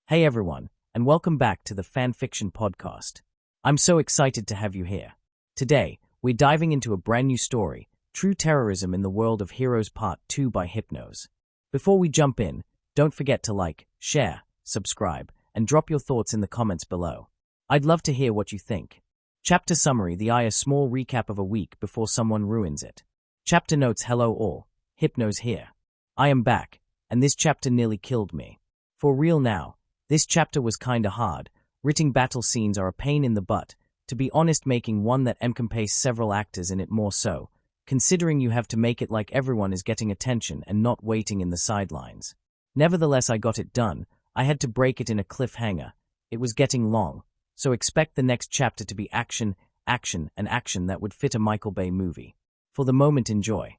Hey everyone, and welcome back to the Fanfiction podcast. I'm so excited to have you here. Today, we're diving into a brand new story, True Terrorism in the World of Heroes Part 2 by Hypnos. Before we jump in, don't forget to like, share, subscribe, and drop your thoughts in the comments below. I'd love to hear what you think. Chapter Summary: a small recap of a week before someone ruins it. Chapter Notes: Hello all, Hypnos here. I am back, and this chapter nearly killed me. For real now. This chapter was kinda hard. Written battle scenes are a pain in the butt, to be honest, making one that encompasses several actors in it more so, considering you have to make it like everyone is getting attention and not waiting in the sidelines. Nevertheless, I got it done. I had to break it in a cliffhanger. It was getting long, so expect the next chapter to be action, action, and action that would fit a Michael Bay movie. For the moment, enjoy.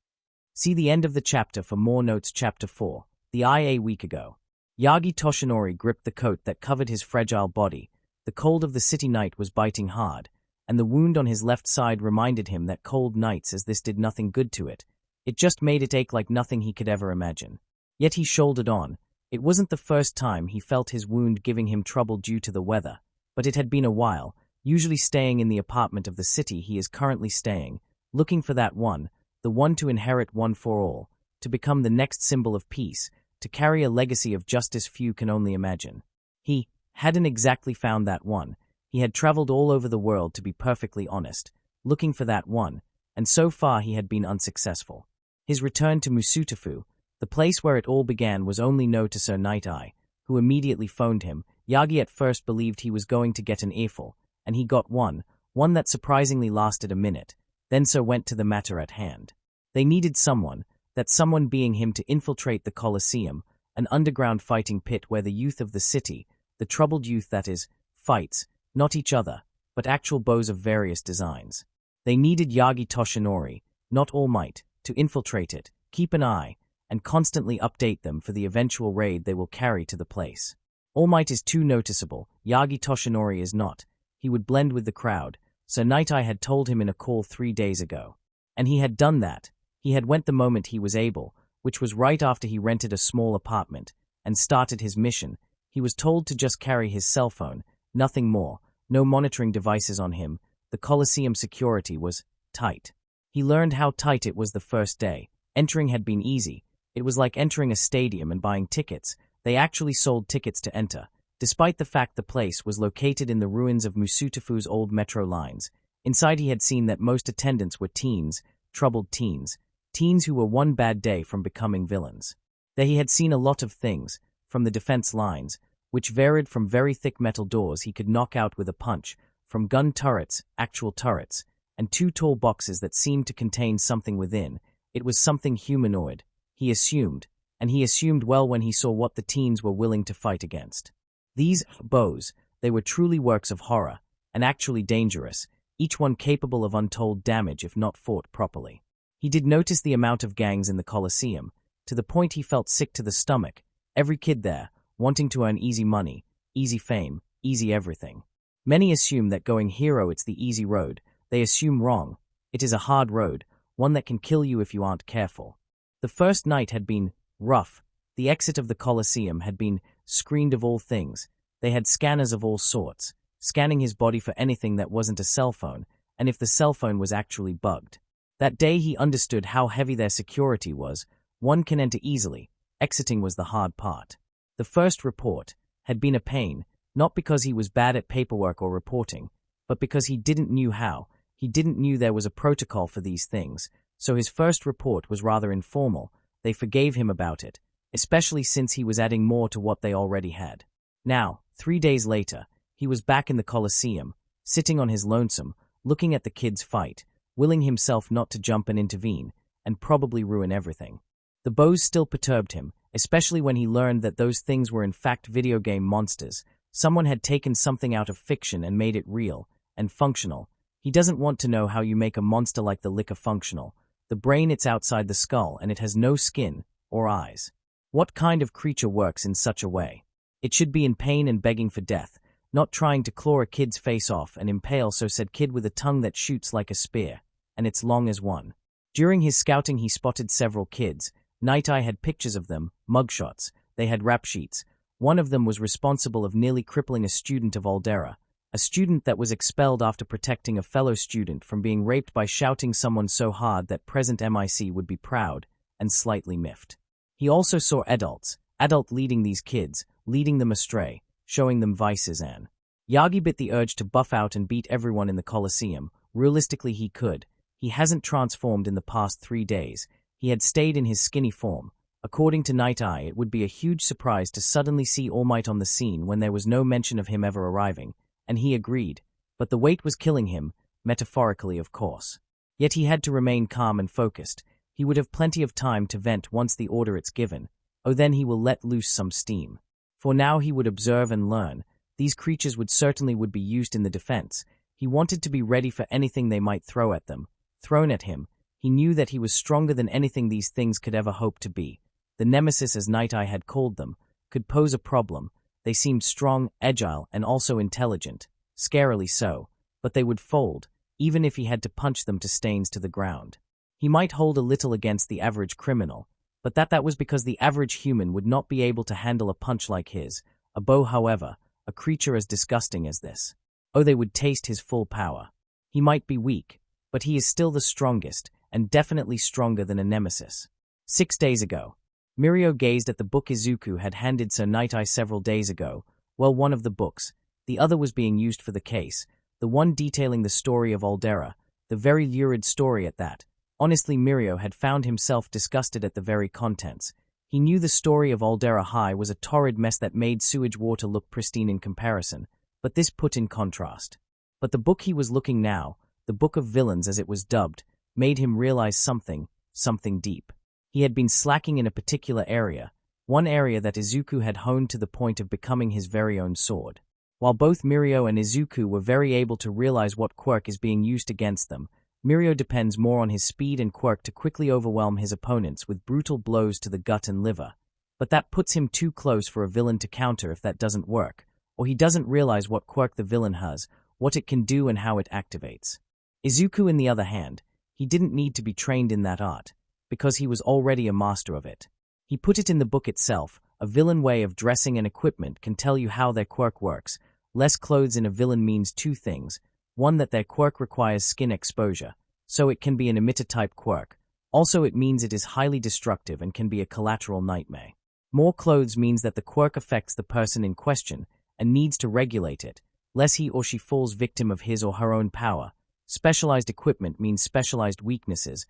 See the end of the chapter for more notes. Chapter 4, a week ago. Yagi Toshinori gripped the coat that covered his fragile body. The cold of the city night was biting hard, and the wound on his left side reminded him that cold nights as this did nothing good to it. It just made it ache like nothing he could ever imagine. Yet he shouldered on. It wasn't the first time he felt his wound giving him trouble due to the weather, but it had been a while, usually staying in the apartment of the city he is currently staying, looking for that one, the one to inherit one for all, to become the next symbol of peace, to carry a legacy of justice few can only imagine. He hadn't exactly found that one. He had traveled all over the world, to be perfectly honest, looking for that one, and so far he had been unsuccessful. His return to Musutafu, the place where it all began, was only known to Sir Night-Eye, who immediately phoned him. Yagi at first believed he was going to get an earful, and he got one that surprisingly lasted a minute. Then Sir went to the matter at hand. They needed someone, that someone being him, to infiltrate the Colosseum, an underground fighting pit where the youth of the city, the troubled youth that is, fights, not each other, but actual bows of various designs. They needed Yagi Toshinori, not All Might, to infiltrate it, keep an eye, and constantly update them for the eventual raid they will carry to the place. All Might is too noticeable, Yagi Toshinori is not. He would blend with the crowd, so Night-Eye had told him in a call 3 days ago. And he had done that. He had went the moment he was able, which was right after he rented a small apartment, and started his mission. He was told to just carry his cell phone, nothing more, no monitoring devices on him. The Colosseum security was tight. He learned how tight it was the first day. Entering had been easy. It was like entering a stadium and buying tickets. They actually sold tickets to enter, despite the fact the place was located in the ruins of Musutafu's old metro lines. Inside he had seen that most attendants were teens, troubled teens who were one bad day from becoming villains. There he had seen a lot of things, from the defense lines, which varied from very thick metal doors he could knock out with a punch, from gun turrets, actual turrets, and 2 tall boxes that seemed to contain something within. It was something humanoid, he assumed, and he assumed well when he saw what the teens were willing to fight against. These bows, they were truly works of horror, and actually dangerous, each one capable of untold damage if not fought properly. He did notice the amount of gangs in the Colosseum, to the point he felt sick to the stomach, every kid there, wanting to earn easy money, easy fame, easy everything. Many assume that going hero it's the easy road. They assume wrong. It is a hard road, one that can kill you if you aren't careful. The first night had been rough. The exit of the Colosseum had been screened of all things. They had scanners of all sorts, scanning his body for anything that wasn't a cell phone, and if the cell phone was actually bugged. That day he understood how heavy their security was. One can enter easily, exiting was the hard part. The first report had been a pain, not because he was bad at paperwork or reporting, but because he didn't knew how. He didn't knew there was a protocol for these things, so his first report was rather informal. They forgave him about it, especially since he was adding more to what they already had. Now, 3 days later, he was back in the Colosseum, sitting on his lonesome, looking at the kids fight, willing himself not to jump and intervene, and probably ruin everything. The bows still perturbed him, especially when he learned that those things were in fact video game monsters. Someone had taken something out of fiction and made it real and functional. He doesn't want to know how you make a monster like the liquor functional. The brain, it's outside the skull and it has no skin or eyes. What kind of creature works in such a way? It should be in pain and begging for death, not trying to claw a kid's face off and impale said kid with a tongue that shoots like a spear, and it's long as one. During his scouting he spotted several kids. Night-Eye had pictures of them, mugshots. They had rap sheets. One of them was responsible of nearly crippling a student of Aldera, a student that was expelled after protecting a fellow student from being raped by shouting someone so hard that present MIC would be proud and slightly miffed. He also saw adult leading these kids, leading them astray, showing them vices and Yagi bit the urge to buff out and beat everyone in the Colosseum. Realistically he could. He hasn't transformed in the past 3 days. He had stayed in his skinny form. According to Night Eye, it would be a huge surprise to suddenly see All Might on the scene when there was no mention of him ever arriving, and he agreed. But the weight was killing him, metaphorically of course. Yet he had to remain calm and focused. He would have plenty of time to vent once the order it's given. Oh, then he will let loose some steam. For now he would observe and learn. These creatures would be used in the defense. He wanted to be ready for anything they might throw at them. Thrown at him, he knew that he was stronger than anything these things could ever hope to be. The Nemesis, as Night Eye had called them, could pose a problem. They seemed strong, agile, and also intelligent. Scarily so. But they would fold, even if he had to punch them to stains to the ground. He might hold a little against the average criminal, but that was because the average human would not be able to handle a punch like his. A bow, however, a creature as disgusting as this. Oh, they would taste his full power. He might be weak, but he is still the strongest, and definitely stronger than a Nemesis. 6 days ago, Mirio gazed at the book Izuku had handed Sir Night Eye several days ago. Well, one of the books. The other was being used for the case, the one detailing the story of Aldera, the very lurid story at that. Honestly, Mirio had found himself disgusted at the very contents. He knew the story of Aldera High was a torrid mess that made sewage water look pristine in comparison, but this put in contrast. But the book he was looking now, the Book of Villains as it was dubbed, made him realize something deep. He had been slacking in a particular area, one area that Izuku had honed to the point of becoming his very own sword. While both Mirio and Izuku were very able to realize what quirk is being used against them, Mirio depends more on his speed and quirk to quickly overwhelm his opponents with brutal blows to the gut and liver. But that puts him too close for a villain to counter if that doesn't work, or he doesn't realize what quirk the villain has, what it can do and how it activates. Izuku, on the other hand, he didn't need to be trained in that art, because he was already a master of it. He put it in the book itself. A villain way of dressing and equipment can tell you how their quirk works. Less clothes in a villain means 2 things. One, that their quirk requires skin exposure, so it can be an emitter-type quirk. Also, it means it is highly destructive and can be a collateral nightmare. More clothes means that the quirk affects the person in question and needs to regulate it, lest he or she falls victim of his or her own power. Specialized equipment means specialized weaknesses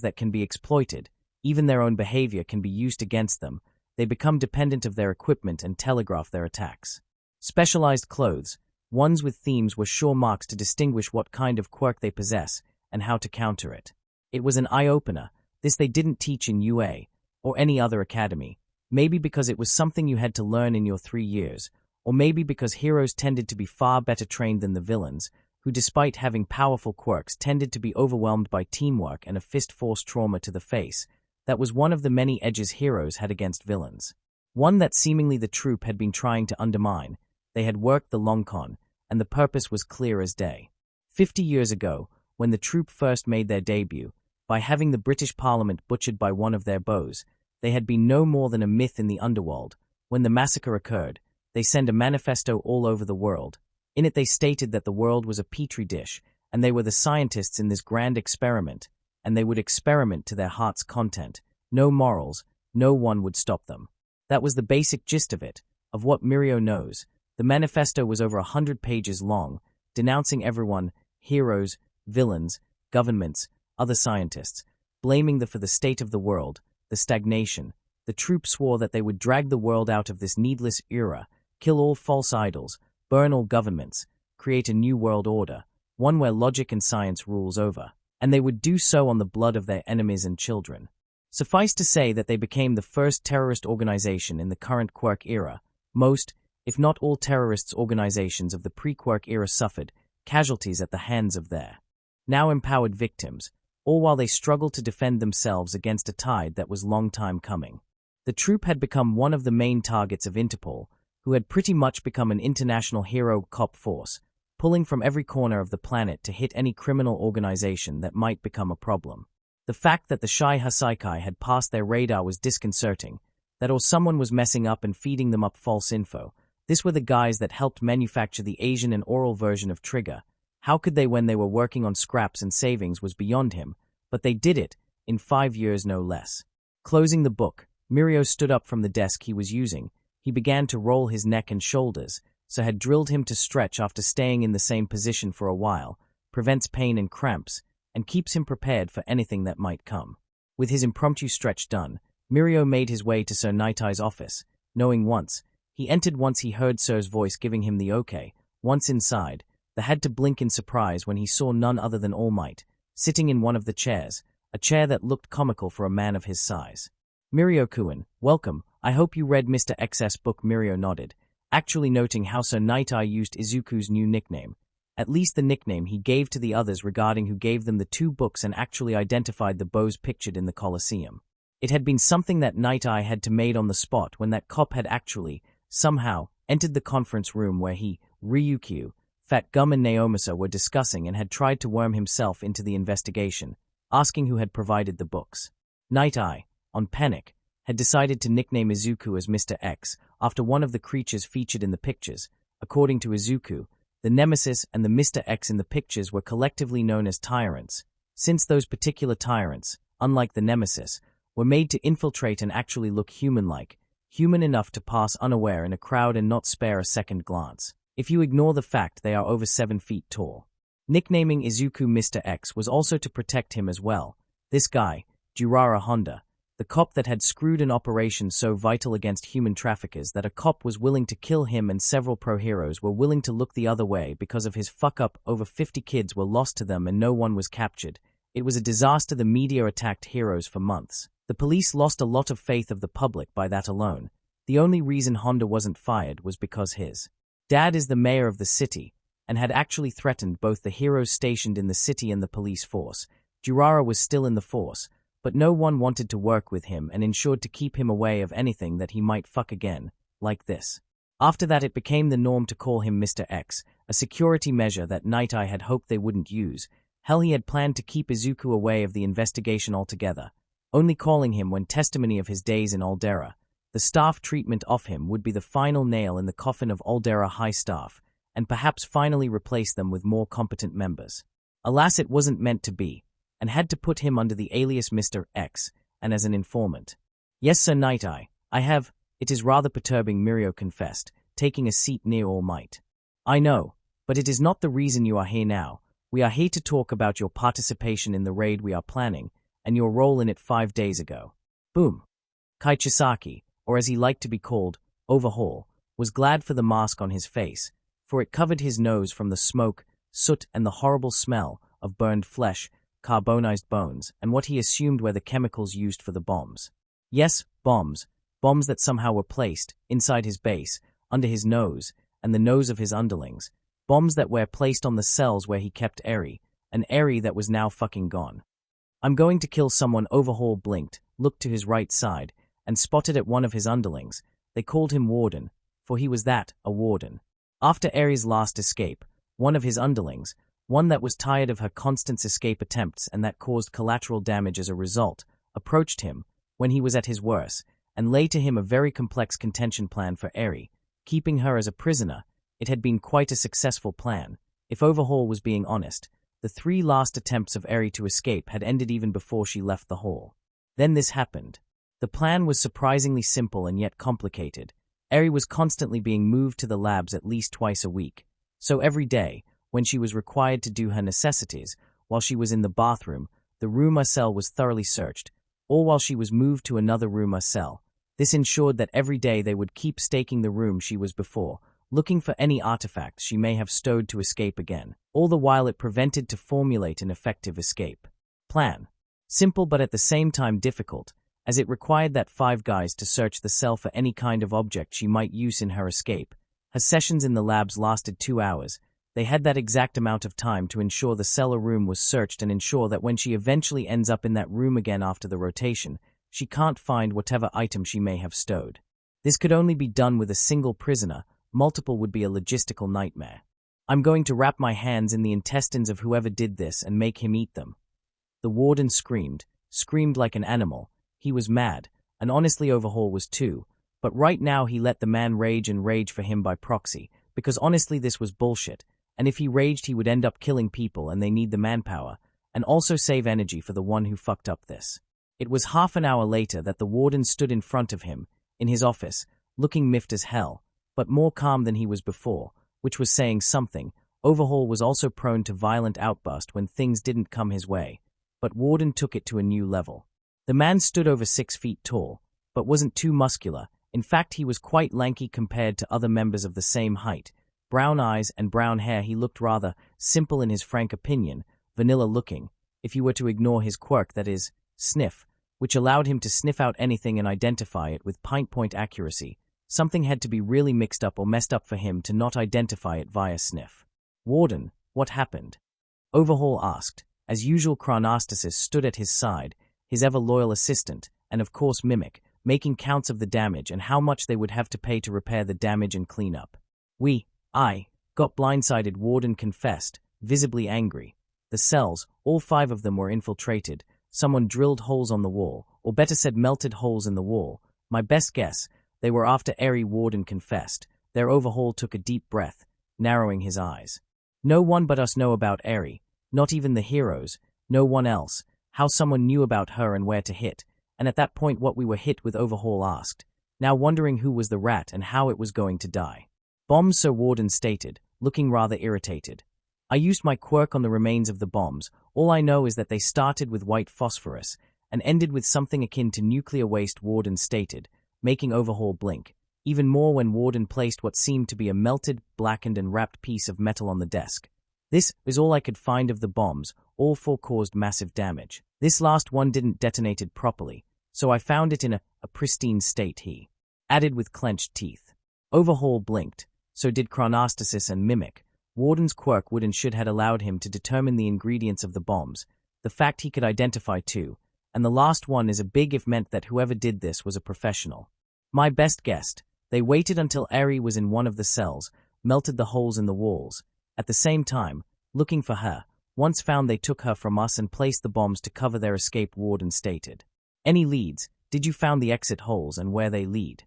that can be exploited. Even their own behavior can be used against them. They become dependent of their equipment and telegraph their attacks. Specialized clothes, ones with themes, were sure marks to distinguish what kind of quirk they possess and how to counter it. It was an eye-opener. This they didn't teach in UA or any other academy. Maybe because it was something you had to learn in your 3 years, or maybe because heroes tended to be far better trained than the villains, who despite having powerful quirks tended to be overwhelmed by teamwork and a fist-force trauma to the face. That was one of the many edges heroes had against villains. One that seemingly the troupe had been trying to undermine. They had worked the long con, and the purpose was clear as day. 50 years ago, when the troupe first made their debut, by having the British Parliament butchered by one of their bows, they had been no more than a myth in the underworld. When the massacre occurred, they sent a manifesto all over the world. In it they stated that the world was a petri dish, and they were the scientists in this grand experiment, and they would experiment to their heart's content. No morals, no one would stop them. That was the basic gist of it, of what Mirio knows. The manifesto was over 100 pages long, denouncing everyone, heroes, villains, governments, other scientists, blaming them for the state of the world, the stagnation. The troupe swore that they would drag the world out of this needless era, kill all false idols, burn all governments, create a new world order, one where logic and science rules over, and they would do so on the blood of their enemies and children. Suffice to say that they became the first terrorist organization in the current Quirk era. Most, if not all terrorists organizations of the pre-Quirk era suffered casualties at the hands of their now empowered victims, all while they struggled to defend themselves against a tide that was long time coming. The troupe had become one of the main targets of Interpol, who had pretty much become an international hero cop force, pulling from every corner of the planet to hit any criminal organization that might become a problem. The fact that the Shai Hasaikai had passed their radar was disconcerting. that or someone was messing up and feeding them up false info. This were the guys that helped manufacture the Asian and oral version of Trigger. How could they when they were working on scraps and savings was beyond him, but they did it, in 5 years no less. Closing the book, Mirio stood up from the desk he was using. He began to roll his neck and shoulders, so had drilled him to stretch after staying in the same position for a while, prevents pain and cramps, and keeps him prepared for anything that might come. With his impromptu stretch done, Mirio made his way to Sir Nightie's office, knowing once. He entered once he heard Sir's voice giving him the okay. Once inside, they had to blink in surprise when he saw none other than All Might, sitting in one of the chairs, a chair that looked comical for a man of his size. Mirio-kun, welcome. I hope you read Mr. X's book. Mirio nodded, actually noting how Sir Nightie used Izuku's new nickname, at least the nickname he gave to the others regarding who gave them the 2 books and actually identified the bows pictured in the Colosseum. It had been something that Nightie had to made on the spot when that cop had actually, somehow, entered the conference room where he, Ryukyu, Fat Gum and Naomasa were discussing and had tried to worm himself into the investigation, asking who had provided the books. Nightie, on panic, had decided to nickname Izuku as Mr. X after one of the creatures featured in the pictures. According to Izuku, the Nemesis and the Mr. X in the pictures were collectively known as tyrants, since those particular tyrants, unlike the Nemesis, were made to infiltrate and actually look human-like, human enough to pass unaware in a crowd and not spare a second glance, if you ignore the fact they are over 7 feet tall. Nicknaming Izuku Mr. X was also to protect him as well. This guy, Jirara Honda, the cop that had screwed an operation so vital against human traffickers that a cop was willing to kill him and several pro-heroes were willing to look the other way because of his fuck-up. Over 50 kids were lost to them and no one was captured. It was a disaster. The media attacked heroes for months. The police lost a lot of faith of the public by that alone. The only reason Honda wasn't fired was because his dad is the mayor of the city and had actually threatened both the heroes stationed in the city and the police force. Jirara was still in the force, but no one wanted to work with him and ensured to keep him away of anything that he might fuck again, like this. After that it became the norm to call him Mr. X, a security measure that Nightie had hoped they wouldn't use. Hell, he had planned to keep Izuku away of the investigation altogether, only calling him when testimony of his days in Aldera. The staff treatment of him would be the final nail in the coffin of Aldera high staff, and perhaps finally replace them with more competent members. Alas, it wasn't meant to be, and had to put him under the alias Mr. X, and as an informant. Yes, Sir Nightie, I have. It is rather perturbing, Mirio confessed, taking a seat near All Might. I know, but it is not the reason you are here now. We are here to talk about your participation in the raid we are planning, and your role in it 5 days ago. Boom. Kaichisaki, or as he liked to be called, Overhaul, was glad for the mask on his face, for it covered his nose from the smoke, soot and the horrible smell of burned flesh, carbonized bones, and what he assumed were the chemicals used for the bombs. Yes, bombs that somehow were placed inside his base, under his nose, and the nose of his underlings. Bombs that were placed on the cells where he kept Eri, an Eri that was now fucking gone. I'm going to kill someone. Overhaul blinked, looked to his right side, and spotted at one of his underlings. They called him Warden, for he was that, a warden. After Eri's last escape, one of his underlings, one that was tired of her constant escape attempts and that caused collateral damage as a result, approached him, when he was at his worst, and laid to him a very complex contention plan for Eri, keeping her as a prisoner. It had been quite a successful plan. If Overhaul was being honest, the 3 last attempts of Eri to escape had ended even before she left the hall. Then this happened. The plan was surprisingly simple and yet complicated. Eri was constantly being moved to the labs at least twice a week, so every day, when she was required to do her necessities, while she was in the bathroom, the room or cell was thoroughly searched, or while she was moved to another room or cell. This ensured that every day they would keep staking the room she was before, looking for any artifacts she may have stowed to escape again. All the while it prevented to formulate an effective escape plan. Simple but at the same time difficult, as it required that 5 guys to search the cell for any kind of object she might use in her escape. Her sessions in the labs lasted 2 hours. They had that exact amount of time to ensure the cellar room was searched and ensure that when she eventually ends up in that room again after the rotation, she can't find whatever item she may have stowed. This could only be done with a single prisoner. Multiple would be a logistical nightmare. I'm going to wrap my hands in the intestines of whoever did this and make him eat them. The warden screamed like an animal. He was mad, and honestly Overhaul was too, but right now he let the man rage and rage for him by proxy, because honestly this was bullshit, and if he raged he would end up killing people and they need the manpower, and also save energy for the one who fucked up this. It was half an hour later that the warden stood in front of him, in his office, looking miffed as hell, but more calm than he was before, which was saying something. Overhaul was also prone to violent outburst when things didn't come his way, but Warden took it to a new level. The man stood over 6 feet tall, but wasn't too muscular. In fact, he was quite lanky compared to other members of the same height. Brown eyes and brown hair, he looked rather simple in his frank opinion, vanilla-looking, if you were to ignore his quirk, that is, sniff, which allowed him to sniff out anything and identify it with pinpoint accuracy. Something had to be really mixed up or messed up for him to not identify it via sniff. "Warden, what happened?" Overhaul asked. As usual, Chronastasis stood at his side, his ever-loyal assistant, and of course Mimic, making counts of the damage and how much they would have to pay to repair the damage and clean up. I got blindsided," Warden confessed, visibly angry. The cells, all 5 of them, were infiltrated. Someone drilled holes on the wall, or better said melted holes in the wall. "My best guess, they were after Eri," Warden confessed. Their Overhaul took a deep breath, narrowing his eyes. "No one but us know about Eri, not even the heroes, no one else. How someone knew about her and where to hit, and at that point what we were hit with," Overhaul asked, now wondering who was the rat and how it was going to die. "Bombs, Sir," Warden stated, looking rather irritated. "I used my quirk on the remains of the bombs. All I know is that they started with white phosphorus and ended with something akin to nuclear waste," Warden stated, making Overhaul blink, even more when Warden placed what seemed to be a melted, blackened and wrapped piece of metal on the desk. "This is all I could find of the bombs. All 4 caused massive damage. This last one didn't detonated properly, so I found it in a pristine state," he added with clenched teeth. Overhaul blinked. So did Chronastasis and Mimic. Warden's quirk would and should had allowed him to determine the ingredients of the bombs, the fact he could identify 2, and the last one is a big if meant that whoever did this was a professional. "My best guess, they waited until Eri was in one of the cells, melted the holes in the walls. At the same time, looking for her, once found they took her from us and placed the bombs to cover their escape," Warden stated. "Any leads? Did you found the exit holes and where they lead?"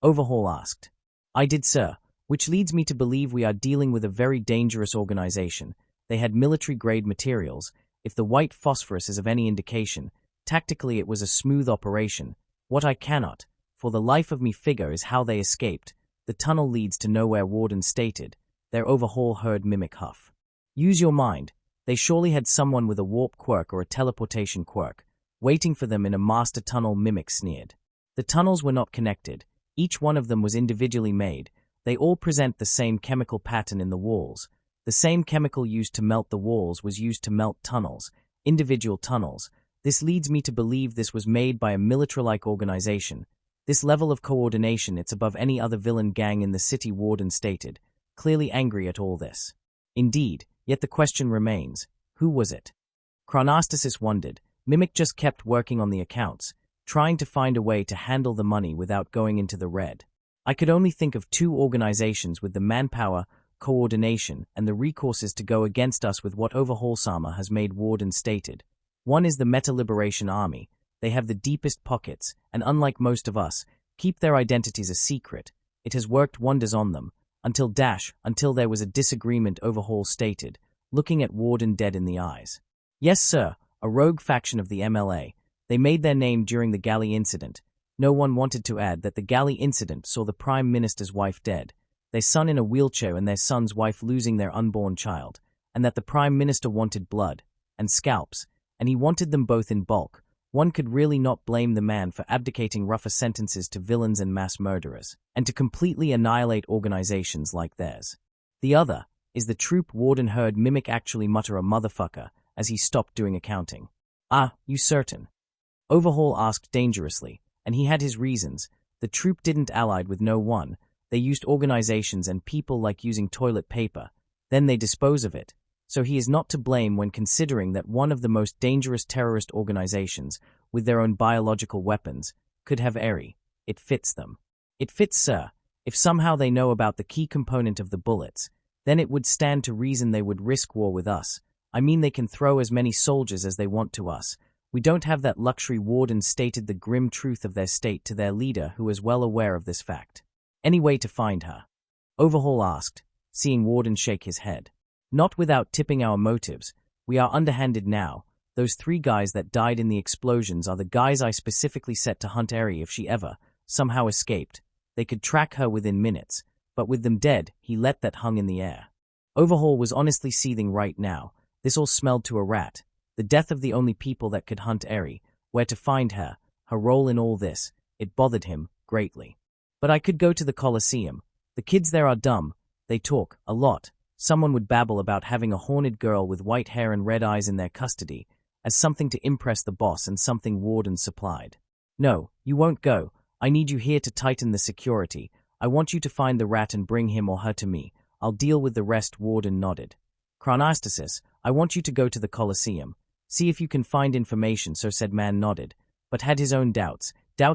Overhaul asked. "I did, sir, which leads me to believe we are dealing with a very dangerous organization. They had military-grade materials. If the white phosphorus is of any indication, tactically it was a smooth operation. What I cannot, for the life of me, figure is how they escaped. The tunnel leads to nowhere," Warden stated. Their Overhaul heard Mimic huff. "Use your mind. They surely had someone with a warp quirk or a teleportation quirk, waiting for them in a master tunnel," Mimic sneered. "The tunnels were not connected. Each one of them was individually made. They all present the same chemical pattern in the walls. The same chemical used to melt the walls was used to melt tunnels, individual tunnels. This leads me to believe this was made by a military-like organization. This level of coordination, it's above any other villain gang in the city," Warden stated, clearly angry at all this. "Indeed, yet the question remains, who was it?" Chronastasis wondered. Mimic just kept working on the accounts, trying to find a way to handle the money without going into the red. "I could only think of 2 organizations with the manpower, coordination, and the recourses to go against us with what Overhaul Sama has made," Warden stated. "One is the Meta Liberation Army. They have the deepest pockets, and unlike most of us, keep their identities a secret. It has worked wonders on them. Until there was a disagreement," Overhaul stated, looking at Warden dead in the eyes. "Yes, sir, a rogue faction of the MLA. They made their name during the galley incident. No one wanted to add that the galley incident saw the Prime Minister's wife dead, their son in a wheelchair and their son's wife losing their unborn child, and that the Prime Minister wanted blood and scalps, and he wanted them both in bulk. One could really not blame the man for abdicating rougher sentences to villains and mass murderers, and to completely annihilate organizations like theirs. The other is the troop," Warden heard Mimic actually mutter a motherfucker as he stopped doing accounting. "Ah, you certain?" Overhaul asked dangerously, and he had his reasons. The troop didn't allied with no one. They used organizations and people like using toilet paper. Then they dispose of it. So he is not to blame when considering that one of the most dangerous terrorist organizations, with their own biological weapons, could have Eri. It fits them. "It fits, sir. If somehow they know about the key component of the bullets, then it would stand to reason they would risk war with us. I mean, they can throw as many soldiers as they want to us. We don't have that luxury. Warden stated the grim truth of their state to their leader, who is well aware of this fact. Any way to find her? Overhaul asked, seeing Warden shake his head. Not without tipping our motives. We are underhanded now. Those 3 guys that died in the explosions are the guys I specifically set to hunt Eri if she ever, somehow escaped. They could track her within minutes, but with them dead, he let that hung in the air. Overhaul was honestly seething right now. This all smelled to a rat. The death of the only people that could hunt Eri, where to find her, her role in all this, it bothered him greatly. But I could go to the Colosseum. The kids there are dumb. They talk a lot. Someone would babble about having a horned girl with white hair and red eyes in their custody, as something to impress the boss and something Warden supplied. No, you won't go. I need you here to tighten the security. I want you to find the rat and bring him or her to me. I'll deal with the rest. Warden nodded. Chronastasis, I want you to go to the Colosseum. See if you can find information. So said man nodded, but had his own doubts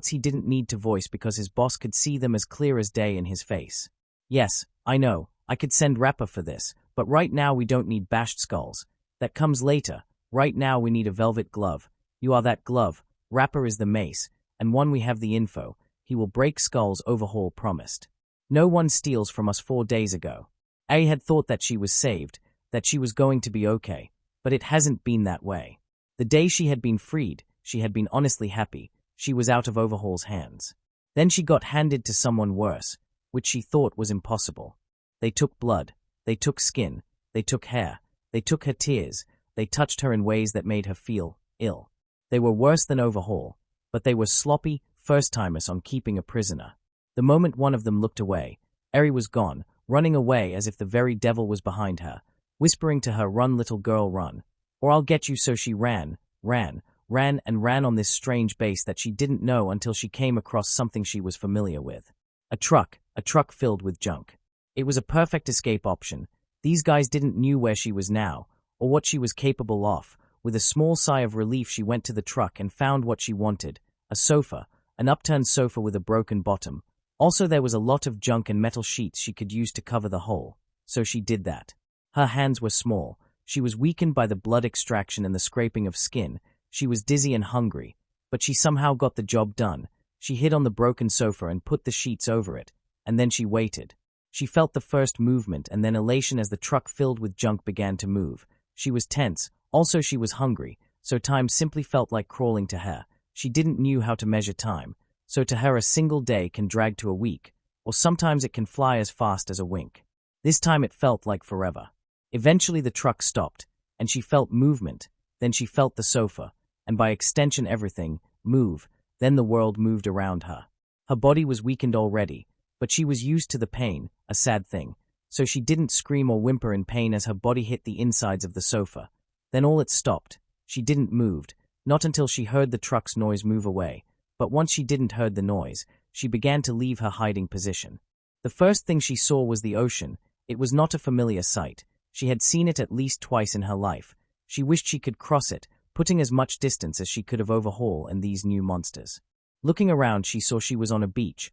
he didn't need to voice because his boss could see them as clear as day in his face. Yes, I know, I could send Rapper for this, but right now we don't need bashed skulls. That comes later. Right now we need a velvet glove. You are that glove. Rapper is the mace, and when we have the info, he will break skulls. Overhaul promised. No one steals from us 4 days ago. A had thought that she was saved, that she was going to be okay, but it hasn't been that way. The day she had been freed, she had been honestly happy. She was out of Overhaul's hands. Then she got handed to someone worse, which she thought was impossible. They took blood, they took skin, they took hair, they took her tears, they touched her in ways that made her feel ill. They were worse than Overhaul, but they were sloppy, first-timers on keeping a prisoner. The moment one of them looked away, Eri was gone, running away as if the very devil was behind her, whispering to her, "Run, little girl, run, or I'll get you." So she ran on this strange base that she didn't know until she came across something she was familiar with. A truck filled with junk. It was a perfect escape option. These guys didn't know where she was now, or what she was capable of. With a small sigh of relief, she went to the truck and found what she wanted, a sofa, an upturned sofa with a broken bottom. Also there was a lot of junk and metal sheets she could use to cover the hole, so she did that. Her hands were small. She was weakened by the blood extraction and the scraping of skin. She was dizzy and hungry, but she somehow got the job done. She hid on the broken sofa and put the sheets over it, and then she waited. She felt the first movement and then elation as the truck filled with junk began to move. She was tense, also she was hungry, so time simply felt like crawling to her. She didn't know how to measure time, so to her a single day can drag to a week, or sometimes it can fly as fast as a wink. This time it felt like forever. Eventually the truck stopped, and she felt movement, then she felt the sofa, and by extension everything, move. Then the world moved around her. Her body was weakened already, but she was used to the pain, a sad thing, so she didn't scream or whimper in pain as her body hit the insides of the sofa. Then all it stopped. She didn't move, not until she heard the truck's noise move away, but once she didn't heard the noise, she began to leave her hiding position. The first thing she saw was the ocean. It was not a familiar sight. She had seen it at least twice in her life. She wished she could cross it, putting as much distance as she could of Overhaul and these new monsters. Looking around, she saw she was on a beach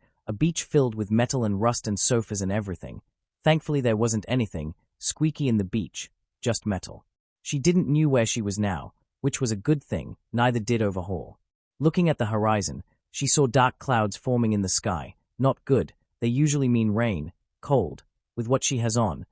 filled with metal and rust and sofas and everything. Thankfully there wasn't anything squeaky in the beach, just metal. She didn't know where she was now, which was a good thing, neither did Overhaul. Looking at the horizon, she saw dark clouds forming in the sky. Not good, they usually mean rain, cold. With what she has on,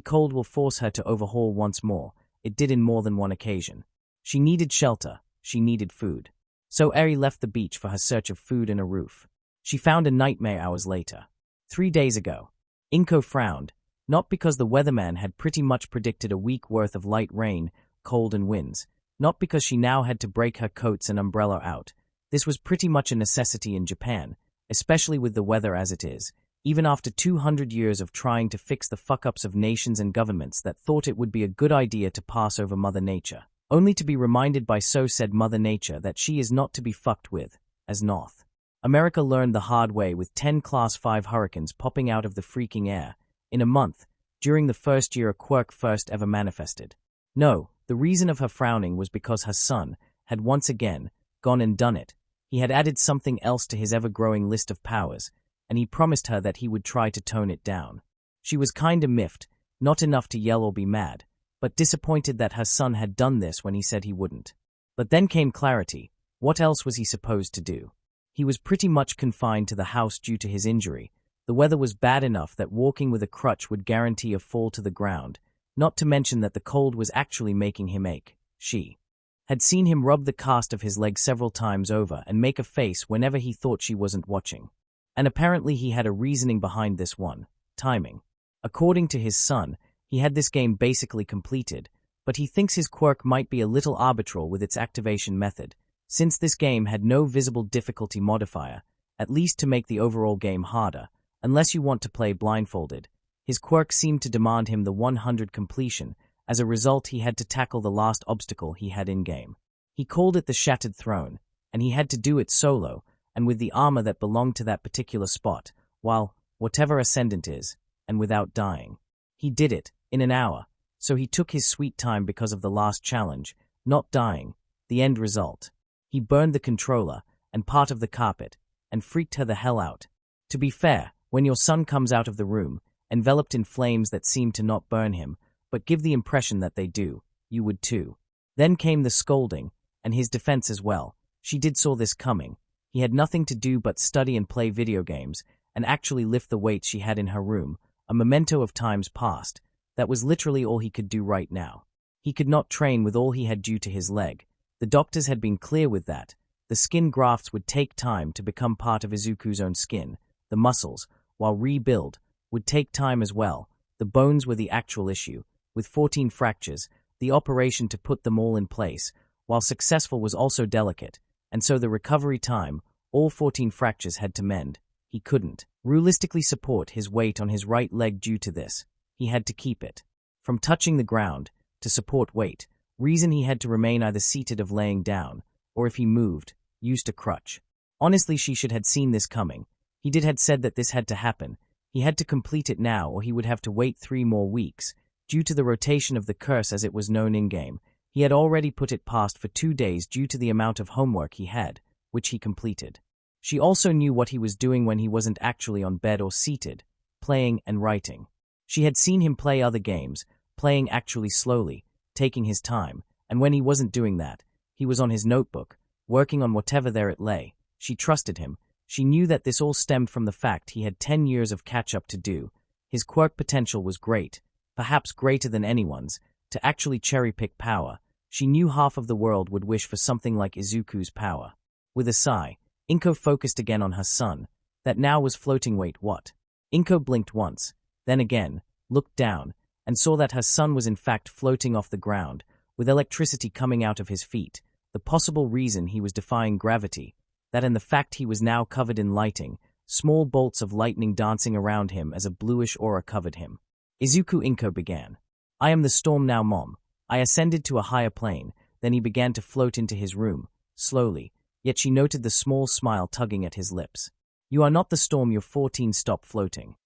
cold will force her to Overhaul once more. It did in more than one occasion. She needed shelter, she needed food. So Eri left the beach for her search of food and a roof. She found a nightmare hours later. 3 days ago. Inko frowned, not because the weatherman had pretty much predicted a week worth of light rain, cold and winds, not because she now had to break her coats and umbrella out. This was pretty much a necessity in Japan, especially with the weather as it is, even after 200 years of trying to fix the fuck-ups of nations and governments that thought it would be a good idea to pass over Mother Nature, only to be reminded by so said Mother Nature that she is not to be fucked with, as North America learned the hard way with 10 Class 5 hurricanes popping out of the freaking air, in a month, during the first year a Quirk first ever manifested. No, the reason of her frowning was because her son had once again gone and done it. He had added something else to his ever-growing list of powers, and he promised her that he would try to tone it down. She was kinda miffed, not enough to yell or be mad, but disappointed that her son had done this when he said he wouldn't. But then came clarity. What else was he supposed to do? He was pretty much confined to the house due to his injury. The weather was bad enough that walking with a crutch would guarantee a fall to the ground, not to mention that the cold was actually making him ache. She had seen him rub the cast of his leg several times over and make a face whenever he thought she wasn't watching. And apparently he had a reasoning behind this one: timing. According to his son, he had this game basically completed, but he thinks his quirk might be a little arbitral with its activation method, since this game had no visible difficulty modifier, at least to make the overall game harder, unless you want to play blindfolded. His quirk seemed to demand him the 100 completion. As a result, he had to tackle the last obstacle he had in-game. He called it the Shattered Throne, and he had to do it solo, and with the armor that belonged to that particular spot, while, whatever Ascendant is, and without dying. He did it, in an hour, so he took his sweet time because of the last challenge, not dying. The end result. He burned the controller, and part of the carpet, and freaked her the hell out. To be fair, when your son comes out of the room, enveloped in flames that seem to not burn him, but give the impression that they do, you would too. Then came the scolding, and his defense as well. She did saw this coming. He had nothing to do but study and play video games, and actually lift the weights she had in her room, a memento of times past. That was literally all he could do right now. He could not train with all he had due to his leg. The doctors had been clear with that. The skin grafts would take time to become part of Izuku's own skin. The muscles, while rebuild, would take time as well. The bones were the actual issue. With 14 fractures, the operation to put them all in place, while successful, was also delicate, and so the recovery time, all 14 fractures had to mend. He couldn't realistically support his weight on his right leg due to this. He had to keep it from touching the ground to support weight. Reason he had to remain either seated or laying down, or if he moved, used a crutch. Honestly, she should had seen this coming. He had said that this had to happen. He had to complete it now, or he would have to wait 3 more weeks. Due to the rotation of the curse as it was known in-game, he had already put it past for 2 days due to the amount of homework he had, which he completed. She also knew what he was doing when he wasn't actually on bed or seated, playing and writing. She had seen him play other games, playing actually slowly, taking his time, and when he wasn't doing that, he was on his notebook, working on whatever there it lay. She trusted him. She knew that this all stemmed from the fact he had 10 years of catch-up to do. His quirk potential was great, perhaps greater than anyone's, to actually cherry-pick power. She knew half of the world would wish for something like Izuku's power. With a sigh, Inko focused again on her son, that now was floating. Wait, what? Inko blinked once, then again, looked down, and saw that her son was in fact floating off the ground, with electricity coming out of his feet. The possible reason he was defying gravity, that and the fact he was now covered in lighting, small bolts of lightning dancing around him as a bluish aura covered him. Izuku Inko began. I am the storm now, Mom. I ascended to a higher plane, then he began to float into his room, slowly, yet she noted the small smile tugging at his lips. You are not the storm, you're 14, stop floating.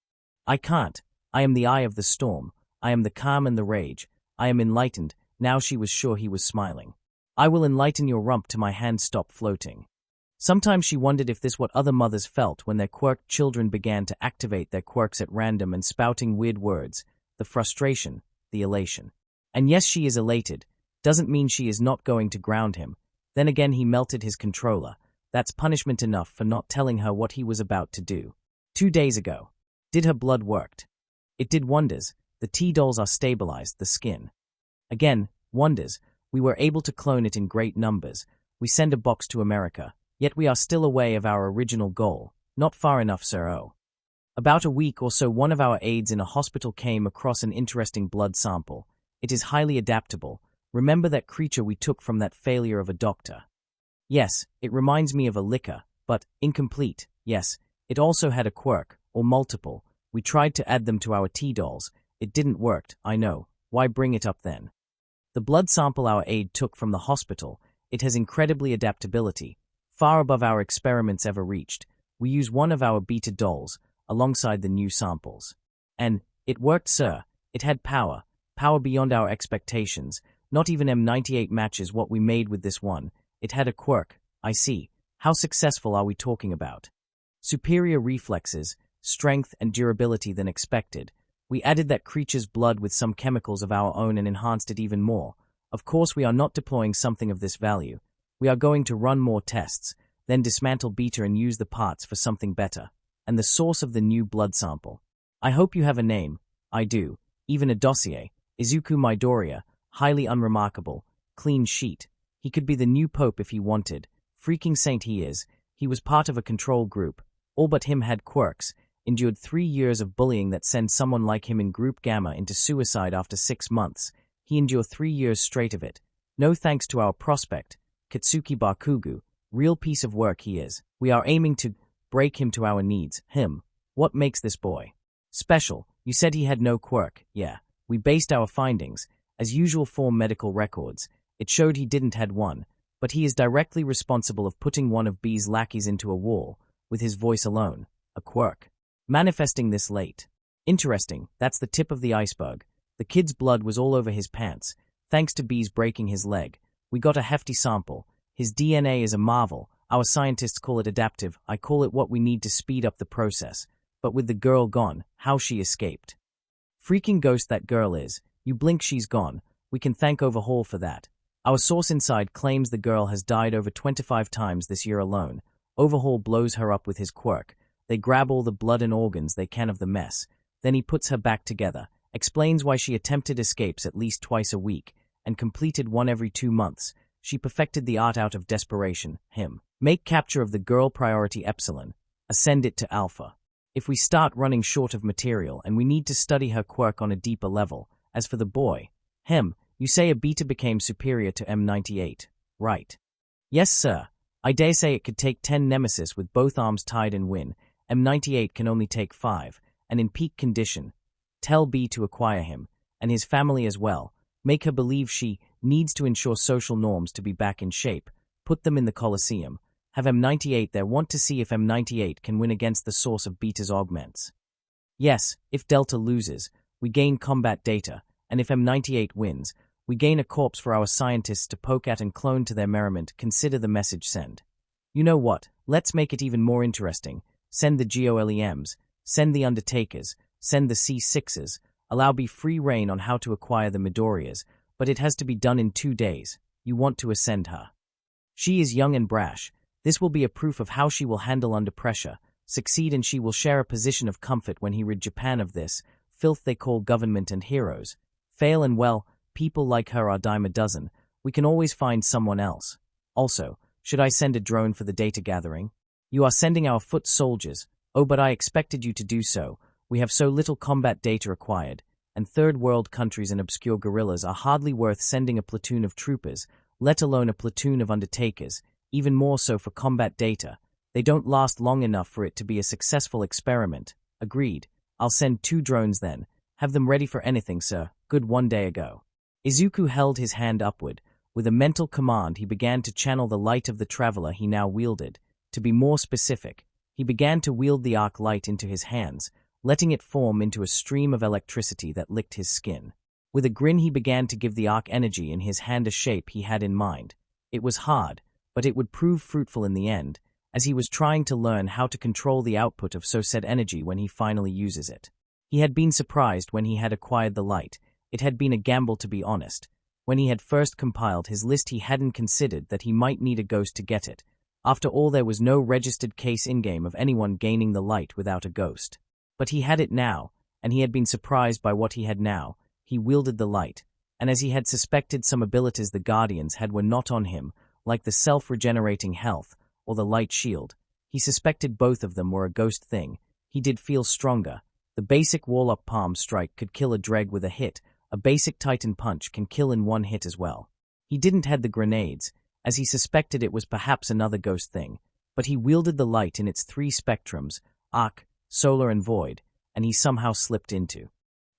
I can't. I am the eye of the storm. I am the calm and the rage. I am enlightened. Now she was sure he was smiling. I will enlighten your rump to my hand, stop floating. Sometimes she wondered if this what other mothers felt when their quirked children began to activate their quirks at random and spouting weird words, the frustration, the elation. And yes, she is elated. Doesn't mean she is not going to ground him. Then again, he melted his controller. That's punishment enough for not telling her what he was about to do. 2 days ago. Did her blood worked? It did wonders. The T-dolls are stabilized, the skin. Again, wonders. We were able to clone it in great numbers. We send a box to America. Yet we are still away of our original goal. Not far enough, sir. Oh. About a week or so, one of our aides in a hospital came across an interesting blood sample. It is highly adaptable. Remember that creature we took from that failure of a doctor? Yes, it reminds me of a liquor, but incomplete. Yes, it also had a quirk, or multiple. We tried to add them to our T-dolls. It didn't work, I know. Why bring it up then? The blood sample our aide took from the hospital, it has incredibly adaptability, far above our experiments ever reached. We use one of our beta dolls, alongside the new samples. And it worked, sir. It had power beyond our expectations. Not even M98 matches what we made with this one. It had a quirk. I see. How successful are we talking about? Superior reflexes, strength and durability than expected. We added that creature's blood with some chemicals of our own and enhanced it even more. Of course we are not deploying something of this value. We are going to run more tests, then dismantle beta and use the parts for something better. And the source of the new blood sample. I hope you have a name. I do. Even a dossier. Izuku Midoriya, highly unremarkable, clean sheet. He could be the new pope if he wanted. Freaking saint he is. He was part of a control group. All but him had quirks, endured 3 years of bullying that sent someone like him in Group Gamma into suicide after 6 months. He endured 3 years straight of it. No thanks to our prospect, Katsuki Bakugu. Real piece of work he is. We are aiming to break him to our needs. Him. What makes this boy special? You said he had no quirk. Yeah. We based our findings, as usual, from medical records. It showed he didn't had one, but he is directly responsible of putting one of B's lackeys into a wall, with his voice alone. A quirk. Manifesting this late. Interesting, that's the tip of the iceberg. The kid's blood was all over his pants. Thanks to B's breaking his leg, we got a hefty sample. His DNA is a marvel. Our scientists call it adaptive. I call it what we need to speed up the process. But with the girl gone, how she escaped. Freaking ghost that girl is. You blink she's gone. We can thank Overhaul for that. Our source inside claims the girl has died over 25 times this year alone. Overhaul blows her up with his quirk. They grab all the blood and organs they can of the mess. Then he puts her back together, explains why she attempted escapes at least twice a week, and completed one every 2 months. She perfected the art out of desperation. Him. Make capture of the girl priority epsilon. Ascend it to alpha. If we start running short of material and we need to study her quirk on a deeper level. As for the boy, him, you say a beta became superior to M98, right? Yes, sir. I dare say it could take 10 Nemesis with both arms tied and win. M98 can only take 5, and in peak condition. Tell B to acquire him, and his family as well. Make her believe she needs to ensure social norms to be back in shape. Put them in the Colosseum. Have M98 there. Want to see if M98 can win against the source of Beta's augments. Yes, if Delta loses, we gain combat data, and if M98 wins, we gain a corpse for our scientists to poke at and clone to their merriment. Consider the message send. You know what, let's make it even more interesting. Send the GOLEMs, send the Undertakers, send the C6s, allow B free reign on how to acquire the Midoriyas, but it has to be done in 2 days. You want to ascend her. She is young and brash. This will be a proof of how she will handle under pressure, succeed, and she will share a position of comfort when he rid Japan of this filth they call government and heroes. Fail and well, people like her are dime a dozen. We can always find someone else. Also, should I send a drone for the data gathering? You are sending our foot soldiers. Oh, but I expected you to do so. We have so little combat data acquired, and third world countries and obscure guerrillas are hardly worth sending a platoon of troopers, let alone a platoon of undertakers. Even more so for combat data. They don't last long enough for it to be a successful experiment. Agreed. I'll send 2 drones then. Have them ready for anything, sir. Good 1 day ago. Izuku held his hand upward. With a mental command, he began to channel the light of the traveler he now wielded. To be more specific, he began to wield the arc light into his hands, letting it form into a stream of electricity that licked his skin. With a grin, he began to give the arc energy in his hand a shape he had in mind. It was hard, but it would prove fruitful in the end, as he was trying to learn how to control the output of so said energy when he finally uses it. He had been surprised when he had acquired the light. It had been a gamble, to be honest. When he had first compiled his list, he hadn't considered that he might need a ghost to get it. After all, there was no registered case in-game of anyone gaining the light without a ghost. But he had it now, and he had been surprised by what he had now. He wielded the light, and as he had suspected, some abilities the Guardians had were not on him, like the self-regenerating health, or the light shield. He suspected both of them were a ghost thing. He did feel stronger. The basic Warlock Palm Strike could kill a Dreg with a hit. A basic Titan Punch can kill in 1 hit as well. He didn't have the grenades, as he suspected it was perhaps another ghost thing, but he wielded the light in its 3 spectrums, Arc, Solar and Void, and he somehow slipped into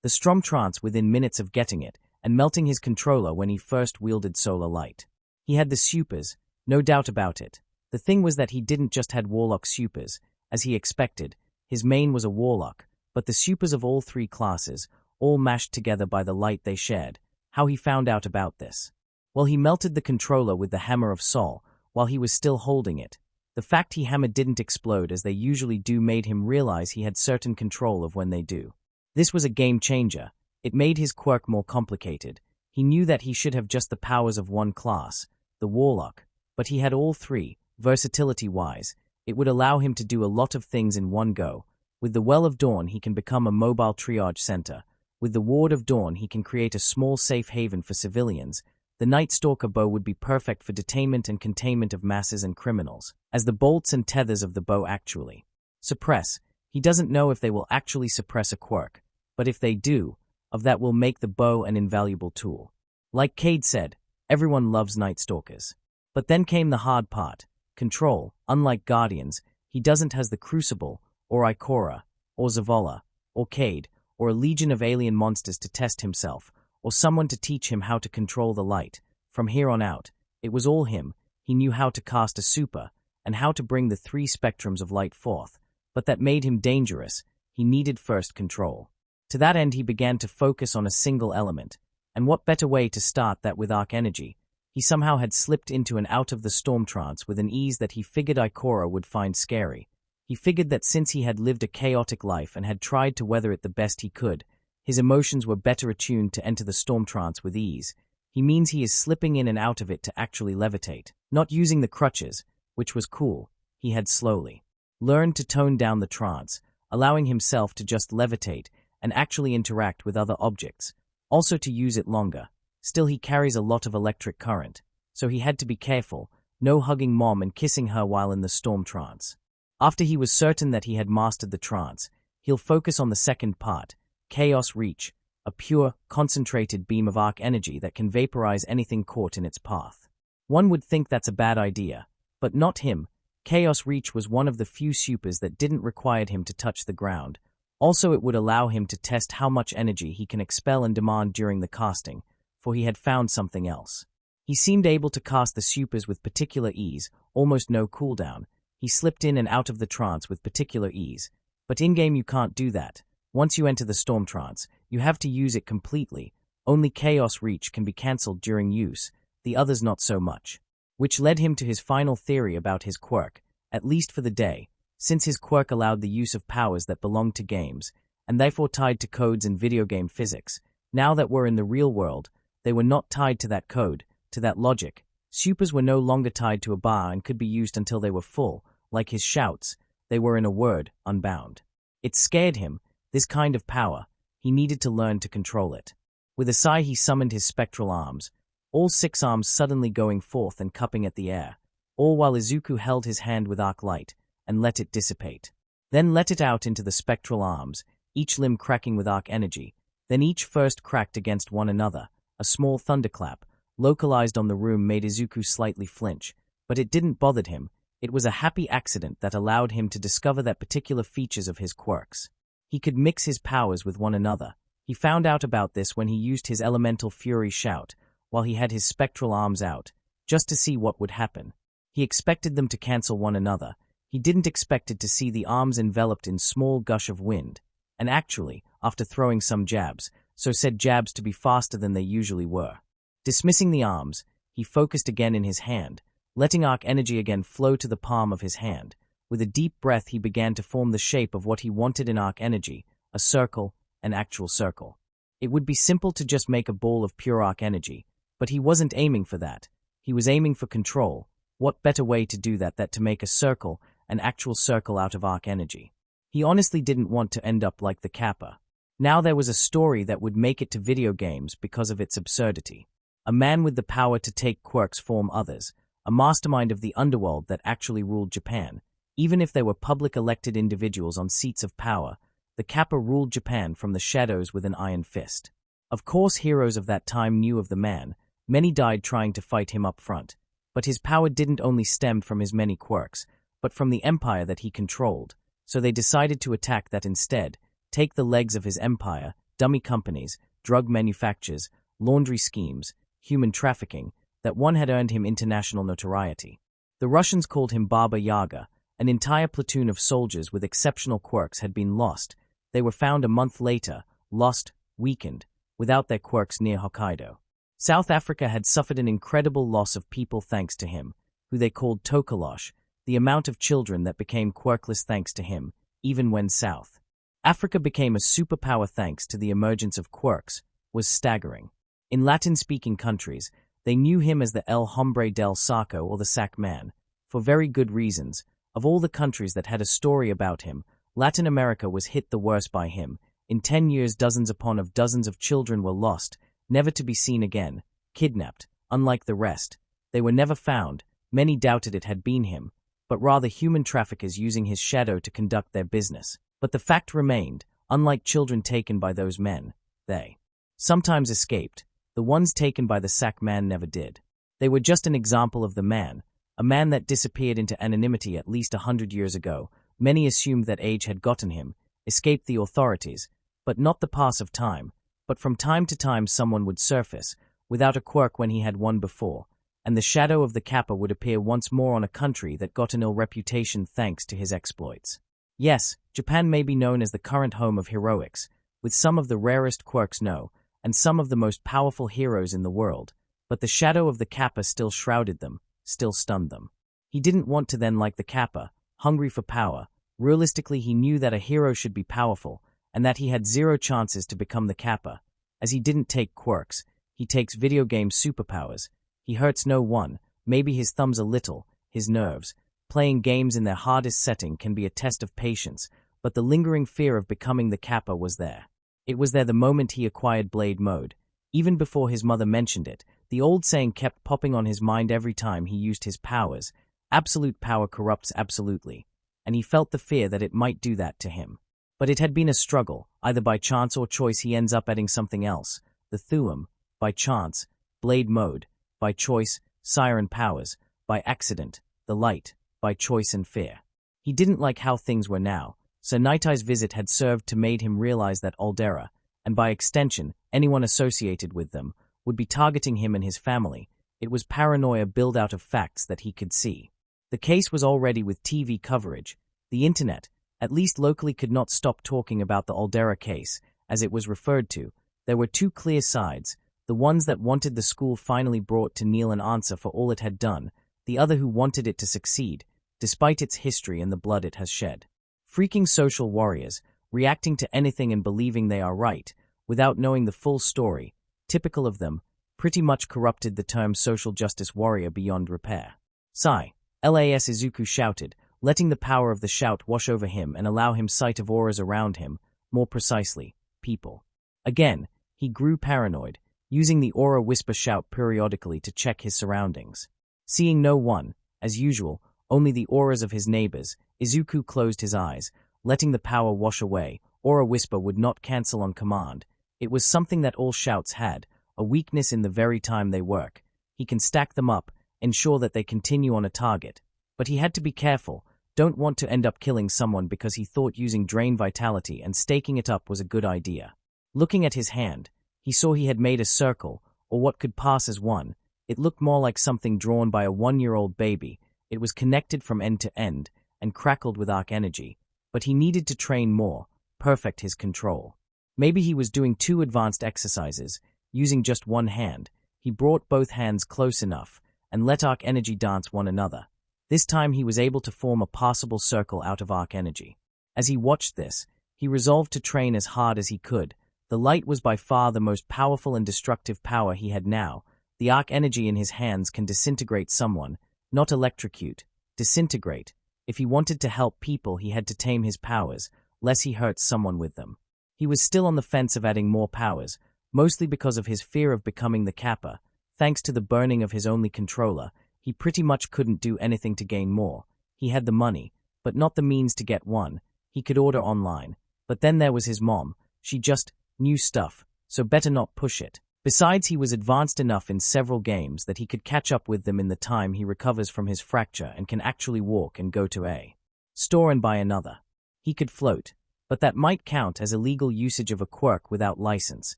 the Strom trance within minutes of getting it, and melting his controller when he first wielded Solar Light. He had the supers, no doubt about it. The thing was that he didn't just had Warlock supers, as he expected. His main was a Warlock, but the supers of all 3 classes, all mashed together by the light they shared. How he found out about this? Well, he melted the controller with the Hammer of Sol, while he was still holding it. The fact he hammered didn't explode as they usually do made him realize he had certain control of when they do. This was a game changer. It made his quirk more complicated. He knew that he should have just the powers of one class, the Warlock, but he had all three. Versatility-wise, it would allow him to do a lot of things in one go. With the Well of Dawn, he can become a mobile triage center. With the Ward of Dawn, he can create a small safe haven for civilians. The Night Stalker bow would be perfect for detainment and containment of masses and criminals, as the bolts and tethers of the bow actually suppress. He doesn't know if they will actually suppress a quirk, but if they do, of that will make the bow an invaluable tool. Like Cade said, everyone loves Night Stalkers. But then came the hard part. Control. Unlike Guardians, he doesn't has the Crucible, or Ikora, or Zavala, or Cade, or a legion of alien monsters to test himself, or someone to teach him how to control the light. From here on out, it was all him. He knew how to cast a super, and how to bring the three spectrums of light forth. But that made him dangerous. He needed first control. To that end, he began to focus on a single element. And what better way to start that with arc energy? He somehow had slipped into and out of the storm trance with an ease that he figured Ikora would find scary. He figured that since he had lived a chaotic life and had tried to weather it the best he could, his emotions were better attuned to enter the storm trance with ease. He means he is slipping in and out of it to actually levitate, not using the crutches, which was cool. He had slowly learned to tone down the trance, allowing himself to just levitate and actually interact with other objects, also to use it longer. Still, he carries a lot of electric current, so he had to be careful, no hugging mom and kissing her while in the storm trance. After he was certain that he had mastered the trance, he'll focus on the second part, Chaos Reach, a pure, concentrated beam of arc energy that can vaporize anything caught in its path. One would think that's a bad idea, but not him. Chaos Reach was one of the few supers that didn't require him to touch the ground. Also, it would allow him to test how much energy he can expel and demand during the casting, for he had found something else. He seemed able to cast the supers with particular ease, almost no cooldown. He slipped in and out of the trance with particular ease. But in-game you can't do that. Once you enter the storm trance, you have to use it completely. Only Chaos Reach can be cancelled during use, the others not so much. Which led him to his final theory about his quirk, at least for the day, since his quirk allowed the use of powers that belonged to games, and therefore tied to codes in video game physics. Now that we're in the real world, they were not tied to that code, to that logic. Supers were no longer tied to a bar and could be used until they were full. Like his shouts, they were, in a word, unbound. It scared him, this kind of power. He needed to learn to control it. With a sigh, he summoned his spectral arms, all 6 arms suddenly going forth and cupping at the air, all while Izuku held his hand with arc light and let it dissipate. Then let it out into the spectral arms, each limb cracking with arc energy. Then each first cracked against one another. A small thunderclap, localized on the room, made Izuku slightly flinch, but it didn't bother him. It was a happy accident that allowed him to discover that particular features of his quirks. He could mix his powers with one another. He found out about this when he used his elemental fury shout, while he had his spectral arms out, just to see what would happen. He expected them to cancel one another. He didn't expect it to see the arms enveloped in small gush of wind. And actually, after throwing some jabs, so said jabs to be faster than they usually were. Dismissing the arms, he focused again in his hand, letting arc energy again flow to the palm of his hand. With a deep breath, he began to form the shape of what he wanted in arc energy, a circle, an actual circle. It would be simple to just make a ball of pure arc energy, but he wasn't aiming for that. He was aiming for control. What better way to do that than to make a circle, an actual circle out of arc energy? He honestly didn't want to end up like the Kappa. Now there was a story that would make it to video games because of its absurdity. A man with the power to take quirks form others, a mastermind of the underworld that actually ruled Japan. Even if they were public elected individuals on seats of power, the Kappa ruled Japan from the shadows with an iron fist. Of course, heroes of that time knew of the man. Many died trying to fight him up front. But his power didn't only stem from his many quirks, but from the empire that he controlled. So they decided to attack that instead, take the legs of his empire, dummy companies, drug manufacturers, laundry schemes, human trafficking, that one had earned him international notoriety. The Russians called him Baba Yaga. An entire platoon of soldiers with exceptional quirks had been lost. They were found a month later, lost, weakened, without their quirks near Hokkaido. South Africa had suffered an incredible loss of people thanks to him, who they called Tokolosh, the amount of children that became quirkless thanks to him, even when South Africa became a superpower thanks to the emergence of quirks, was staggering. In Latin-speaking countries, they knew him as the El Hombre del Saco or the Sack Man, for very good reasons. Of all the countries that had a story about him, Latin America was hit the worst by him. In 10 years, dozens of children were lost, never to be seen again, kidnapped. Unlike the rest, they were never found. Many doubted it had been him, but rather human traffickers using his shadow to conduct their business. But the fact remained, unlike children taken by those men, they sometimes escaped. The ones taken by the Sack Man never did. They were just an example of the man, a man that disappeared into anonymity at least 100 years ago. Many assumed that age had gotten him, escaped the authorities, but not the pass of time. But from time to time someone would surface, without a quirk when he had one before, and the shadow of the Kappa would appear once more on a country that got an ill reputation thanks to his exploits. Yes, Japan may be known as the current home of heroics, with some of the rarest quirks known, and some of the most powerful heroes in the world, but the shadow of the Kappa still shrouded them, still stunned them. He didn't want to then like the Kappa, hungry for power. Realistically, he knew that a hero should be powerful, and that he had zero chances to become the Kappa, as he didn't take quirks. He takes video game superpowers. He hurts no one, maybe his thumbs a little, his nerves. Playing games in their hardest setting can be a test of patience, but the lingering fear of becoming the Kappa was there. It was there the moment he acquired Blade Mode. Even before his mother mentioned it, the old saying kept popping on his mind every time he used his powers. Absolute power corrupts absolutely, and he felt the fear that it might do that to him. But it had been a struggle. Either by chance or choice he ends up adding something else. The Thuum, by chance; Blade Mode, by choice; Siren Powers, by accident; the Light, by choice and fear. He didn't like how things were now, so Nightie's visit had served to made him realize that Aldera, and by extension, anyone associated with them, would be targeting him and his family. It was paranoia built out of facts that he could see. The case was already with TV coverage. The internet, at least locally, could not stop talking about the Aldera case, as it was referred to. There were two clear sides, the ones that wanted the school finally brought to Neil an answer for all it had done, the other who wanted it to succeed, despite its history and the blood it has shed. Freaking social warriors, reacting to anything and believing they are right, without knowing the full story, typical of them, pretty much corrupted the term social justice warrior beyond repair. Sigh. Las Izuku shouted, letting the power of the shout wash over him and allow him sight of auras around him, more precisely, people. Again, he grew paranoid, using the aura whisper shout periodically to check his surroundings. Seeing no one, as usual, only the auras of his neighbors, Izuku closed his eyes, letting the power wash away. Aura whisper would not cancel on command. It was something that all shouts had, a weakness in the very time they work. He can stack them up, ensure that they continue on a target. But he had to be careful, don't want to end up killing someone because he thought using Drain Vitality and staking it up was a good idea. Looking at his hand, he saw he had made a circle, or what could pass as one. It looked more like something drawn by a 1-year-old baby. It was connected from end to end, and crackled with arc energy. But he needed to train more, perfect his control. Maybe he was doing too advanced exercises, using just one hand. He brought both hands close enough, and let arc energy dance one another. This time he was able to form a passable circle out of arc energy. As he watched this, he resolved to train as hard as he could. The light was by far the most powerful and destructive power he had now. The arc energy in his hands can disintegrate someone, not electrocute, disintegrate. If he wanted to help people, he had to tame his powers, lest he hurts someone with them. He was still on the fence of adding more powers, mostly because of his fear of becoming the Kappa. Thanks to the burning of his only controller, he pretty much couldn't do anything to gain more. He had the money, but not the means to get one. He could order online. But then there was his mom. She just knew stuff, so better not push it. Besides, he was advanced enough in several games that he could catch up with them in the time he recovers from his fracture and can actually walk and go to a store and buy another. He could float, but that might count as illegal usage of a quirk without license,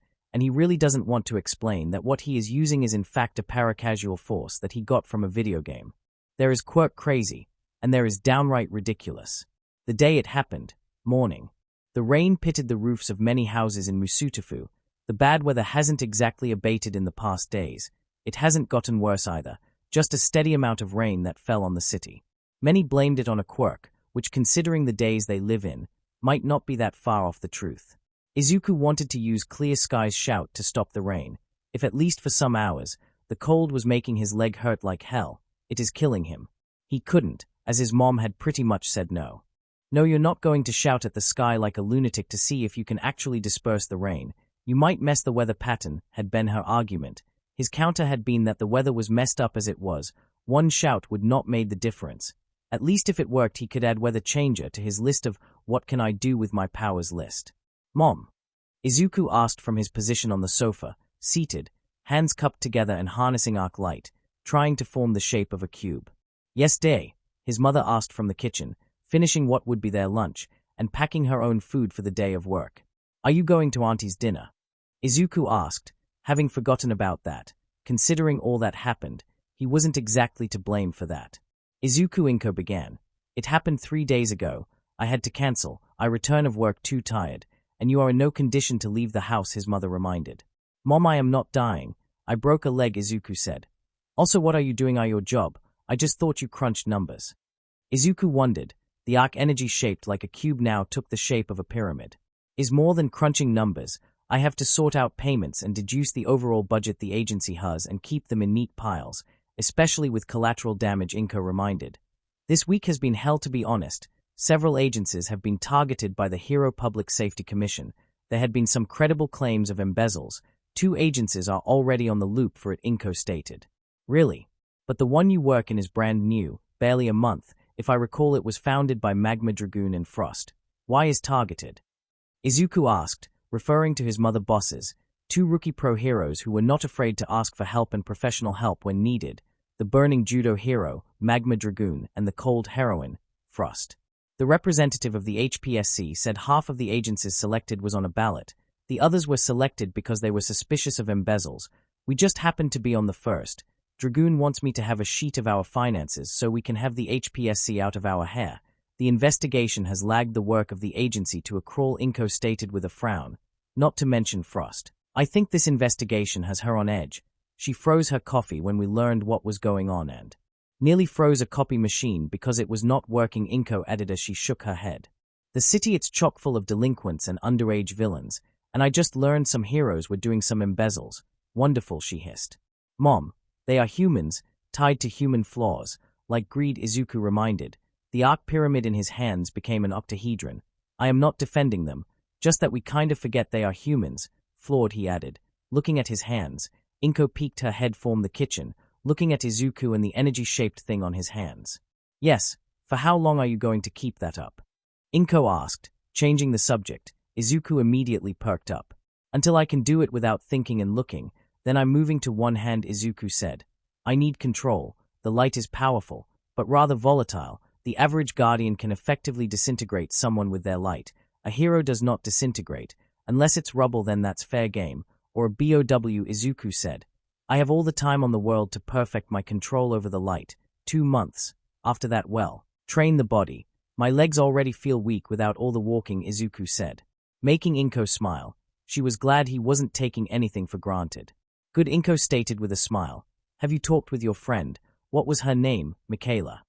and he really doesn't want to explain that what he is using is in fact a paracasual force that he got from a video game. There is quirk crazy, and there is downright ridiculous. The day it happened, morning. The rain pitted the roofs of many houses in Musutafu. The bad weather hasn't exactly abated in the past days. It hasn't gotten worse either, just a steady amount of rain that fell on the city. Many blamed it on a quirk, which, considering the days they live in, might not be that far off the truth. Izuku wanted to use Clear Sky's shout to stop the rain. If at least for some hours, the cold was making his leg hurt like hell, it is killing him. He couldn't, as his mom had pretty much said no. No, you're not going to shout at the sky like a lunatic to see if you can actually disperse the rain. You might mess the weather pattern, had been her argument. His counter had been that the weather was messed up as it was. One shout would not made the difference. At least if it worked, he could add weather changer to his list of what can I do with my powers list. Mom? Izuku asked from his position on the sofa, seated, hands cupped together and harnessing arc light, trying to form the shape of a cube. Yes, Day, his mother asked from the kitchen, finishing what would be their lunch, and packing her own food for the day of work. Are you going to Auntie's dinner? Izuku asked, having forgotten about that. Considering all that happened, he wasn't exactly to blame for that. Izuku Inko began. It happened 3 days ago. I had to cancel. I return of work too tired, and you are in no condition to leave the house, his mother reminded. Mom, I am not dying. I broke a leg, Izuku said. Also, what are you doing at your job? I just thought you crunched numbers. Izuku wondered. The arc energy shaped like a cube now took the shape of a pyramid. Is more than crunching numbers. I have to sort out payments and deduce the overall budget the agency has and keep them in neat piles, especially with collateral damage, Inko reminded. This week has been hell, to be honest. Several agencies have been targeted by the Hero Public Safety Commission. There had been some credible claims of embezzles. 2 agencies are already on the loop for it, Inko stated. Really? But the one you work in is brand new, barely a month. If I recall, it was founded by Magma Dragoon and Frost. Why is targeted? Izuku asked, referring to his mother bosses, 2 rookie pro heroes who were not afraid to ask for help and professional help when needed, the burning judo hero, Magma Dragoon, and the cold heroine, Frost. The representative of the HPSC said half of the agencies selected was on a ballot. The others were selected because they were suspicious of embezzles. We just happened to be on the first. Dragoon wants me to have a sheet of our finances so we can have the HPSC out of our hair. The investigation has lagged the work of the agency to a crawl, Inko stated with a frown. Not to mention Frost. I think this investigation has her on edge. She froze her coffee when we learned what was going on and nearly froze a copy machine because it was not working, Inko added as she shook her head. The city, it's chock full of delinquents and underage villains, and I just learned some heroes were doing some embezzles. Wonderful, she hissed. Mom, they are humans, tied to human flaws, like greed, Izuku reminded. The arc pyramid in his hands became an octahedron. I am not defending them, just that we kind of forget they are humans, flawed, he added. Looking at his hands, Inko peeked her head from the kitchen, looking at Izuku and the energy-shaped thing on his hands. Yes, for how long are you going to keep that up? Inko asked, changing the subject. Izuku immediately perked up. Until I can do it without thinking and looking, then I'm moving to one hand, Izuku said. I need control. The light is powerful, but rather volatile. The average guardian can effectively disintegrate someone with their light. A hero does not disintegrate. Unless it's rubble, then that's fair game. Or a BOW, Izuku said. I have all the time on the world to perfect my control over the light. 2 months. After that, well, train the body. My legs already feel weak without all the walking, Izuku said. Making Inko smile. She was glad he wasn't taking anything for granted. Good, Inko stated with a smile. Have you talked with your friend? What was her name, Michaela?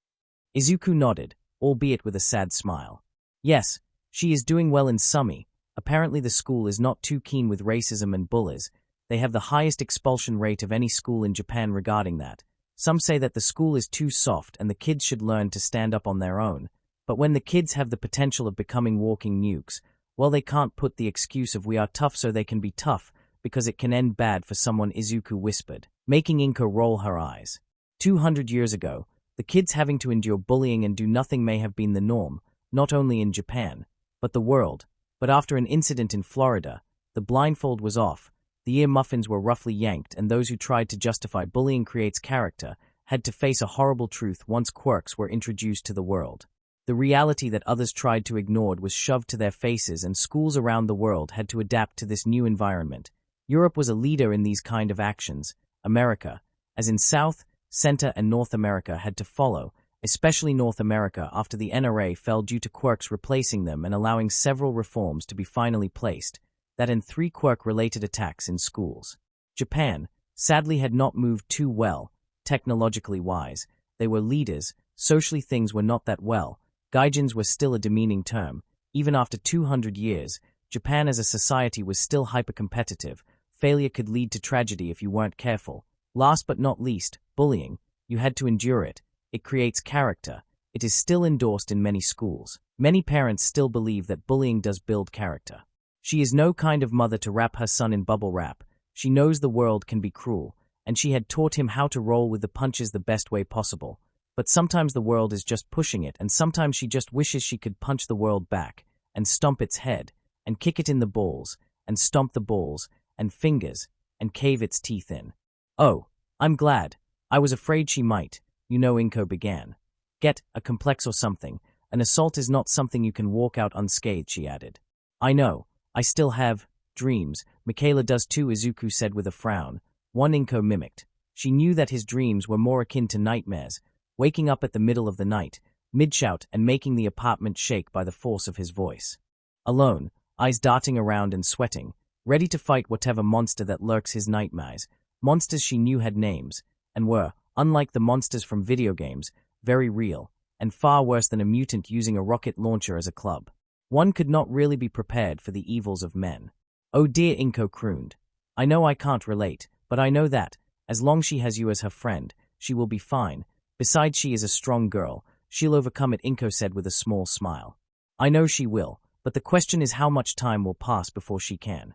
Izuku nodded, albeit with a sad smile. Yes, she is doing well in Sumi. Apparently the school is not too keen with racism and bullies. They have the highest expulsion rate of any school in Japan regarding that. Some say that the school is too soft and the kids should learn to stand up on their own. But when the kids have the potential of becoming walking nukes, well, they can't put the excuse of we are tough so they can be tough, because it can end bad for someone, Izuku whispered, making Inko roll her eyes. 200 years ago, the kids having to endure bullying and do nothing may have been the norm, not only in Japan, but the world. But after an incident in Florida, the blindfold was off, the ear muffins were roughly yanked, and those who tried to justify bullying creates character had to face a horrible truth once quirks were introduced to the world. The reality that others tried to ignore was shoved to their faces, and schools around the world had to adapt to this new environment. Europe was a leader in these kind of actions. America, as in South, Center, and North America, had to follow, especially North America after the NRA fell due to quirks replacing them and allowing several reforms to be finally placed, that and 3 quirk-related attacks in schools. Japan, sadly, had not moved too well, technologically wise. They were leaders, socially things were not that well. Gaijins were still a demeaning term. Even after 200 years, Japan as a society was still hyper-competitive, Failure could lead to tragedy if you weren't careful. Last but not least, bullying. You had to endure it. It creates character. It is still endorsed in many schools. Many parents still believe that bullying does build character. She is no kind of mother to wrap her son in bubble wrap. She knows the world can be cruel, and she had taught him how to roll with the punches the best way possible. But sometimes the world is just pushing it, and sometimes she just wishes she could punch the world back, and stomp its head, and kick it in the balls, and stomp the balls, and fingers, and cave its teeth in. "Oh, I'm glad. I was afraid she might," Inko began. "Get a complex or something. An assault is not something you can walk out unscathed," she added. "I know. I still have dreams. Michaela does too," Izuku said with a frown. One Inko mimicked. She knew that his dreams were more akin to nightmares, waking up at the middle of the night, mid-shout and making the apartment shake by the force of his voice. Alone, eyes darting around and sweating, ready to fight whatever monster that lurks his nightmares. Monsters she knew had names, and were, unlike the monsters from video games, very real, and far worse than a mutant using a rocket launcher as a club. One could not really be prepared for the evils of men. "Oh dear," Inko crooned. "I know I can't relate, but I know that, as long as she has you as her friend, she will be fine. Besides, she is a strong girl. She'll overcome it," Inko said with a small smile. "I know she will, but the question is how much time will pass before she can."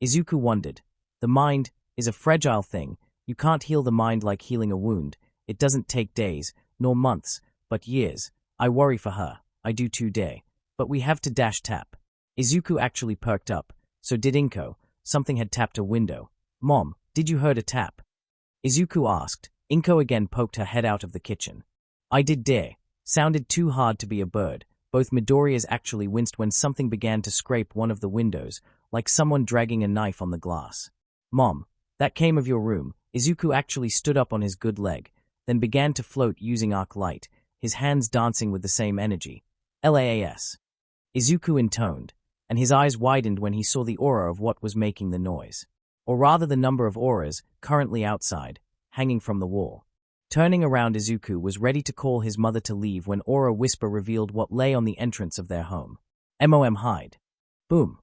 Izuku wondered. The mind is a fragile thing. You can't heal the mind like healing a wound. It doesn't take days, nor months, but years. I worry for her. I do today. But we have to dash tap. Izuku actually perked up. So did Inko. Something had tapped a window. "Mom, did you heard a tap?" Izuku asked. Inko again poked her head out of the kitchen. "I did dear." Sounded too hard to be a bird. Both Midoriyas actually winced when something began to scrape one of the windows, like someone dragging a knife on the glass. "Mom, that came of your room." Izuku actually stood up on his good leg, then began to float using arc light, his hands dancing with the same energy. "LAAS." Izuku intoned, and his eyes widened when he saw the aura of what was making the noise. Or rather the number of auras, currently outside, hanging from the wall. Turning around, Izuku was ready to call his mother to leave when Aura Whisper revealed what lay on the entrance of their home. MOM hide. Boom.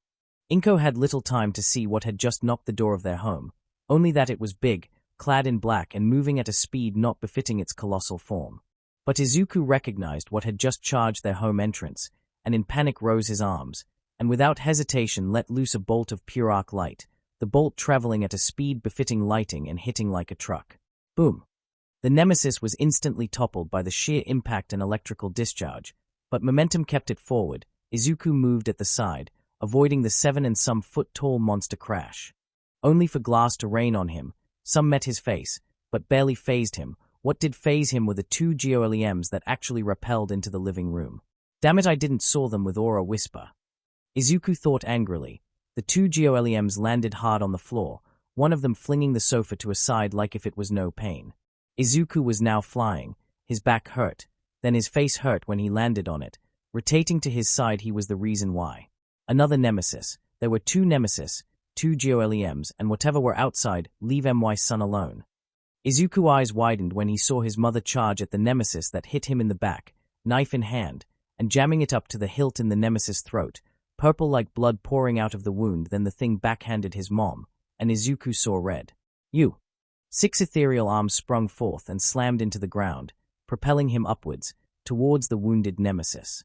Inko had little time to see what had just knocked the door of their home, only that it was big, clad in black and moving at a speed not befitting its colossal form. But Izuku recognized what had just charged their home entrance, and in panic rose his arms, and without hesitation let loose a bolt of pure arc light, the bolt traveling at a speed befitting lighting and hitting like a truck. Boom. The nemesis was instantly toppled by the sheer impact and electrical discharge, but momentum kept it forward. Izuku moved at the side, avoiding the 7 and some foot tall monster crash. Only for glass to rain on him. Some met his face, but barely phased him. What did phase him were the 2 GOLEMs that actually rappelled into the living room. Damn it, I didn't saw them with Aura Whisper. Izuku thought angrily. The 2 GOLEMs landed hard on the floor, one of them flinging the sofa to a side like if it was no pain. Izuku was now flying. His back hurt, then his face hurt when he landed on it. Rotating to his side, he was the reason why. Another nemesis. There were 2 nemesis, 2 GOLEMs, and whatever were outside, leave my son alone. Izuku's eyes widened when he saw his mother charge at the nemesis that hit him in the back, knife in hand, and jamming it up to the hilt in the nemesis' throat, purple like blood pouring out of the wound. Then the thing backhanded his mom, and Izuku saw red. 6 ethereal arms sprung forth and slammed into the ground, propelling him upwards, towards the wounded nemesis.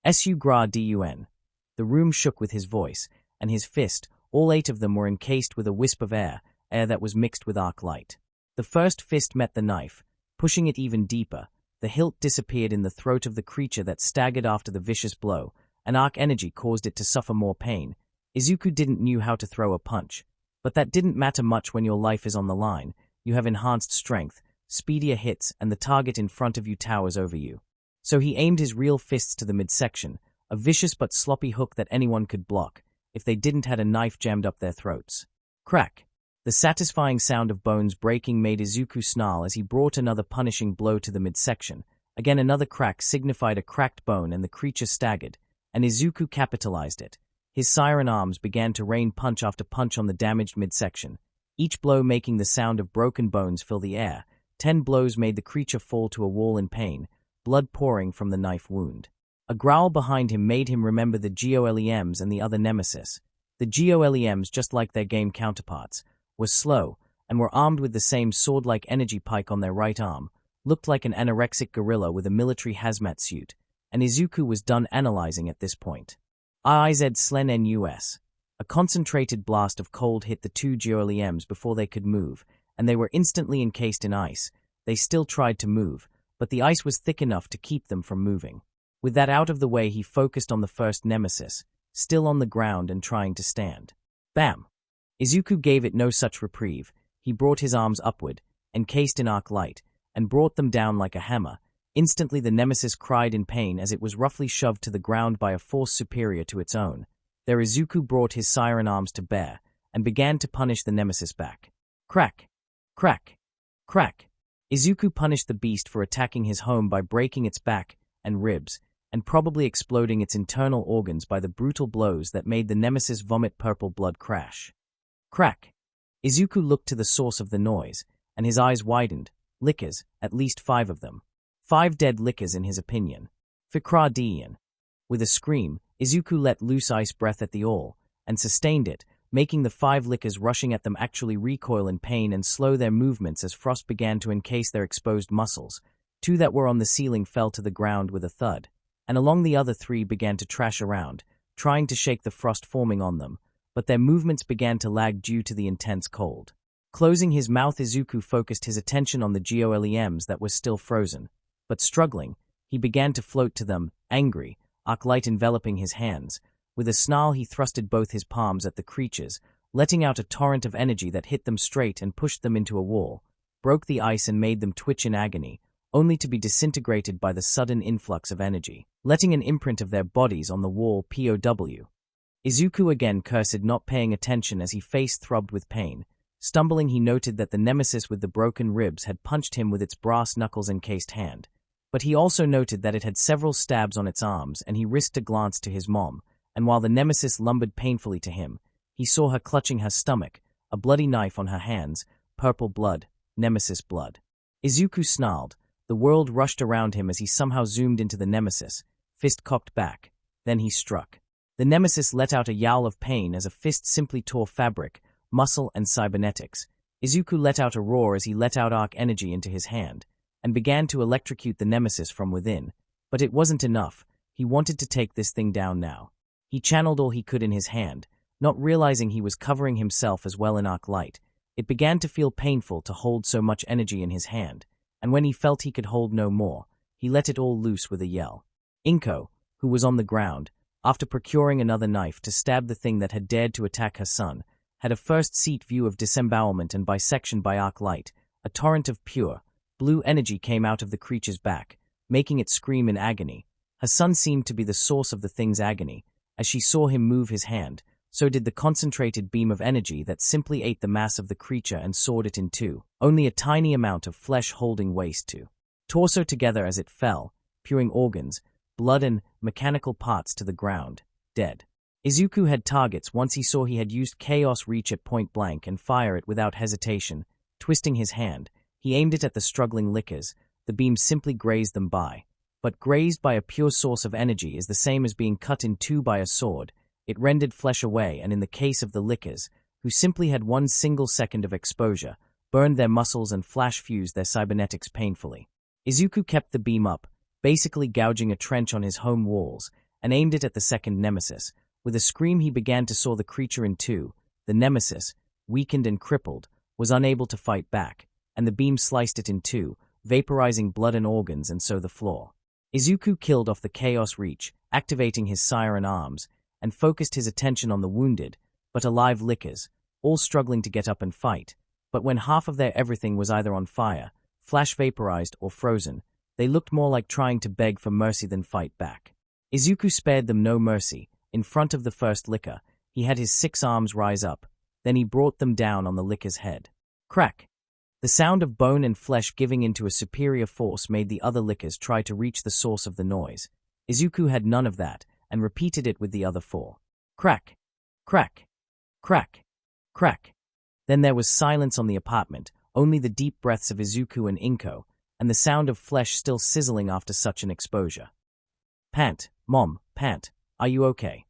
Su gra dun. The room shook with his voice, and his fist. All 8 of them were encased with a wisp of air that was mixed with arc light. The first fist met the knife, pushing it even deeper. The hilt disappeared in the throat of the creature that staggered after the vicious blow, and arc energy caused it to suffer more pain. Izuku didn't know how to throw a punch, but that didn't matter much when your life is on the line. You have enhanced strength, speedier hits, and the target in front of you towers over you. So he aimed his real fists to the midsection, a vicious but sloppy hook that anyone could block, if they didn't had a knife jammed up their throats. Crack. The satisfying sound of bones breaking made Izuku snarl as he brought another punishing blow to the midsection. Again another crack signified a cracked bone and the creature staggered, and Izuku capitalized it. His siren arms began to rain punch after punch on the damaged midsection, each blow making the sound of broken bones fill the air. 10 blows made the creature fall to a wall in pain, blood pouring from the knife wound. A growl behind him made him remember the GOLEMs and the other nemesis. The GOLEMs, just like their game counterparts, were slow and were armed with the same sword-like energy pike on their right arm, looked like an anorexic gorilla with a military hazmat suit, and Izuku was done analyzing at this point. IZ/NUS. A concentrated blast of cold hit the two GOLEMs before they could move, and they were instantly encased in ice. They still tried to move, but the ice was thick enough to keep them from moving. With that out of the way, he focused on the first nemesis, still on the ground and trying to stand. Bam! Izuku gave it no such reprieve. He brought his arms upward, encased in arc light, and brought them down like a hammer. Instantly the nemesis cried in pain as it was roughly shoved to the ground by a force superior to its own. There Izuku brought his siren arms to bear, and began to punish the nemesis back. Crack! Crack! Crack! Izuku punished the beast for attacking his home by breaking its back and ribs, and probably exploding its internal organs by the brutal blows that made the nemesis vomit purple blood crash. Crack! Izuku looked to the source of the noise, and his eyes widened. Lickers, at least 5 of them. 5 dead lickers in his opinion. Fikra. With a scream, Izuku let loose ice breath at the all, and sustained it, making the 5 lickers rushing at them actually recoil in pain and slow their movements as frost began to encase their exposed muscles. 2 that were on the ceiling fell to the ground with a thud, and along the other 3 began to trash around, trying to shake the frost forming on them, but their movements began to lag due to the intense cold. Closing his mouth, Izuku focused his attention on the GOLEMs that were still frozen, but struggling, he began to float to them, angry, arc light enveloping his hands. With a snarl he thrusted both his palms at the creatures, letting out a torrent of energy that hit them straight and pushed them into a wall, broke the ice and made them twitch in agony, only to be disintegrated by the sudden influx of energy, letting an imprint of their bodies on the wall. POW. Izuku again cursed, not paying attention as his face throbbed with pain. Stumbling, he noted that the nemesis with the broken ribs had punched him with its brass knuckles-encased hand. But he also noted that it had several stabs on its arms, and he risked a glance to his mom, and while the nemesis lumbered painfully to him, he saw her clutching her stomach, a bloody knife on her hands, purple blood, nemesis blood. Izuku snarled. The world rushed around him as he somehow zoomed into the nemesis, fist cocked back. Then he struck. The nemesis let out a yowl of pain as a fist simply tore fabric, muscle, and cybernetics. Izuku let out a roar as he let out arc energy into his hand, and began to electrocute the nemesis from within. But it wasn't enough. He wanted to take this thing down now. He channeled all he could in his hand, not realizing he was covering himself as well in arc light. It began to feel painful to hold so much energy in his hand, and when he felt he could hold no more, he let it all loose with a yell. Inko, who was on the ground, after procuring another knife to stab the thing that had dared to attack her son, had a first-seat view of disembowelment and bisection by arc light. A torrent of pure, blue energy came out of the creature's back, making it scream in agony. Her son seemed to be the source of the thing's agony. As she saw him move his hand, so did the concentrated beam of energy that simply ate the mass of the creature and sawed it in two, only a tiny amount of flesh holding waist to torso together as it fell, spewing organs, blood and mechanical parts to the ground, dead. Izuku had targets once he saw he had used Chaos Reach at point blank and fire it without hesitation. Twisting his hand, he aimed it at the struggling lickers. The beam simply grazed them by. But grazed by a pure source of energy is the same as being cut in two by a sword. It rendered flesh away, and in the case of the lickers, who simply had 1 single second of exposure, burned their muscles and flash-fused their cybernetics painfully. Izuku kept the beam up, basically gouging a trench on his home walls, and aimed it at the second nemesis. With a scream he began to saw the creature in two. The nemesis, weakened and crippled, was unable to fight back, and the beam sliced it in two, vaporizing blood and organs and so the floor. Izuku killed off the Chaos Reach, activating his siren arms, and focused his attention on the wounded, but alive lickers, all struggling to get up and fight. But when half of their everything was either on fire, flash vaporized, or frozen, they looked more like trying to beg for mercy than fight back. Izuku spared them no mercy. In front of the first licker, he had his 6 arms rise up, then he brought them down on the licker's head. Crack! The sound of bone and flesh giving into a superior force made the other lickers try to reach the source of the noise. Izuku had none of that, and repeated it with the other 4. Crack! Crack! Crack! Crack! Then there was silence on the apartment, only the deep breaths of Izuku and Inko, and the sound of flesh still sizzling after such an exposure. Pant, Mom, Pant, are you okay?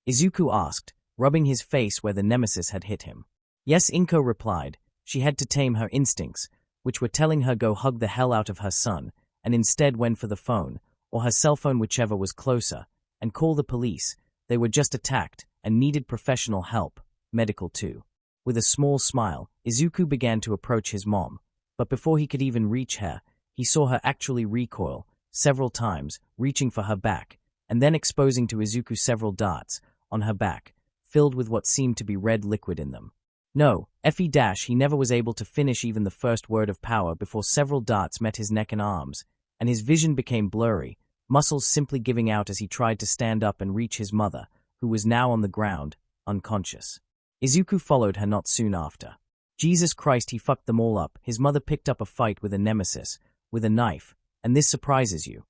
Izuku asked, rubbing his face where the nemesis had hit him. Yes, Inko replied. She had to tame her instincts, which were telling her go hug the hell out of her son, and instead went for the phone, or her cell phone, whichever was closer, and call the police. They were just attacked and needed professional help, medical too. With a small smile, Izuku began to approach his mom, but before he could even reach her, he saw her actually recoil several times, reaching for her back, and then exposing to Izuku several darts on her back, filled with what seemed to be red liquid in them. No, he never was able to finish even the first word of power before several darts met his neck and arms, and his vision became blurry, muscles simply giving out as he tried to stand up and reach his mother, who was now on the ground, unconscious. Izuku followed her not soon after. Jesus Christ, he fucked them all up. His mother picked up a fight with a nemesis, with a knife, and this surprises you.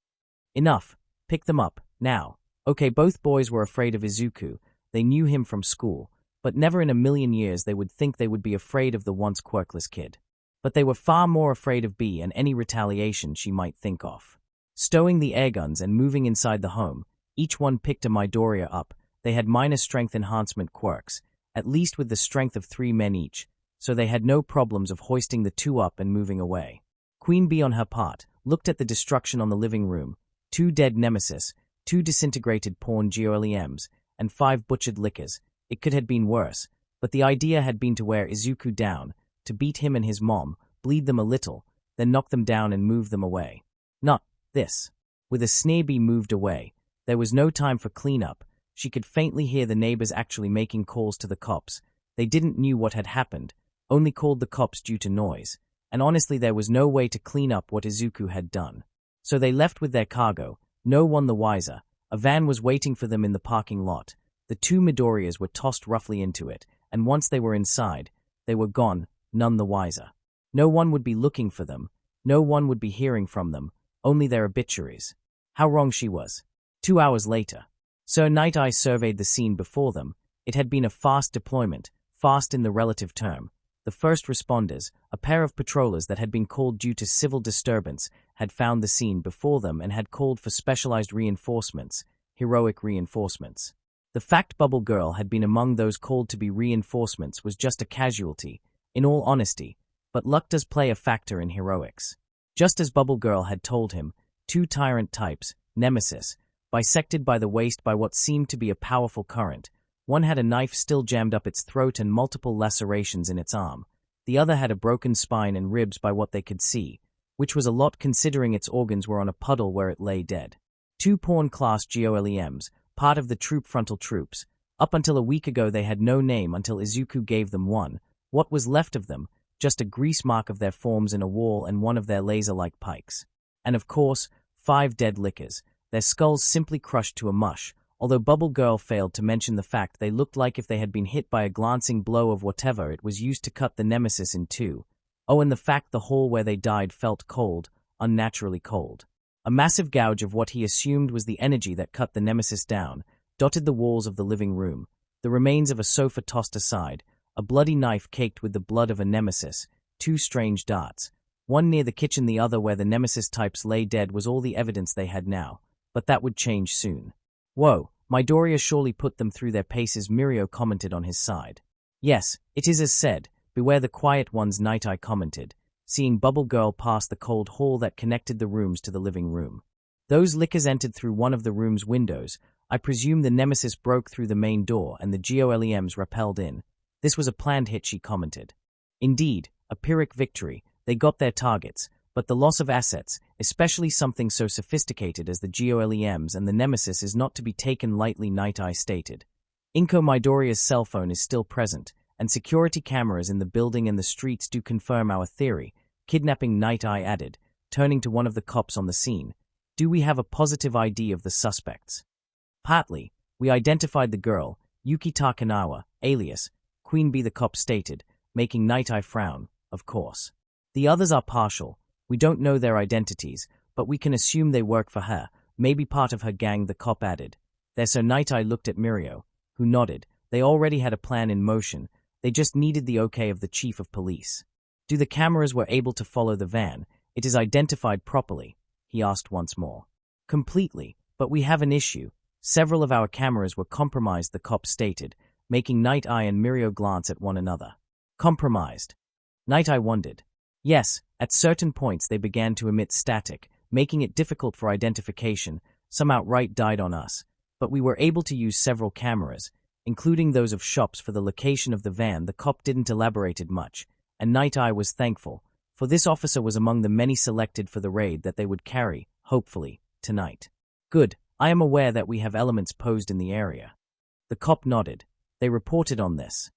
Enough. Pick them up, now. Okay, both boys were afraid of Izuku. They knew him from school, but never in a million years they would think they would be afraid of the once quirkless kid. But they were far more afraid of Bee and any retaliation she might think of. Stowing the airguns and moving inside the home, each one picked a Midoriya up. They had minor strength enhancement quirks, at least with the strength of 3 men each, so they had no problems of hoisting the 2 up and moving away. Queen Bee, on her part, looked at the destruction on the living room, 2 dead nemesis, 2 disintegrated pawn GOLEMs, and 5 butchered lickers. It could have been worse, but the idea had been to wear Izuku down, to beat him and his mom, bleed them a little, then knock them down and move them away. Not this. With a sneer, Bee moved away. There was no time for cleanup. She could faintly hear the neighbors actually making calls to the cops. They didn't knew what had happened, only called the cops due to noise, and honestly there was no way to clean up what Izuku had done. So they left with their cargo, no one the wiser. A van was waiting for them in the parking lot. The 2 Midoriyas were tossed roughly into it, and once they were inside, they were gone, none the wiser. No one would be looking for them, no one would be hearing from them, only their obituaries. How wrong she was. 2 hours later. Sir Night Eye surveyed the scene before them. It had been a fast deployment, fast in the relative term. The first responders, a pair of patrollers that had been called due to civil disturbance, had found the scene before them and had called for specialized reinforcements, heroic reinforcements. The fact Bubble Girl had been among those called to be reinforcements was just a casualty, in all honesty, but luck does play a factor in heroics. Just as Bubble Girl had told him, 2 tyrant types, nemesis, bisected by the waist by what seemed to be a powerful current. One had a knife still jammed up its throat and multiple lacerations in its arm. The other had a broken spine and ribs by what they could see, which was a lot considering its organs were on a puddle where it lay dead. 2 pawn-class GOLEMs, part of the troop frontal troops. Up until a week ago they had no name until Izuku gave them one. What was left of them? Just a grease mark of their forms in a wall and one of their laser-like pikes. And of course, 5 dead lickers, their skulls simply crushed to a mush, although Bubble Girl failed to mention the fact they looked like if they had been hit by a glancing blow of whatever it was used to cut the nemesis in 2. Oh, and the fact the hole where they died felt cold, unnaturally cold. A massive gouge of what he assumed was the energy that cut the nemesis down, dotted the walls of the living room, the remains of a sofa tossed aside, a bloody knife caked with the blood of a nemesis, 2 strange darts, one near the kitchen, the other where the nemesis types lay dead was all the evidence they had now, but that would change soon. Whoa, Midoriya surely put them through their paces, Mirio commented on his side. Yes, it is as said, beware the quiet ones, Night Eye commented, seeing Bubble Girl pass the cold hall that connected the rooms to the living room. Those lickers entered through one of the room's windows. I presume the nemesis broke through the main door and the GOLEMs rappelled in. This was a planned hit, she commented. Indeed, a Pyrrhic victory. They got their targets, but the loss of assets, especially something so sophisticated as the GOLEMs and the nemesis, is not to be taken lightly, Night Eye stated. Inko Midoriya's cell phone is still present, and security cameras in the building and the streets do confirm our theory, kidnapping, Night Eye added, turning to one of the cops on the scene. Do we have a positive ID of the suspects? Partly. We identified the girl, Yuki Takanawa, alias Queen Bee, the cop stated, making Night Eye frown, of course. The others are partial. We don't know their identities, but we can assume they work for her, maybe part of her gang, the cop added. There, so Night Eye looked at Mirio, who nodded. They already had a plan in motion. They just needed the okay of the chief of police. Do the cameras were able to follow the van? It is identified properly, he asked once more. Completely, but we have an issue. Several of our cameras were compromised, the cop stated. making Night-Eye and Mirio glance at one another. Compromised. Night-Eye wondered. Yes, at certain points they began to emit static, making it difficult for identification. Some outright died on us, but we were able to use several cameras, including those of shops for the location of the van. The cop didn't elaborate much, and Night-Eye was thankful, for this officer was among the many selected for the raid that they would carry, hopefully, tonight. Good, I am aware that we have elements posed in the area. The cop nodded. They reported on this.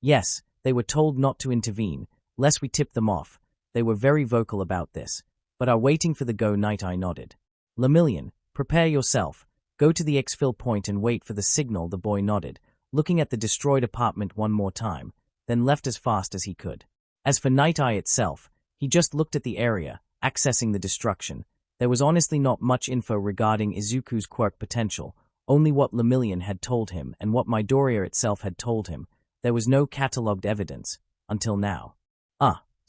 Yes, they were told not to intervene, lest we tip them off. They were very vocal about this, but are waiting for the go. Night-Eye nodded. Lemillion, prepare yourself. Go to the exfil point and wait for the signal. The boy nodded, looking at the destroyed apartment one more time, then left as fast as he could. As for Night-Eye itself, he just looked at the area, accessing the destruction. There was honestly not much info regarding Izuku's quirk potential, only what Lemillion had told him and what Midoriya itself had told him. There was no catalogued evidence, until now.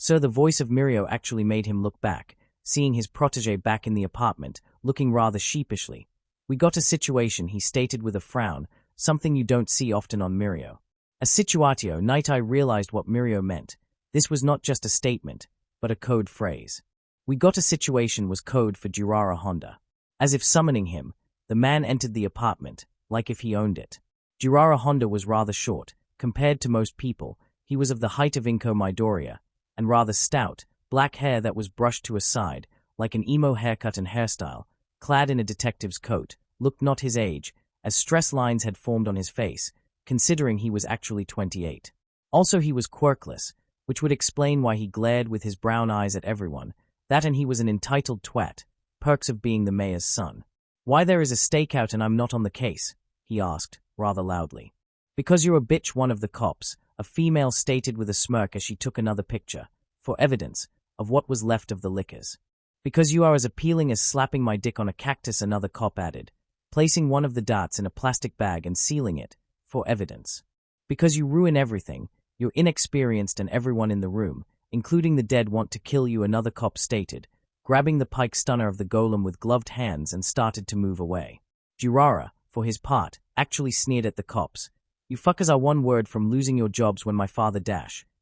So the voice of Mirio actually made him look back, seeing his protégé back in the apartment, looking rather sheepishly. We got a situation, he stated with a frown, something you don't see often on Mirio. A situatio. Night-Eye realized what Mirio meant. This was not just a statement, but a code phrase. We got a situation was code for Jiraiya Honda. As if summoning him, the man entered the apartment, like if he owned it. Jiraiya Honda was rather short. Compared to most people, he was of the height of Izuku Midoriya, and rather stout, black hair that was brushed to a side, like an emo haircut and hairstyle, clad in a detective's coat, looked not his age, as stress lines had formed on his face, considering he was actually 28. Also he was quirkless, which would explain why he glared with his brown eyes at everyone, that and he was an entitled twat, perks of being the mayor's son. Why there is a stakeout and I'm not on the case? He asked, rather loudly. Because you're a bitch, one of the cops, a female stated with a smirk as she took another picture, for evidence, of what was left of the liquors. Because you are as appealing as slapping my dick on a cactus, another cop added, placing one of the darts in a plastic bag and sealing it, for evidence. Because you ruin everything, you're inexperienced and everyone in the room, including the dead, want to kill you, another cop stated, grabbing the pike stunner of the golem with gloved hands and started to move away. Jiraiya, for his part, actually sneered at the cops. You fuckers are one word from losing your jobs when my father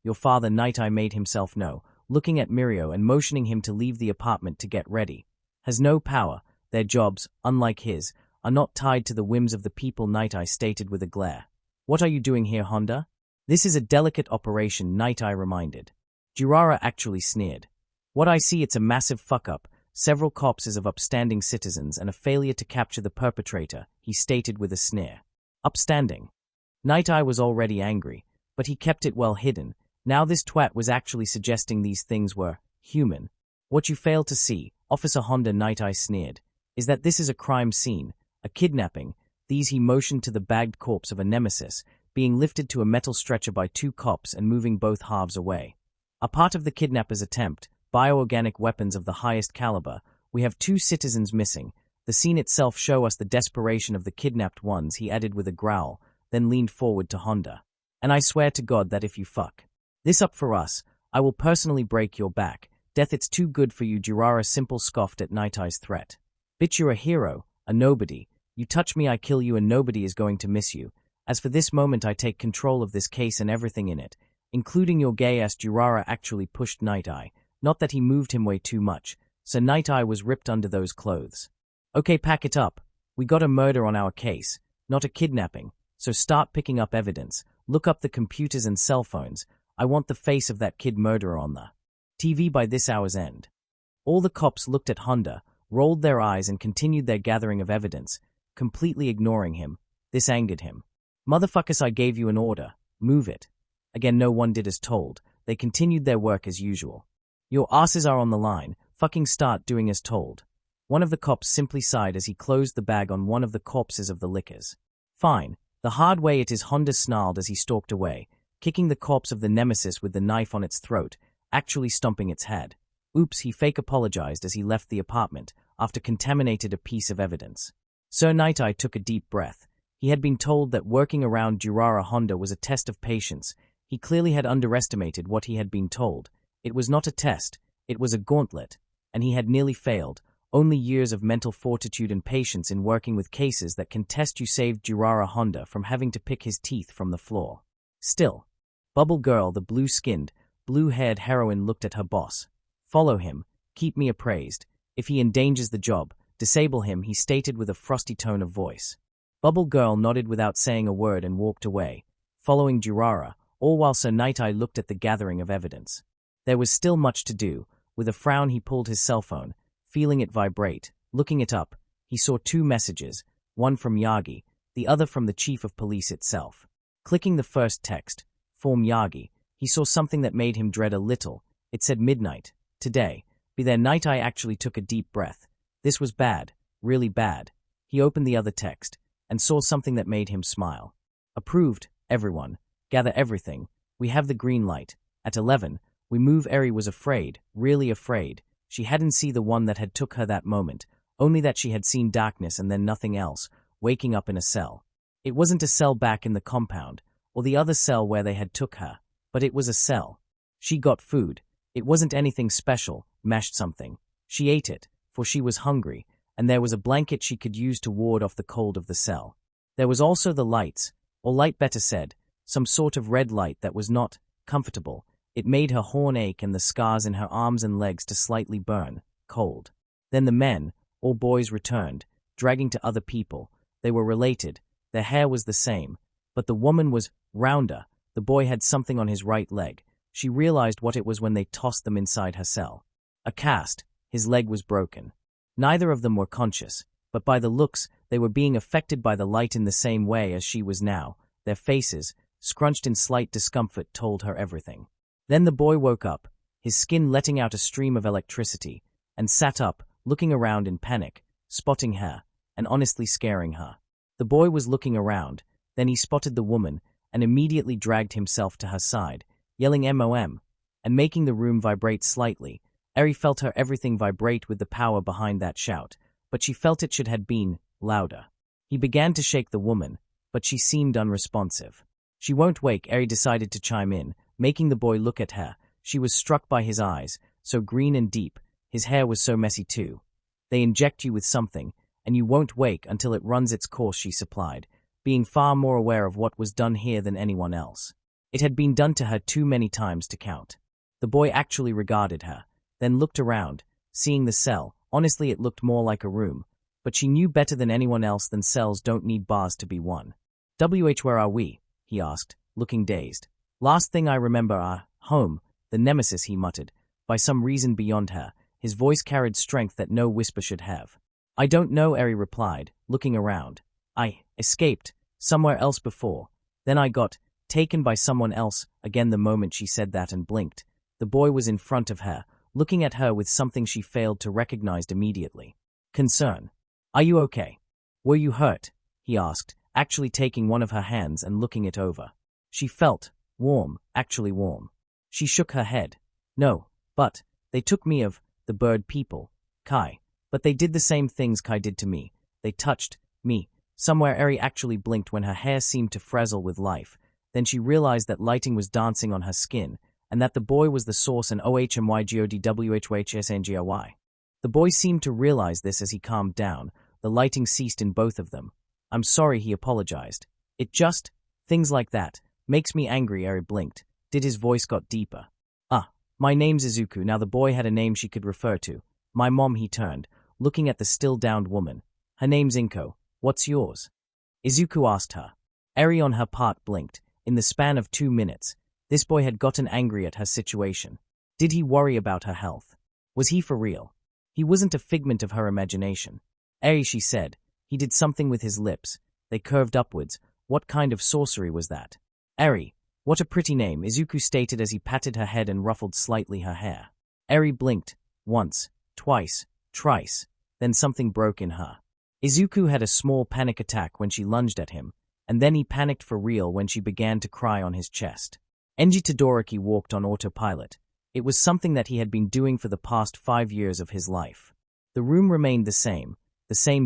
your father. Night-Eye made himself know, looking at Mirio and motioning him to leave the apartment to get ready. Has no power. Their jobs, unlike his, are not tied to the whims of the people, Night-Eye stated with a glare. What are you doing here, Honda? This is a delicate operation, Night-Eye reminded. Jiraiya actually sneered. What I see, it's a massive fuck-up, several corpses of upstanding citizens and a failure to capture the perpetrator, he stated with a sneer. Upstanding. Night-Eye was already angry, but he kept it well hidden. Now this twat was actually suggesting these things were human. What you fail to see, Officer Honda, Night-Eye sneered, is that this is a crime scene, a kidnapping. These he motioned to the bagged corpse of a nemesis, being lifted to a metal stretcher by two cops and moving both halves away. A part of the kidnapper's attempt, bioorganic weapons of the highest caliber. We have 2 citizens missing. The scene itself show us the desperation of the kidnapped ones, he added with a growl, then leaned forward to Honda. And I swear to God that if you fuck this up for us, I will personally break your back. Death, it's too good for you, Jiraiya simple scoffed at Night-Eye's threat. Bitch, you're a hero, a nobody. You touch me, I kill you, and nobody is going to miss you. As for this moment, I take control of this case and everything in it, including your gay-ass. Jiraiya actually pushed Night-Eye, not that he moved him way too much, so Night-Eye was ripped under those clothes. Okay, pack it up. We got a murder on our case, not a kidnapping, so start picking up evidence. Look up the computers and cell phones. I want the face of that kid murderer on the TV by this hour's end. All the cops looked at Honda, rolled their eyes and continued their gathering of evidence, completely ignoring him. This angered him. Motherfuckers, I gave you an order. Move it. Again, no one did as told. They continued their work as usual. Your asses are on the line. Fucking start doing as told. One of the cops simply sighed as he closed the bag on one of the corpses of the liquors. Fine. The hard way it is, Honda snarled as he stalked away, kicking the corpse of the nemesis with the knife on its throat, actually stomping its head. Oops, he fake apologized as he left the apartment after contaminated a piece of evidence. Sir Night-Eye took a deep breath. He had been told that working around Jiraiya Honda was a test of patience. He clearly had underestimated what he had been told. It was not a test, it was a gauntlet, and he had nearly failed, Only years of mental fortitude and patience in working with cases that can test you saved Jiraiya Honda from having to pick his teeth from the floor. Still, Bubble Girl, the blue-skinned, blue-haired heroine, looked at her boss. "Follow him, keep me appraised. If he endangers the job, disable him," he stated with a frosty tone of voice. Bubble Girl nodded without saying a word and walked away, following Jiraiya, all while Sir Night-Eye looked at the gathering of evidence. There was still much to do. With a frown he pulled his cell phone, feeling it vibrate. Looking it up, he saw 2 messages, one from Yagi, the other from the chief of police itself. Clicking the first text, from Yagi, he saw something that made him dread a little. It said, "Midnight, today, be there." Night-Eye actually took a deep breath. This was bad, really bad. He opened the other text, and saw something that made him smile. "Approved, everyone. Gather everything. We have the green light. At 11, we move." Eri was afraid, really afraid. She hadn't seen the one that had took her that moment, only that she had seen darkness and then nothing else, waking up in a cell. It wasn't a cell back in the compound, or the other cell where they had took her, but it was a cell. She got food. It wasn't anything special, mashed something. She ate it, for she was hungry, and there was a blanket she could use to ward off the cold of the cell. There was also the lights, or light better said, some sort of red light that was not comfortable. It made her horn ache and the scars in her arms and legs to slightly burn, cold. Then the men, or boys, returned, dragging to other people. They were related, their hair was the same, but the woman was rounder. The boy had something on his right leg. She realized what it was when they tossed them inside her cell. A cast, his leg was broken. Neither of them were conscious, but by the looks, they were being affected by the light in the same way as she was now. Their faces, scrunched in slight discomfort, told her everything. Then the boy woke up, his skin letting out a stream of electricity, and sat up, looking around in panic, spotting her, and honestly scaring her. The boy was looking around, then he spotted the woman, and immediately dragged himself to her side, yelling "MOM," and making the room vibrate slightly. Eri felt her everything vibrate with the power behind that shout, but she felt it should have been louder. He began to shake the woman, but she seemed unresponsive. "She won't wake," Eri decided to chime in, making the boy look at her. She was struck by his eyes, so green and deep. His hair was so messy too. "They inject you with something, and you won't wake until it runs its course," she supplied, being far more aware of what was done here than anyone else. It had been done to her too many times to count. The boy actually regarded her, then looked around, seeing the cell. Honestly, it looked more like a room, but she knew better than anyone else that cells don't need bars to be one. Where are we?" he asked, looking dazed. "Last thing I remember, home, the nemesis," he muttered, by some reason beyond her. His voice carried strength that no whisper should have. "I don't know," Eri replied, looking around. "I escaped somewhere else before. Then I got taken by someone else." Again the moment she said that and blinked, the boy was in front of her, looking at her with something she failed to recognize immediately. Concern. "Are you okay? Were you hurt?" he asked, actually taking one of her hands and looking it over. She felt warm, actually warm. She shook her head. "No, but they took me of the bird people, Kai. But they did the same things Kai did to me. They touched me." Somewhere Eri actually blinked when her hair seemed to frazzle with life. Then she realized that lighting was dancing on her skin, and that the boy was the source and OHMYGODWHSNGOY. The boy seemed to realize this as he calmed down. The lighting ceased in both of them. "I'm sorry," he apologized. "It just, things like that, makes me angry." Eri blinked. Did his voice got deeper? My name's Izuku." Now the boy had a name she could refer to. "My mom," he turned, looking at the still-downed woman. "Her name's Inko. What's yours?" Izuku asked her. Eri on her part blinked. In the span of 2 minutes, this boy had gotten angry at her situation. Did he worry about her health? Was he for real? He wasn't a figment of her imagination. "Eri," she said. He did something with his lips. They curved upwards. What kind of sorcery was that? "Eri, what a pretty name," Izuku stated as he patted her head and ruffled slightly her hair. Eri blinked. Once, twice, thrice. Then something broke in her. Izuku had a small panic attack when she lunged at him, and then he panicked for real when she began to cry on his chest. Enji Todoroki walked on autopilot. It was something that he had been doing for the past 5 years of his life. The room remained the same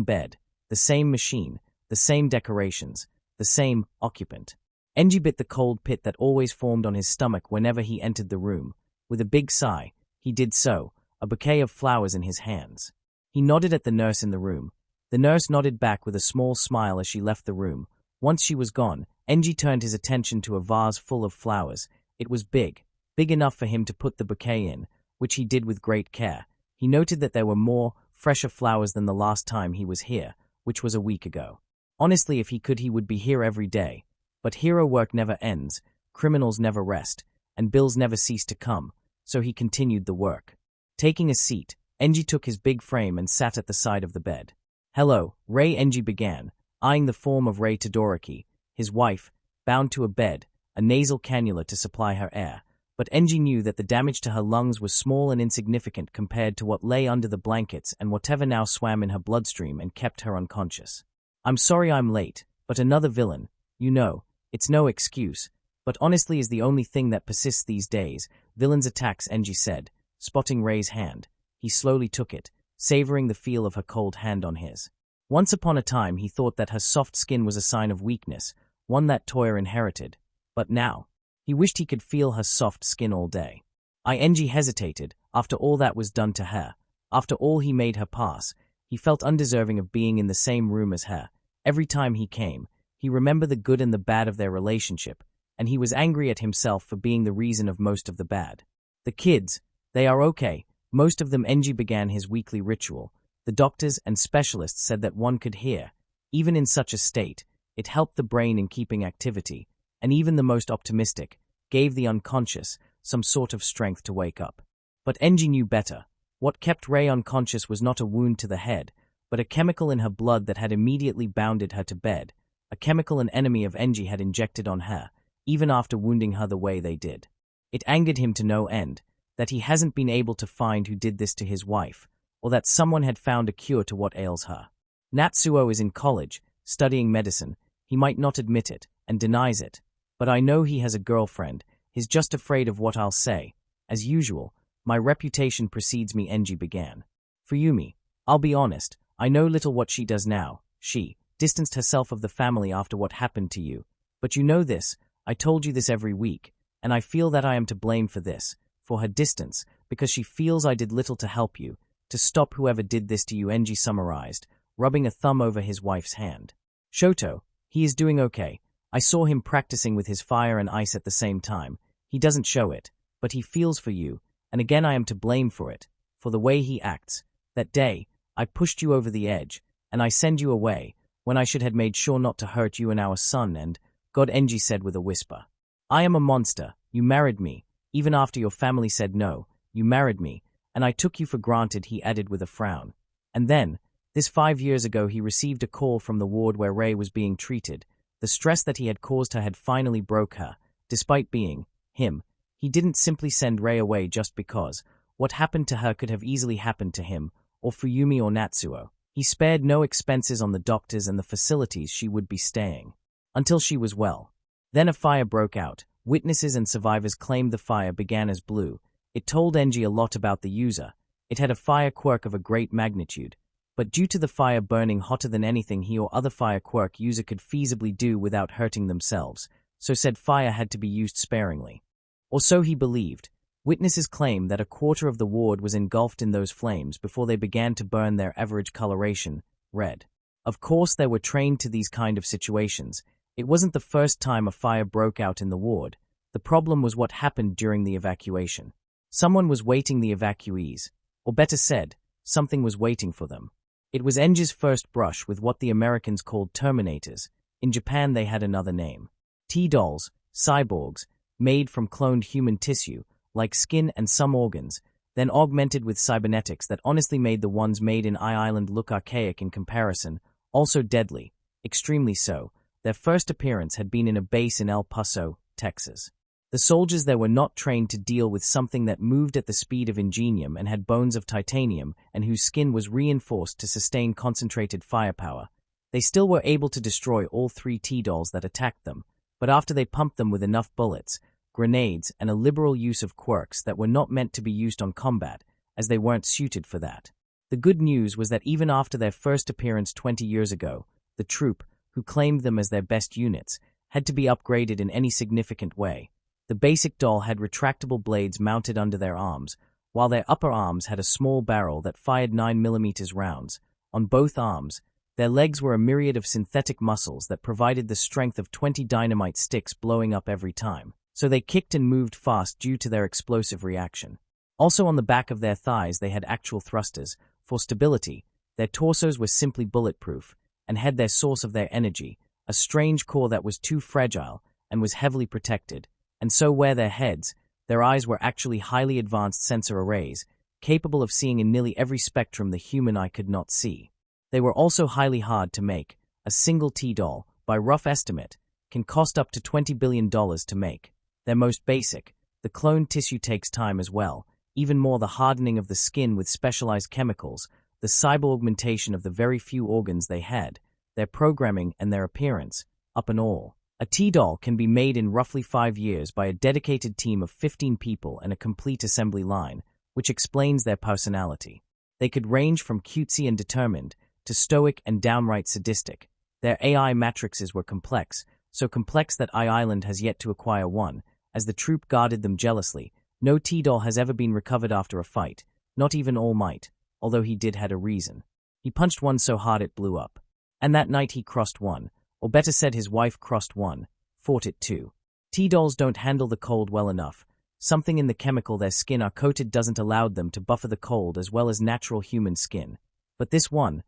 bed, the same machine, the same decorations, the same occupant. Enji bit the cold pit that always formed on his stomach whenever he entered the room. With a big sigh, he did so, a bouquet of flowers in his hands. He nodded at the nurse in the room. The nurse nodded back with a small smile as she left the room. Once she was gone, Enji turned his attention to a vase full of flowers. It was big enough for him to put the bouquet in, which he did with great care. He noted that there were more, fresher flowers than the last time he was here, which was a week ago. Honestly, if he could, he would be here every day. But hero work never ends, criminals never rest, and bills never cease to come, so he continued the work. Taking a seat, Enji took his big frame and sat at the side of the bed. "Hello, Rei," Enji began, eyeing the form of Rei Todoroki, his wife, bound to a bed, a nasal cannula to supply her air. But Enji knew that the damage to her lungs was small and insignificant compared to what lay under the blankets and whatever now swam in her bloodstream and kept her unconscious. "I'm sorry I'm late, but another villain, you know, it's no excuse, but honestly is the only thing that persists these days. Villains attacks," Enji said, spotting Rei's hand. He slowly took it, savoring the feel of her cold hand on his. Once upon a time he thought that her soft skin was a sign of weakness, one that Toya inherited. But now, he wished he could feel her soft skin all day. Enji hesitated. After all that was done to her, after all he made her pass, he felt undeserving of being in the same room as her. Every time he came, he remembered the good and the bad of their relationship, and he was angry at himself for being the reason of most of the bad. "The kids, they are okay, most of them." Enji began his weekly ritual. The doctors and specialists said that one could hear, even in such a state, it helped the brain in keeping activity, and even the most optimistic, gave the unconscious some sort of strength to wake up. But Enji knew better. What kept Rei unconscious was not a wound to the head, but a chemical in her blood that had immediately bounded her to bed, a chemical an enemy of Enji had injected on her, even after wounding her the way they did. It angered him to no end, that he hasn't been able to find who did this to his wife, or that someone had found a cure to what ails her. Natsuo is in college, studying medicine. He might not admit it, and denies it, but I know he has a girlfriend. He's just afraid of what I'll say. As usual, my reputation precedes me, Enji began. For Yumi, I'll be honest, I know little what she does now. She distanced herself of the family after what happened to you. But you know this, I told you this every week, and I feel that I am to blame for this, for her distance, because she feels I did little to help you, to stop whoever did this to you, Enji summarized, rubbing a thumb over his wife's hand. Shoto, he is doing okay. I saw him practicing with his fire and ice at the same time. He doesn't show it, but he feels for you, and again I am to blame for it, for the way he acts. That day, I pushed you over the edge, and I send you away, when I should have made sure not to hurt you and our son and, God, Enji said with a whisper. I am a monster. You married me, even after your family said no. You married me, and I took you for granted, he added with a frown. And then, this 5 years ago, he received a call from the ward where Rei was being treated. The stress that he had caused her had finally broke her. Despite being him, he didn't simply send Rei away just because. What happened to her could have easily happened to him, or Fuyumi or Natsuo. He spared no expenses on the doctors and the facilities she would be staying. Until she was well. Then a fire broke out. Witnesses and survivors claimed the fire began as blue. It told Enji a lot about the user. It had a fire quirk of a great magnitude. But due to the fire burning hotter than anything he or other fire quirk user could feasibly do without hurting themselves, so said fire had to be used sparingly. Or so he believed. Witnesses claim that a quarter of the ward was engulfed in those flames before they began to burn their average coloration, red. Of course they were trained to these kind of situations. It wasn't the first time a fire broke out in the ward. The problem was what happened during the evacuation. Someone was waiting the evacuees, or better said, something was waiting for them. It was Enji's first brush with what the Americans called Terminators. In Japan they had another name. T-dolls, cyborgs, made from cloned human tissue, like skin and some organs, then augmented with cybernetics that honestly made the ones made in Island look archaic in comparison, also deadly, extremely so. Their first appearance had been in a base in El Paso, Texas. The soldiers there were not trained to deal with something that moved at the speed of ingenium and had bones of titanium and whose skin was reinforced to sustain concentrated firepower. They still were able to destroy all 3 T-dolls that attacked them, but after they pumped them with enough bullets, grenades, and a liberal use of quirks that were not meant to be used on combat, as they weren't suited for that. The good news was that even after their first appearance 20 years ago, the troop, who claimed them as their best units, had to be upgraded in any significant way. The basic doll had retractable blades mounted under their arms, while their upper arms had a small barrel that fired 9mm rounds. On both arms, their legs were a myriad of synthetic muscles that provided the strength of 20 dynamite sticks blowing up every time, so they kicked and moved fast due to their explosive reaction. Also on the back of their thighs they had actual thrusters. For stability, their torsos were simply bulletproof, and had their source of their energy, a strange core that was too fragile and was heavily protected, and so were their heads. Their eyes were actually highly advanced sensor arrays, capable of seeing in nearly every spectrum the human eye could not see. They were also highly hard to make. A single T-doll, by rough estimate, can cost up to $20 billion to make. Their most basic, the cloned tissue, takes time as well, even more the hardening of the skin with specialized chemicals, the cyber augmentation of the very few organs they had, their programming and their appearance, up and all. A T-doll can be made in roughly 5 years by a dedicated team of 15 people and a complete assembly line, which explains their personality. They could range from cutesy and determined to stoic and downright sadistic. Their AI matrices were complex, so complex that Island has yet to acquire one, as the troop guarded them jealously. No T-doll has ever been recovered after a fight, not even All Might, although he did had a reason. He punched one so hard it blew up. And that night he crossed one, or better said his wife crossed one, fought it too. T-dolls don't handle the cold well enough. Something in the chemical their skin are coated doesn't allow them to buffer the cold as well as natural human skin. But this one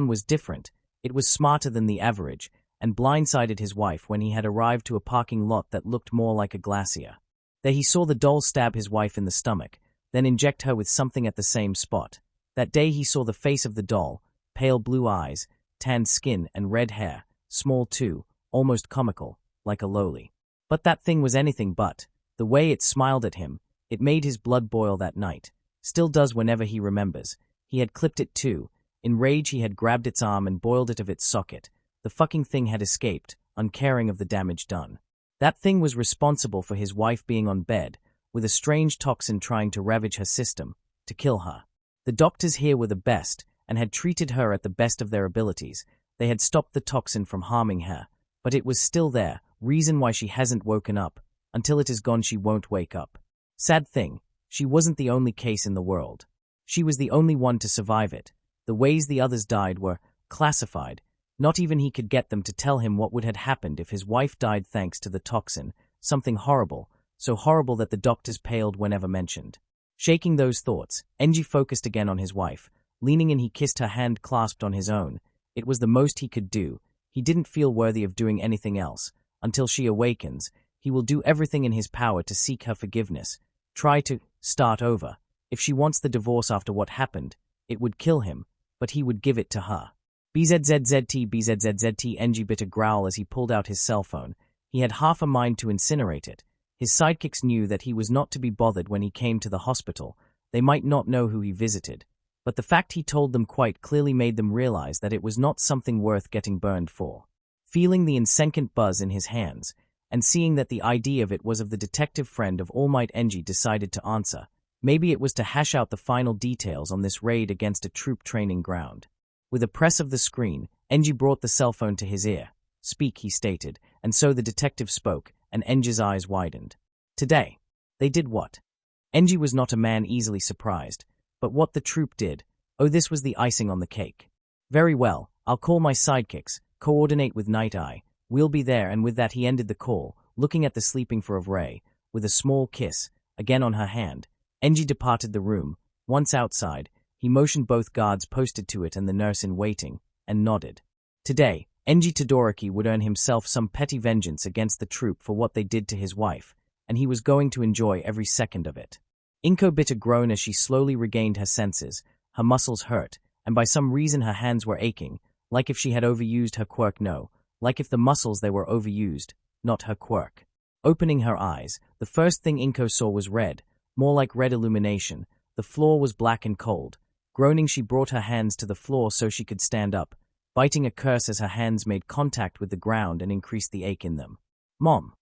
was different. It was smarter than the average, and blindsided his wife when he had arrived to a parking lot that looked more like a glacier. There he saw the doll stab his wife in the stomach, then inject her with something at the same spot. That day he saw the face of the doll, pale blue eyes, tanned skin and red hair, small too, almost comical, like a loli. But that thing was anything but. The way it smiled at him, it made his blood boil that night. Still does whenever he remembers. He had clipped it too. In rage he had grabbed its arm and boiled it of its socket. The fucking thing had escaped, uncaring of the damage done. That thing was responsible for his wife being on bed, with a strange toxin trying to ravage her system, to kill her. The doctors here were the best, and had treated her at the best of their abilities. They had stopped the toxin from harming her, but it was still there, reason why she hasn't woken up. Until it is gone she won't wake up. Sad thing, she wasn't the only case in the world. She was the only one to survive it. The ways the others died were classified. Not even he could get them to tell him what would have happened if his wife died thanks to the toxin, something horrible, so horrible that the doctors paled whenever mentioned. Shaking those thoughts, Enji focused again on his wife. Leaning in he kissed her hand clasped on his own. It was the most he could do. He didn't feel worthy of doing anything else. Until she awakens, he will do everything in his power to seek her forgiveness. Try to start over. If she wants the divorce after what happened, it would kill him, but he would give it to her. BZZZT Enji bit a growl as he pulled out his cell phone. He had half a mind to incinerate it. His sidekicks knew that he was not to be bothered when he came to the hospital. They might not know who he visited, but the fact he told them quite clearly made them realize that it was not something worth getting burned for. Feeling the incessant buzz in his hands, and seeing that the idea of it was of the detective friend of All Might, Enji decided to answer. Maybe it was to hash out the final details on this raid against a troop training ground. With a press of the screen, Enji brought the cell phone to his ear. Speak, he stated, and so the detective spoke, and Enji's eyes widened. Today. They did what? Enji was not a man easily surprised, but what the troop did, oh, this was the icing on the cake. Very well, I'll call my sidekicks, coordinate with Night Eye, we'll be there, and with that he ended the call, looking at the sleeping form of Ray, with a small kiss, again on her hand. Enji departed the room. Once outside, he motioned both guards posted to it and the nurse in waiting, and nodded. Today, Enji Todoroki would earn himself some petty vengeance against the troop for what they did to his wife, and he was going to enjoy every second of it. Inko bit a groan as she slowly regained her senses. Her muscles hurt, and by some reason her hands were aching, like if she had overused her quirk. No, like if the muscles they were overused, not her quirk. Opening her eyes, the first thing Inko saw was red, more like red illumination. The floor was black and cold. Groaning, she brought her hands to the floor so she could stand up, biting a curse as her hands made contact with the ground and increased the ache in them. Mom.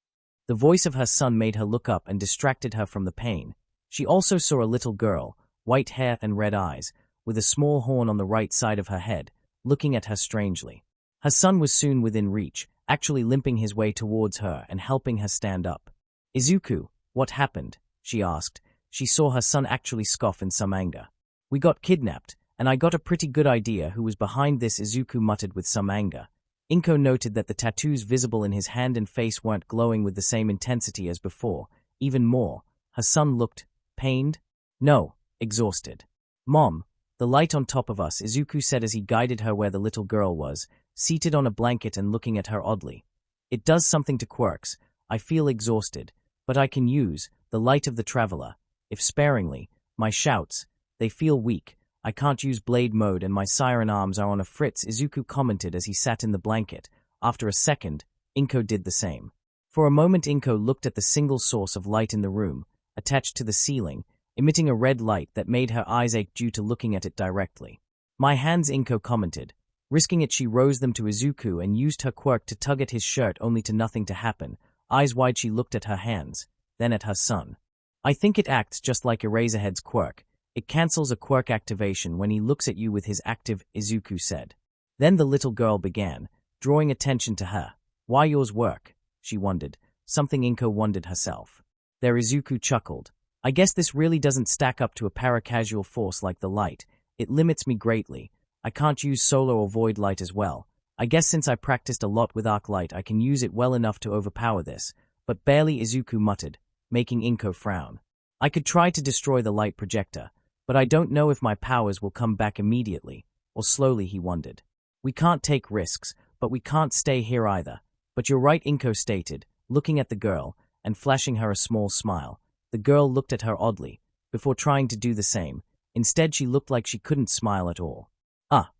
The voice of her son made her look up and distracted her from the pain. She also saw a little girl, white hair and red eyes, with a small horn on the right side of her head, looking at her strangely. Her son was soon within reach, actually limping his way towards her and helping her stand up. Izuku, what happened? She asked. she saw her son actually scoff in some anger. "We got kidnapped, and I got a pretty good idea who was behind this," Izuku muttered with some anger. Inko noted that the tattoos visible in his hand and face weren't glowing with the same intensity as before. Even more, her son looked pained? No, exhausted. "Mom, the light on top of us," Izuku said as he guided her where the little girl was, seated on a blanket and looking at her oddly. "It does something to Quirks. I feel exhausted, but I can use the light of the traveler, if sparingly. My shouts, they feel weak. I can't use blade mode and my siren arms are on a fritz," Izuku commented as he sat in the blanket. After a second, Inko did the same. For a moment Inko looked at the single source of light in the room, attached to the ceiling, emitting a red light that made her eyes ache due to looking at it directly. "My hands," Inko commented. Risking it, she rose them to Izuku and used her quirk to tug at his shirt only to nothing to happen. Eyes wide she looked at her hands, then at her son. "I think it acts just like Eraserhead's quirk. It cancels a quirk activation when he looks at you with his active," Izuku said. Then the little girl began, drawing attention to her. "Why yours work?" she wondered, something Inko wondered herself. There Izuku chuckled. "I guess this really doesn't stack up to a para-casual force like the light. It limits me greatly. I can't use solar or void light as well. I guess since I practiced a lot with arc light I can use it well enough to overpower this, but barely," Izuku muttered, making Inko frown. "I could try to destroy the light projector, but I don't know if my powers will come back immediately, or slowly," he wondered. "We can't take risks, but we can't stay here either." "But you're right," Inko stated, looking at the girl and flashing her a small smile. The girl looked at her oddly, before trying to do the same. Instead she looked like she couldn't smile at all.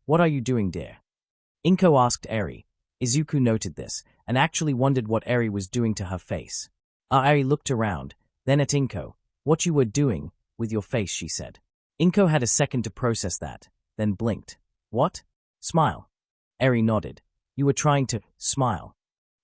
What are you doing, dear?" Inko asked Eri. Izuku noted this, and actually wondered what Eri was doing to her face. Eri looked around, then at Inko. "What you were doing with your face," she said. Inko had a second to process that, then blinked. "What?" "Smile." Eri nodded. "You were trying to smile."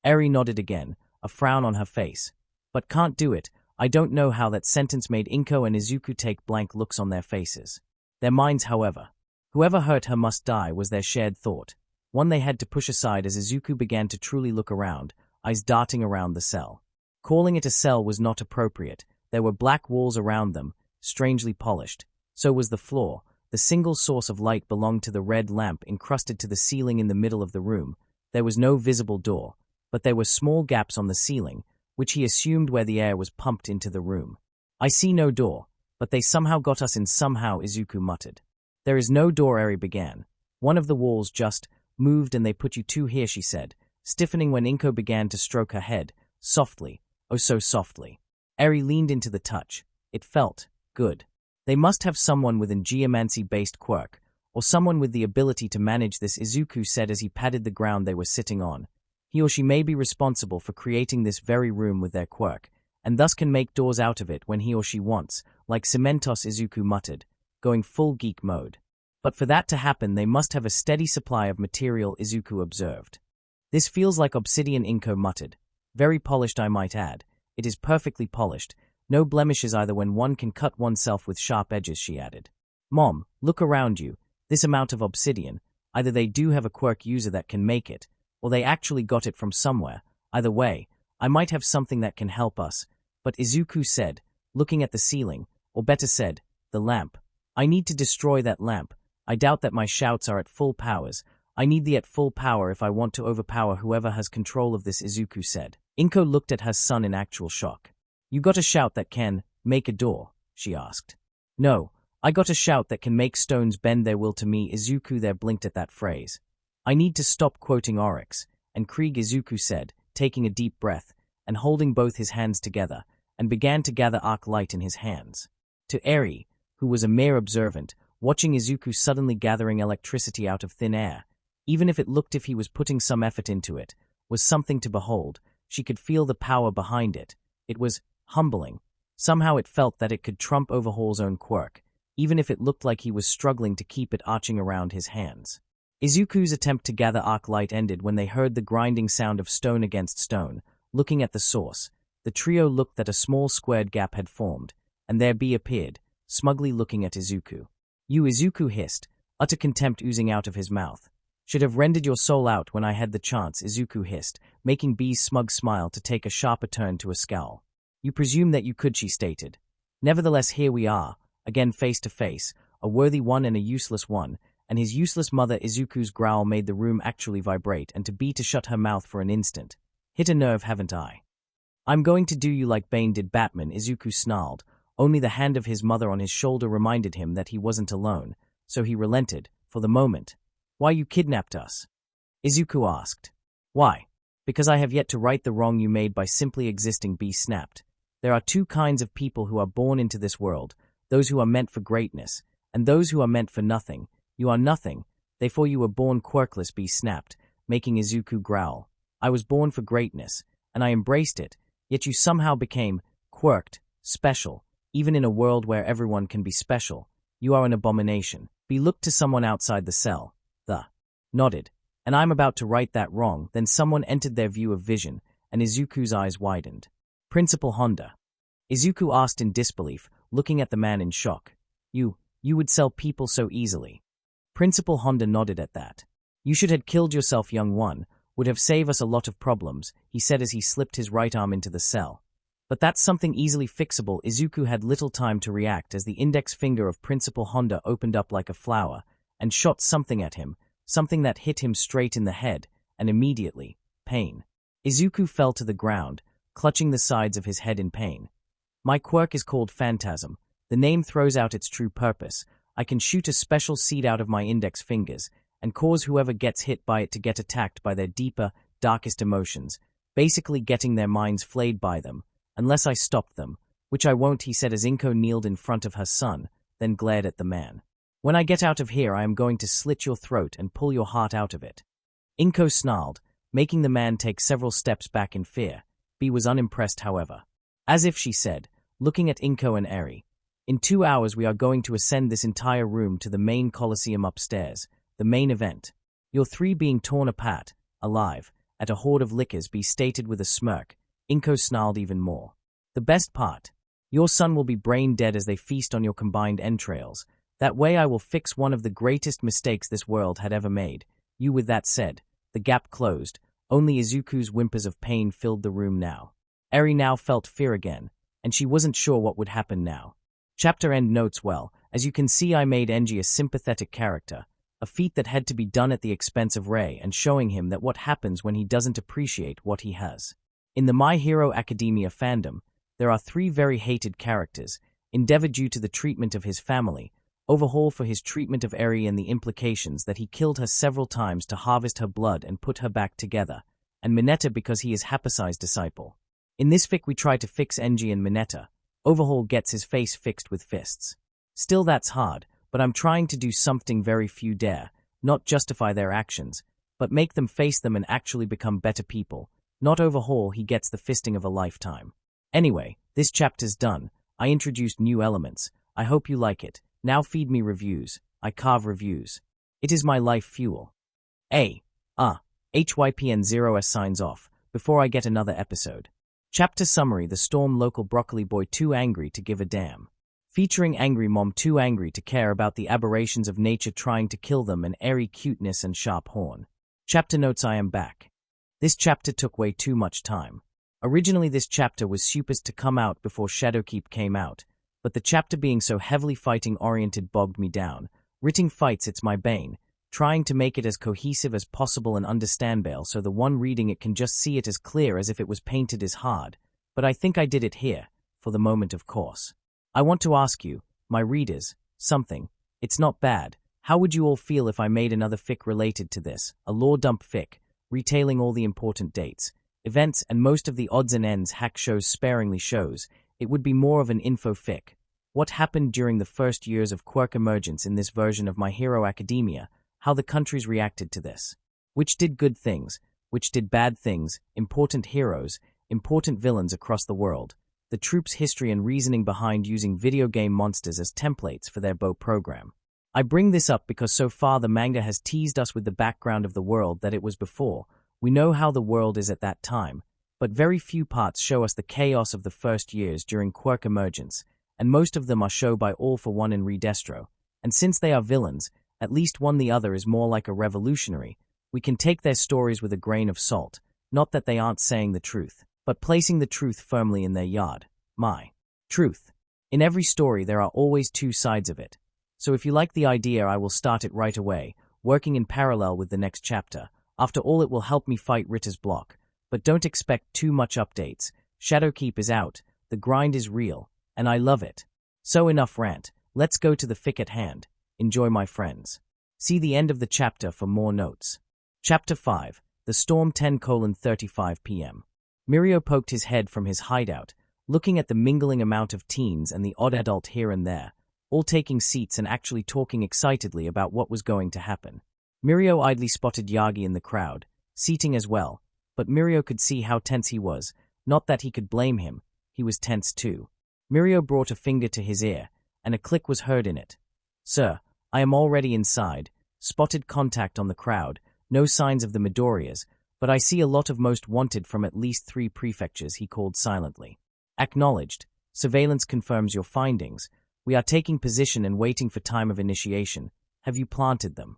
Eri nodded again, a frown on her face. "But can't do it." I don't know how that sentence made Inko and Izuku take blank looks on their faces. Their minds, however. Whoever hurt her must die was their shared thought. One they had to push aside as Izuku began to truly look around, eyes darting around the cell. Calling it a cell was not appropriate. There were black walls around them, strangely polished. So was the floor. The single source of light belonged to the red lamp encrusted to the ceiling in the middle of the room. There was no visible door, but there were small gaps on the ceiling, which he assumed where the air was pumped into the room. "I see no door, but they somehow got us in somehow," Izuku muttered. "There is no door," Eri began. "One of the walls just moved and they put you two here," she said, stiffening when Inko began to stroke her head, softly, oh so softly. Eri leaned into the touch. It felt good. They must have someone with an geomancy-based quirk, or someone with the ability to manage this, Izuku said as he patted the ground they were sitting on. He or she may be responsible for creating this very room with their quirk, and thus can make doors out of it when he or she wants, like Cementos, Izuku muttered, going full geek mode. But for that to happen they must have a steady supply of material, Izuku observed. "This feels like obsidian," Inko muttered. "Very polished, I might add. It is perfectly polished. No blemishes either when one can cut oneself with sharp edges," she added. "Mom, look around you. This amount of obsidian. Either they do have a quirk user that can make it, or they actually got it from somewhere. Either way, I might have something that can help us." "But," Izuku said, looking at the ceiling, or better said, the lamp. "I need to destroy that lamp. I doubt that my shouts are at full powers. I need the at full power if I want to overpower whoever has control of this," Izuku said. Inko looked at her son in actual shock. "You got a shout that can make a door?" she asked. "No, I got a shout that can make stones bend their will to me," Izuku there blinked at that phrase. "I need to stop quoting Oryx and Krieg," Izuku said, taking a deep breath and holding both his hands together, and began to gather arc light in his hands. To Eri, who was a mere observant, watching Izuku suddenly gathering electricity out of thin air, even if it looked if he was putting some effort into it, was something to behold. She could feel the power behind it. It was humbling. Somehow it felt that it could trump Overhaul's own quirk, even if it looked like he was struggling to keep it arching around his hands. Izuku's attempt to gather arc light ended when they heard the grinding sound of stone against stone. Looking at the source, the trio looked that a small squared gap had formed, and there B appeared, smugly looking at Izuku. "You," Izuku hissed, utter contempt oozing out of his mouth. "Should have rendered your soul out when I had the chance," Izuku hissed, making B's smug smile to take a sharper turn to a scowl. "You presume that you could," she stated. Nevertheless, here we are, again face to face, a worthy one and a useless one, and his useless mother Izuku's growl made the room actually vibrate, and to shut her mouth for an instant. Hit a nerve, haven't I? I'm going to do you like Bane did Batman, Izuku snarled. Only the hand of his mother on his shoulder reminded him that he wasn't alone, so he relented, for the moment. Why you kidnapped us? Izuku asked. Why? Because I have yet to right the wrong you made by simply existing, B snapped. There are two kinds of people who are born into this world, those who are meant for greatness, and those who are meant for nothing. You are nothing, therefore you were born quirkless, B snapped, making Izuku growl. I was born for greatness, and I embraced it, yet you somehow became quirked, special, even in a world where everyone can be special. You are an abomination. B looked to someone outside the cell. The nodded. And I'm about to right that wrong, then someone entered their view of vision, and Izuku's eyes widened. Principal Honda. Izuku asked in disbelief, looking at the man in shock. You would sell people so easily. Principal Honda nodded at that. You should have killed yourself, young one, would have saved us a lot of problems, he said as he slipped his right arm into the cell. But that's something easily fixable. Izuku had little time to react as the index finger of Principal Honda opened up like a flower, and shot something at him, something that hit him straight in the head, and immediately, pain. Izuku fell to the ground, clutching the sides of his head in pain. My quirk is called Phantasm. The name throws out its true purpose. I can shoot a special seed out of my index fingers, and cause whoever gets hit by it to get attacked by their deeper, darkest emotions, basically getting their minds flayed by them, unless I stop them, which I won't, he said as Inko kneeled in front of her son, then glared at the man. When I get out of here, I am going to slit your throat and pull your heart out of it. Inko snarled, making the man take several steps back in fear. B was unimpressed, however. As if she said, looking at Inko and Eri, in 2 hours we are going to ascend this entire room to the main Colosseum upstairs, the main event. You're three being torn apart, alive, at a horde of lickers, B stated with a smirk. Inko snarled even more. The best part. Your son will be brain dead as they feast on your combined entrails. That way I will fix one of the greatest mistakes this world had ever made. You with that said, the gap closed. Only Izuku's whimpers of pain filled the room now. Eri now felt fear again, and she wasn't sure what would happen now. Chapter end notes. Well, as you can see, I made Enji a sympathetic character, a feat that had to be done at the expense of Rei and showing him that what happens when he doesn't appreciate what he has. In the My Hero Academia fandom, there are 3 very hated characters, Endeavor due to the treatment of his family, Overhaul for his treatment of Eri and the implications that he killed her several times to harvest her blood and put her back together, and Mineta because he is Hapasai's disciple. In this fic we try to fix Enji and Mineta. Overhaul gets his face fixed with fists. Still that's hard, but I'm trying to do something very few dare, not justify their actions, but make them face them and actually become better people. Not Overhaul, he gets the fisting of a lifetime. Anyway, this chapter's done. I introduced new elements. I hope you like it. Now feed me reviews. I carve reviews. It is my life fuel. HYPN0S signs off, before I get another episode. Chapter summary: The Storm local broccoli boy too angry to give a damn. Featuring angry mom too angry to care about the aberrations of nature trying to kill them and airy cuteness and sharp horn. Chapter notes: I am back. This chapter took way too much time. Originally this chapter was supposed to come out before Shadowkeep came out, but the chapter being so heavily fighting-oriented bogged me down. Writing fights, it's my bane, trying to make it as cohesive as possible and understandable so the one reading it can just see it as clear as if it was painted is hard, but I think I did it here, for the moment of course. I want to ask you, my readers, something. It's not bad. How would you all feel if I made another fic related to this, a lore dump fic, retailing all the important dates, events, and most of the odds and ends hack shows sparingly shows? It would be more of an info fic. What happened during the first years of Quirk emergence in this version of My Hero Academia, how the countries reacted to this. Which did good things, which did bad things, important heroes, important villains across the world, the troops' history and reasoning behind using video game monsters as templates for their bow program. I bring this up because so far the manga has teased us with the background of the world that it was before. We know how the world is at that time, but very few parts show us the chaos of the first years during Quirk emergence, and most of them are shown by All for One and Redestro. And since they are villains, at least one the other is more like a revolutionary, we can take their stories with a grain of salt, not that they aren't saying the truth, but placing the truth firmly in their yard. My truth. In every story, there are always two sides of it. So if you like the idea, I will start it right away, working in parallel with the next chapter. After all, it will help me fight Ritter's block. But don't expect too much updates. Shadowkeep is out, the grind is real, and I love it. So enough rant, let's go to the fic at hand. Enjoy, my friends. See the end of the chapter for more notes. Chapter 5, The Storm 10:35 p.m. Mirio poked his head from his hideout, looking at the mingling amount of teens and the odd adult here and there, all taking seats and actually talking excitedly about what was going to happen. Mirio idly spotted Yagi in the crowd, seating as well, but Mirio could see how tense he was. Not that he could blame him, he was tense too. Mirio brought a finger to his ear, and a click was heard in it. "Sir, I am already inside." Spotted contact on the crowd, no signs of the Midoriyas, but I see a lot of most wanted from at least 3 prefectures, he called silently. "Acknowledged. Surveillance confirms your findings. We are taking position and waiting for time of initiation. Have you planted them?"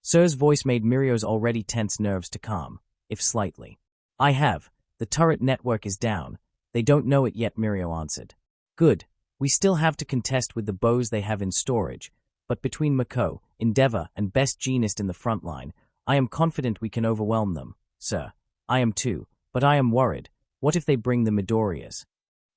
Sir's voice made Mirio's already tense nerves to calm, if slightly. "I have. The turret network is down. They don't know it yet," Mirio answered. "Good. We still have to contest with the bows they have in storage, but between Mako, Endeavor, and Best Genist in the front line, I am confident we can overwhelm them, sir. I am too, but I am worried. What if they bring the Midoriyas?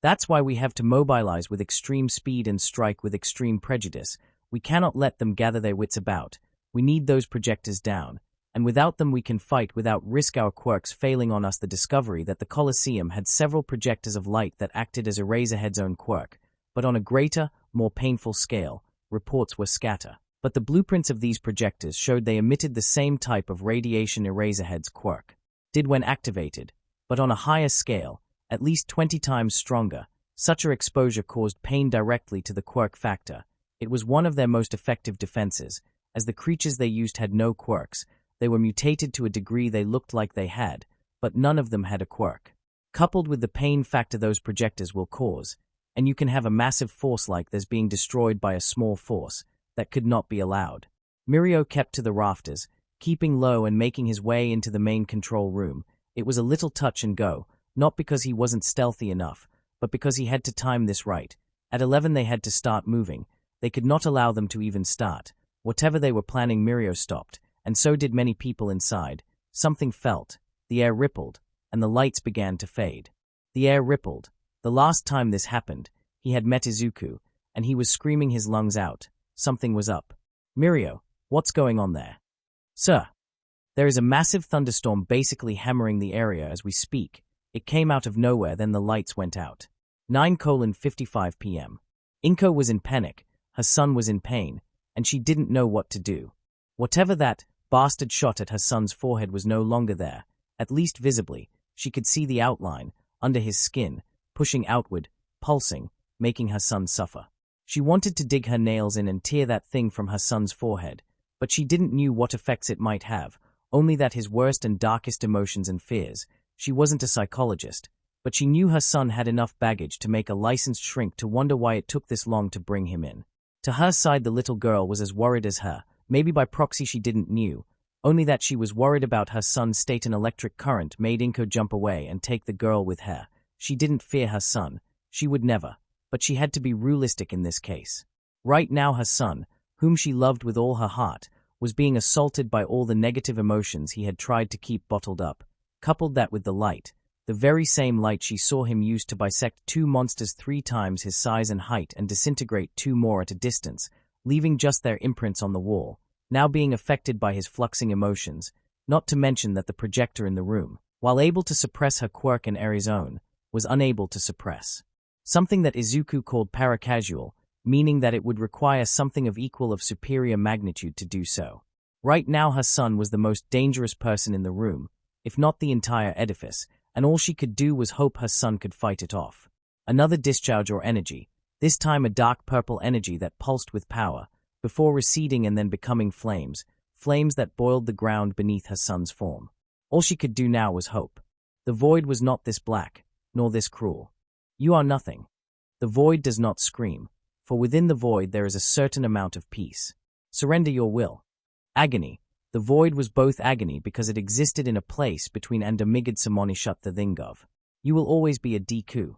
That's why we have to mobilize with extreme speed and strike with extreme prejudice. We cannot let them gather their wits about. We need those projectors down, and without them we can fight without risk our quirks failing on us." The discovery that the Colosseum had several projectors of light that acted as Eraserhead's own quirk, but on a greater, more painful scale, reports were scatter. But the blueprints of these projectors showed they emitted the same type of radiation Eraserhead's quirk did when activated, but on a higher scale, at least 20 times stronger. Such a exposure caused pain directly to the quirk factor. It was one of their most effective defenses, as the creatures they used had no quirks. They were mutated to a degree they looked like they had, but none of them had a quirk. Coupled with the pain factor those projectors will cause, and you can have a massive force like this being destroyed by a small force, that could not be allowed. Mirio kept to the rafters, keeping low and making his way into the main control room. It was a little touch and go, not because he wasn't stealthy enough, but because he had to time this right. At 11 they had to start moving. They could not allow them to even start. Whatever they were planning, Mirio stopped, and so did many people inside. Something felt. The air rippled, and the lights began to fade. The air rippled. The last time this happened, he had met Izuku, and he was screaming his lungs out. Something was up. "Mirio, what's going on there?" "Sir, there is a massive thunderstorm basically hammering the area as we speak. It came out of nowhere, then the lights went out." 9:55 p.m. Inko was in panic, her son was in pain, and she didn't know what to do. Whatever that bastard shot at her son's forehead was no longer there, at least visibly. She could see the outline, under his skin, pushing outward, pulsing, making her son suffer. She wanted to dig her nails in and tear that thing from her son's forehead, but she didn't know what effects it might have, only that his worst and darkest emotions and fears. She wasn't a psychologist, but she knew her son had enough baggage to make a licensed shrink to wonder why it took this long to bring him in. To her side, the little girl was as worried as her. Maybe by proxy she didn't know, only that she was worried about her son's state. An electric current made Inko jump away and take the girl with her. She didn't fear her son. She would never. But she had to be realistic in this case. Right now her son, whom she loved with all her heart, was being assaulted by all the negative emotions he had tried to keep bottled up. Coupled that with the light, the very same light she saw him use to bisect 2 monsters 3 times his size and height and disintegrate 2 more at a distance, leaving just their imprints on the wall, now being affected by his fluxing emotions, not to mention that the projector in the room, while able to suppress her quirk and Aries' own, was unable to suppress. Something that Izuku called paracasual, meaning that it would require something of equal of superior magnitude to do so. Right now her son was the most dangerous person in the room, if not the entire edifice, and all she could do was hope her son could fight it off. Another discharge or energy, this time a dark purple energy that pulsed with power, before receding and then becoming flames, flames that boiled the ground beneath her son's form. All she could do now was hope. The void was not this black, nor this cruel. You are nothing. The void does not scream, for within the void there is a certain amount of peace. Surrender your will. Agony. The void was both agony because it existed in a place between Andamigad Samonishut the Thingov. You will always be a Deku.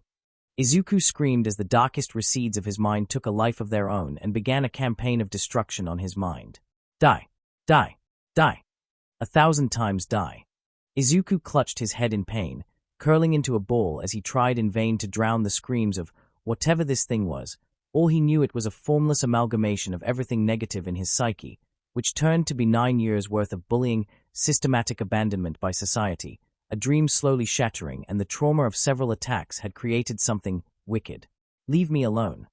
Izuku screamed as the darkest recedes of his mind took a life of their own and began a campaign of destruction on his mind. Die! Die! Die! 1,000 times die! Izuku clutched his head in pain, curling into a ball as he tried in vain to drown the screams of whatever this thing was. All he knew, it was a formless amalgamation of everything negative in his psyche, which turned to be 9 years' worth of bullying, systematic abandonment by society, a dream slowly shattering, and the trauma of several attacks had created something wicked. Leave me alone.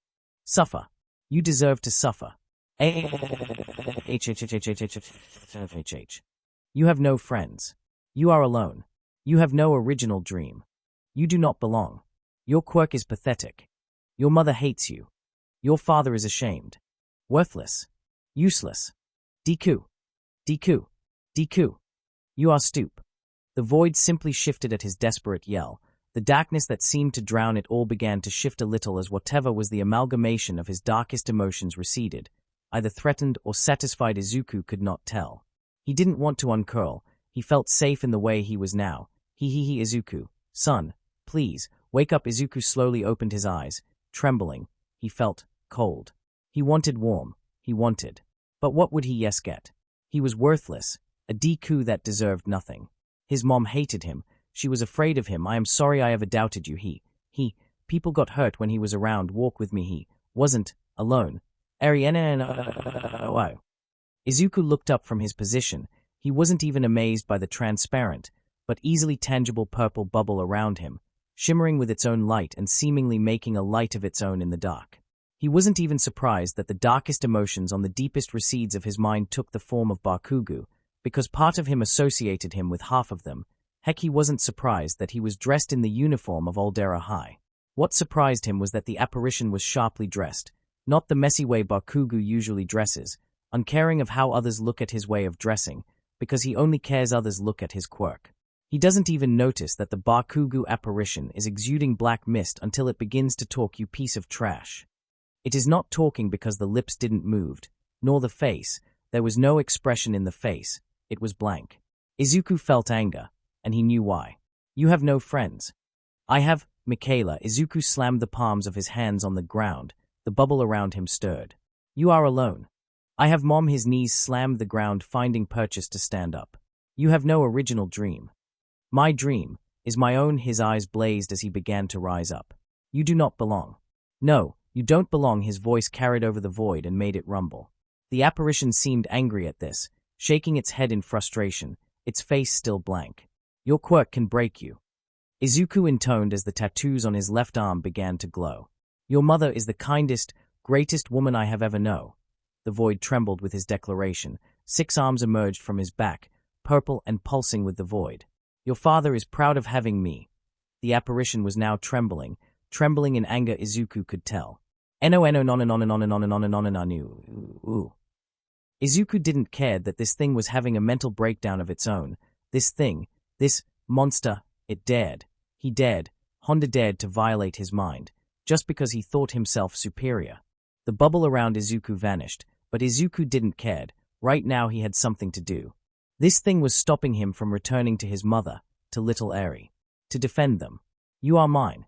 Suffer. You deserve to suffer. You have no friends. You are alone. You have no original dream. You do not belong. Your quirk is pathetic. Your mother hates you. Your father is ashamed. Worthless. Useless. Deku. Deku. Deku. You are stoop. The void simply shifted at his desperate yell. The darkness that seemed to drown it all began to shift a little as whatever was the amalgamation of his darkest emotions receded. Either threatened or satisfied, Izuku could not tell. He didn't want to uncurl. He felt safe in the way he was now. Izuku. Son, please, wake up. Izuku slowly opened his eyes, trembling. He felt cold. He wanted warm. He wanted. But what would he get? He was worthless. A Deku that deserved nothing. His mom hated him. She was afraid of him. I am sorry I ever doubted you. People got hurt when he was around. Walk with me. He wasn't alone. Izuku looked up from his position. He wasn't even amazed by the transparent, but easily tangible purple bubble around him, shimmering with its own light and seemingly making a light of its own in the dark. He wasn't even surprised that the darkest emotions on the deepest recedes of his mind took the form of Bakugo, because part of him associated him with half of them. Heck, he wasn't surprised that he was dressed in the uniform of Aldera High. What surprised him was that the apparition was sharply dressed, not the messy way Bakugo usually dresses, uncaring of how others look at his way of dressing, because he only cares others look at his quirk. He doesn't even notice that the Bakugo apparition is exuding black mist until it begins to talk. You piece of trash. It is not talking because the lips didn't move, nor the face. There was no expression in the face. It was blank. Izuku felt anger, and he knew why. You have no friends. I have, Michaela. Izuku slammed the palms of his hands on the ground. The bubble around him stirred. You are alone. I have mom. His knees slammed the ground, finding purchase to stand up. You have no original dream. My dream is my own. His eyes blazed as he began to rise up. You do not belong. No, you don't belong. His voice carried over the void and made it rumble. The apparition seemed angry at this, shaking its head in frustration, its face still blank. Your quirk can break you. Izuku intoned as the tattoos on his left arm began to glow. Your mother is the kindest, greatest woman I have ever known. The void trembled with his declaration. 6 arms emerged from his back, purple and pulsing with the void. Your father is proud of having me. The apparition was now trembling in anger. Izuku could tell. Izuku didn't care that this thing was having a mental breakdown of its own. This thing, this monster, it dared. He dared, Honda dared to violate his mind, just because he thought himself superior. The bubble around Izuku vanished, but Izuku didn't care. Right now he had something to do. This thing was stopping him from returning to his mother, to little Eri, to defend them. You are mine.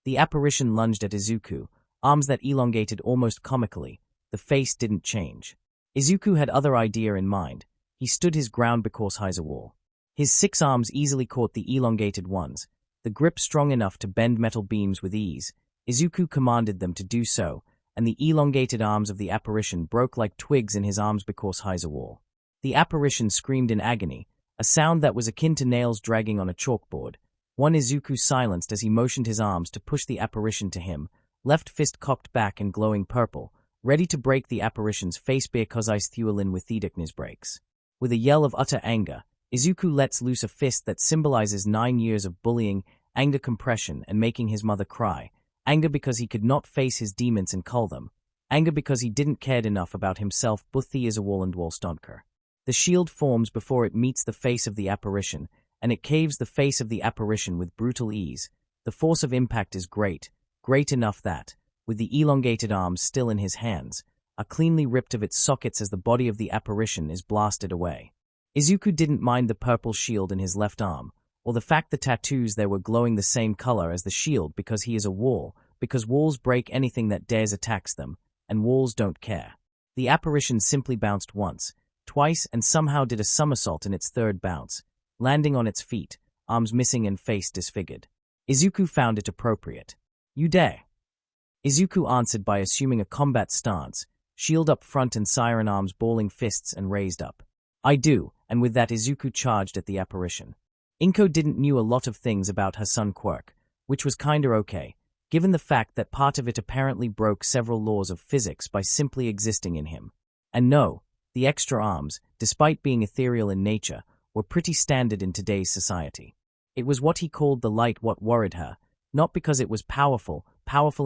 The apparition lunged at Izuku, arms that elongated almost comically. The face didn't change. Izuku had other idea in mind. He stood his ground because he's a wall. His 6 arms easily caught the elongated ones, the grip strong enough to bend metal beams with ease. Izuku commanded them to do so, and the elongated arms of the apparition broke like twigs in his arms because he's a wall. The apparition screamed in agony, a sound that was akin to nails dragging on a chalkboard. One Izuku silenced as he motioned his arms to push the apparition to him, left fist cocked back and glowing purple, ready to break the apparition's face because I thuelin with thedicnis breaks. With a yell of utter anger, Izuku lets loose a fist that symbolizes 9 years of bullying, anger compression, and making his mother cry. Anger because he could not face his demons and cull them. Anger because he didn't cared enough about himself. Buthi is a wall and wall stonker. The shield forms before it meets the face of the apparition, and it caves the face of the apparition with brutal ease. The force of impact is great enough that, with the elongated arms still in his hands, are cleanly ripped of its sockets as the body of the apparition is blasted away. Izuku didn't mind the purple shield in his left arm, or the fact the tattoos there were glowing the same color as the shield because he is a wall, because walls break anything that dares attacks them, and walls don't care. The apparition simply bounced once, twice, and somehow did a somersault in its third bounce, landing on its feet, arms missing and face disfigured. Izuku found it appropriate. "You dare?" Izuku answered by assuming a combat stance, shield up front and siren arms balling fists and raised up. "I do," and with that Izuku charged at the apparition. Inko didn't knew a lot of things about her son Quirk, which was kinda okay, given the fact that part of it apparently broke several laws of physics by simply existing in him. And no, the extra arms, despite being ethereal in nature, were pretty standard in today's society. It was what he called the light what worried her, not because it was powerful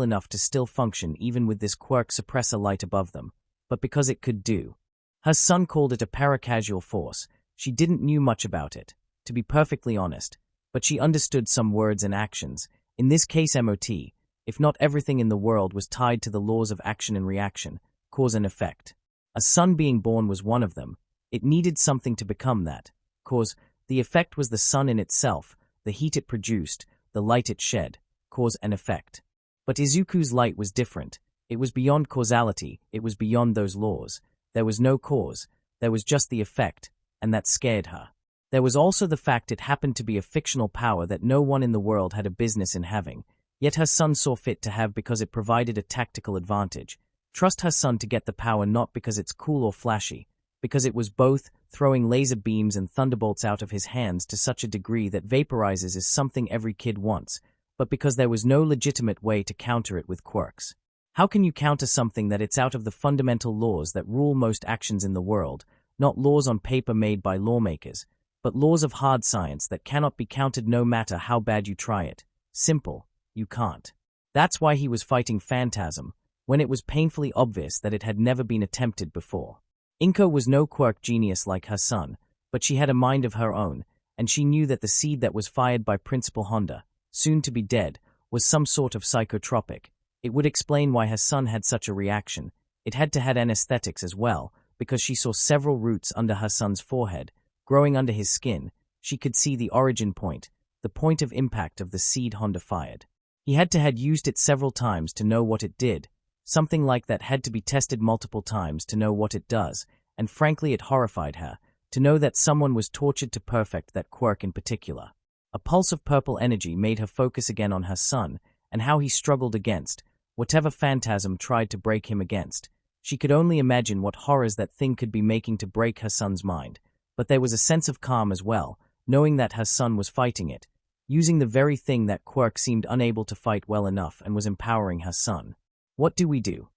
enough to still function even with this Quirk suppressor light above them, but because it could do. Her son called it a paracasual force. She didn't knew much about it, to be perfectly honest, but she understood some words and actions, in this case MOT, if not everything in the world was tied to the laws of action and reaction, cause and effect. A son being born was one of them. It needed something to become that, cause. The effect was the sun in itself, the heat it produced, the light it shed, cause and effect. But Izuku's light was different. It was beyond causality, it was beyond those laws. There was no cause, there was just the effect, and that scared her. There was also the fact it happened to be a fictional power that no one in the world had a business in having, yet her son saw fit to have because it provided a tactical advantage. Trust her son to get the power not because it's cool or flashy, because it was both, throwing laser beams and thunderbolts out of his hands to such a degree that vaporizes is something every kid wants, but because there was no legitimate way to counter it with quirks. How can you counter something that it's out of the fundamental laws that rule most actions in the world, not laws on paper made by lawmakers, but laws of hard science that cannot be countered no matter how bad you try it? Simple, you can't. That's why he was fighting Phantasm, when it was painfully obvious that it had never been attempted before. Inko was no quirk genius like her son, but she had a mind of her own, and she knew that the seed that was fired by Principal Honda, soon to be dead, was some sort of psychotropic. It would explain why her son had such a reaction. It had to have anesthetics as well, because she saw several roots under her son's forehead, growing under his skin. She could see the origin point, the point of impact of the seed Honda fired. He had to had used it several times to know what it did. Something like that had to be tested multiple times to know what it does, and frankly it horrified her, to know that someone was tortured to perfect that quirk in particular. A pulse of purple energy made her focus again on her son, and how he struggled against whatever Phantasm tried to break him against. She could only imagine what horrors that thing could be making to break her son's mind, but there was a sense of calm as well, knowing that her son was fighting it, using the very thing that Quirk seemed unable to fight well enough and was empowering her son. "What do we do?"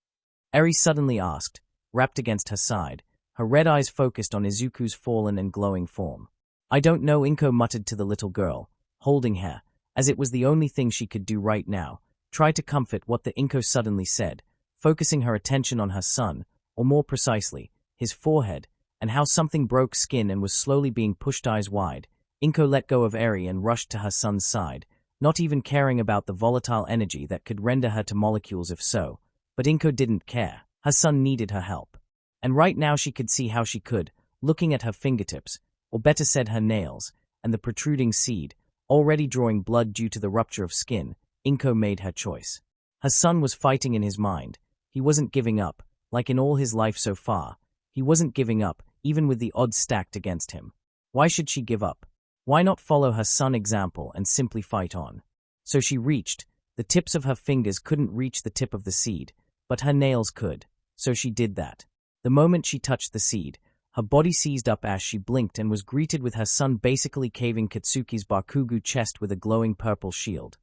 Eri suddenly asked, wrapped against her side, her red eyes focused on Izuku's fallen and glowing form. "I don't know," Inko muttered to the little girl, holding her, as it was the only thing she could do right now, try to comfort what the Inko suddenly said, focusing her attention on her son, or more precisely, his forehead, and how something broke skin and was slowly being pushed eyes wide. Inko let go of Eri and rushed to her son's side, not even caring about the volatile energy that could render her to molecules if so. But Inko didn't care. Her son needed her help. And right now she could see how she could, looking at her fingertips, or better said her nails, and the protruding seed, already drawing blood due to the rupture of skin. Inko made her choice. Her son was fighting in his mind. He wasn't giving up, like in all his life so far. He wasn't giving up, even with the odds stacked against him. Why should she give up? Why not follow her son's example and simply fight on? So she reached. The tips of her fingers couldn't reach the tip of the seed, but her nails could. So she did that. The moment she touched the seed, her body seized up as she blinked and was greeted with her son basically caving Katsuki's Bakugo chest with a glowing purple shield.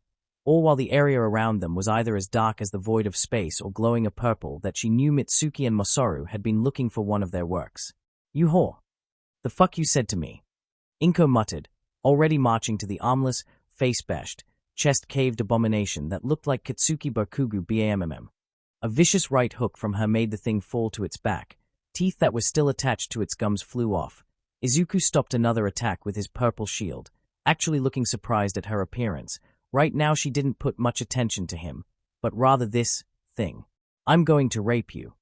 All while the area around them was either as dark as the void of space or glowing a purple that she knew Mitsuki and Masaru had been looking for one of their works. "You whore. The fuck you said to me?" Inko muttered, already marching to the armless, face-bashed, chest-caved abomination that looked like Katsuki Bakugo BAMMM. A vicious right hook from her made the thing fall to its back. Teeth that were still attached to its gums flew off. Izuku stopped another attack with his purple shield, actually looking surprised at her appearance. Right now she didn't put much attention to him, but rather this thing. "I'm going to rape you."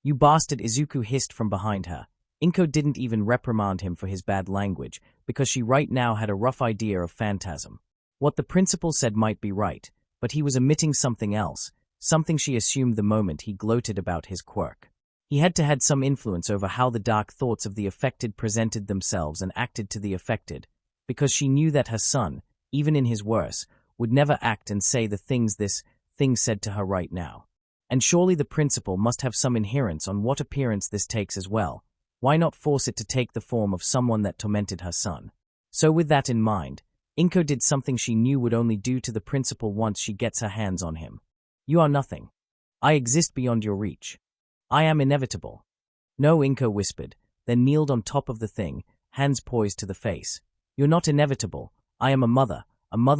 "You bastard," Izuku hissed from behind her, Inko didn't even reprimand him for his bad language, because she right now had a rough idea of phantasm. What the principal said might be right, but he was omitting something else, something she assumed the moment he gloated about his quirk. He had to had some influence over how the dark thoughts of the affected presented themselves and acted to the affected, because she knew that her son, even in his worst, would never act and say the things this thing said to her right now. And surely the principal must have some inherence on what appearance this takes as well. Why not force it to take the form of someone that tormented her son? So with that in mind, Inko did something she knew would only do to the principal once she gets her hands on him. You are nothing. I exist beyond your reach. I am inevitable. No, Inko whispered, then kneeled on top of the thing, hands poised to the face. You're not inevitable. I am a mother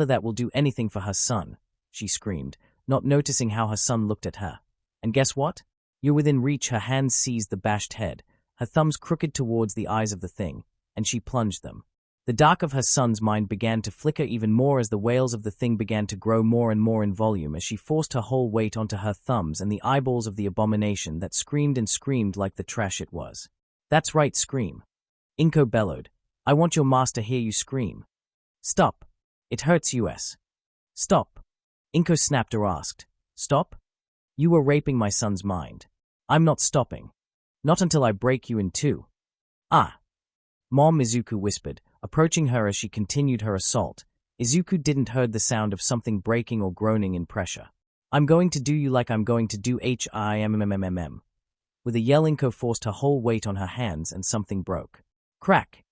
that will do anything for her son, she screamed, not noticing how her son looked at her. And guess what? You're within reach. Her hands seized the bashed head, her thumbs crooked towards the eyes of the thing, and she plunged them. The dark of her son's mind began to flicker even more as the wails of the thing began to grow more and more in volume as she forced her whole weight onto her thumbs and the eyeballs of the abomination that screamed and screamed like the trash it was. That's right, scream. Inko bellowed. I want your master hear you scream. Stop. It hurts us. Stop. Inko snapped or asked. Stop? You were raping my son's mind. I'm not stopping. Not until I break you in two. Ah. Mom, Izuku whispered, approaching her as she continued her assault. Izuku didn't heard the sound of something breaking or groaning in pressure. I'm going to do you like I'm going to do him. With a yell, Inko forced her whole weight on her hands and something broke. Crack!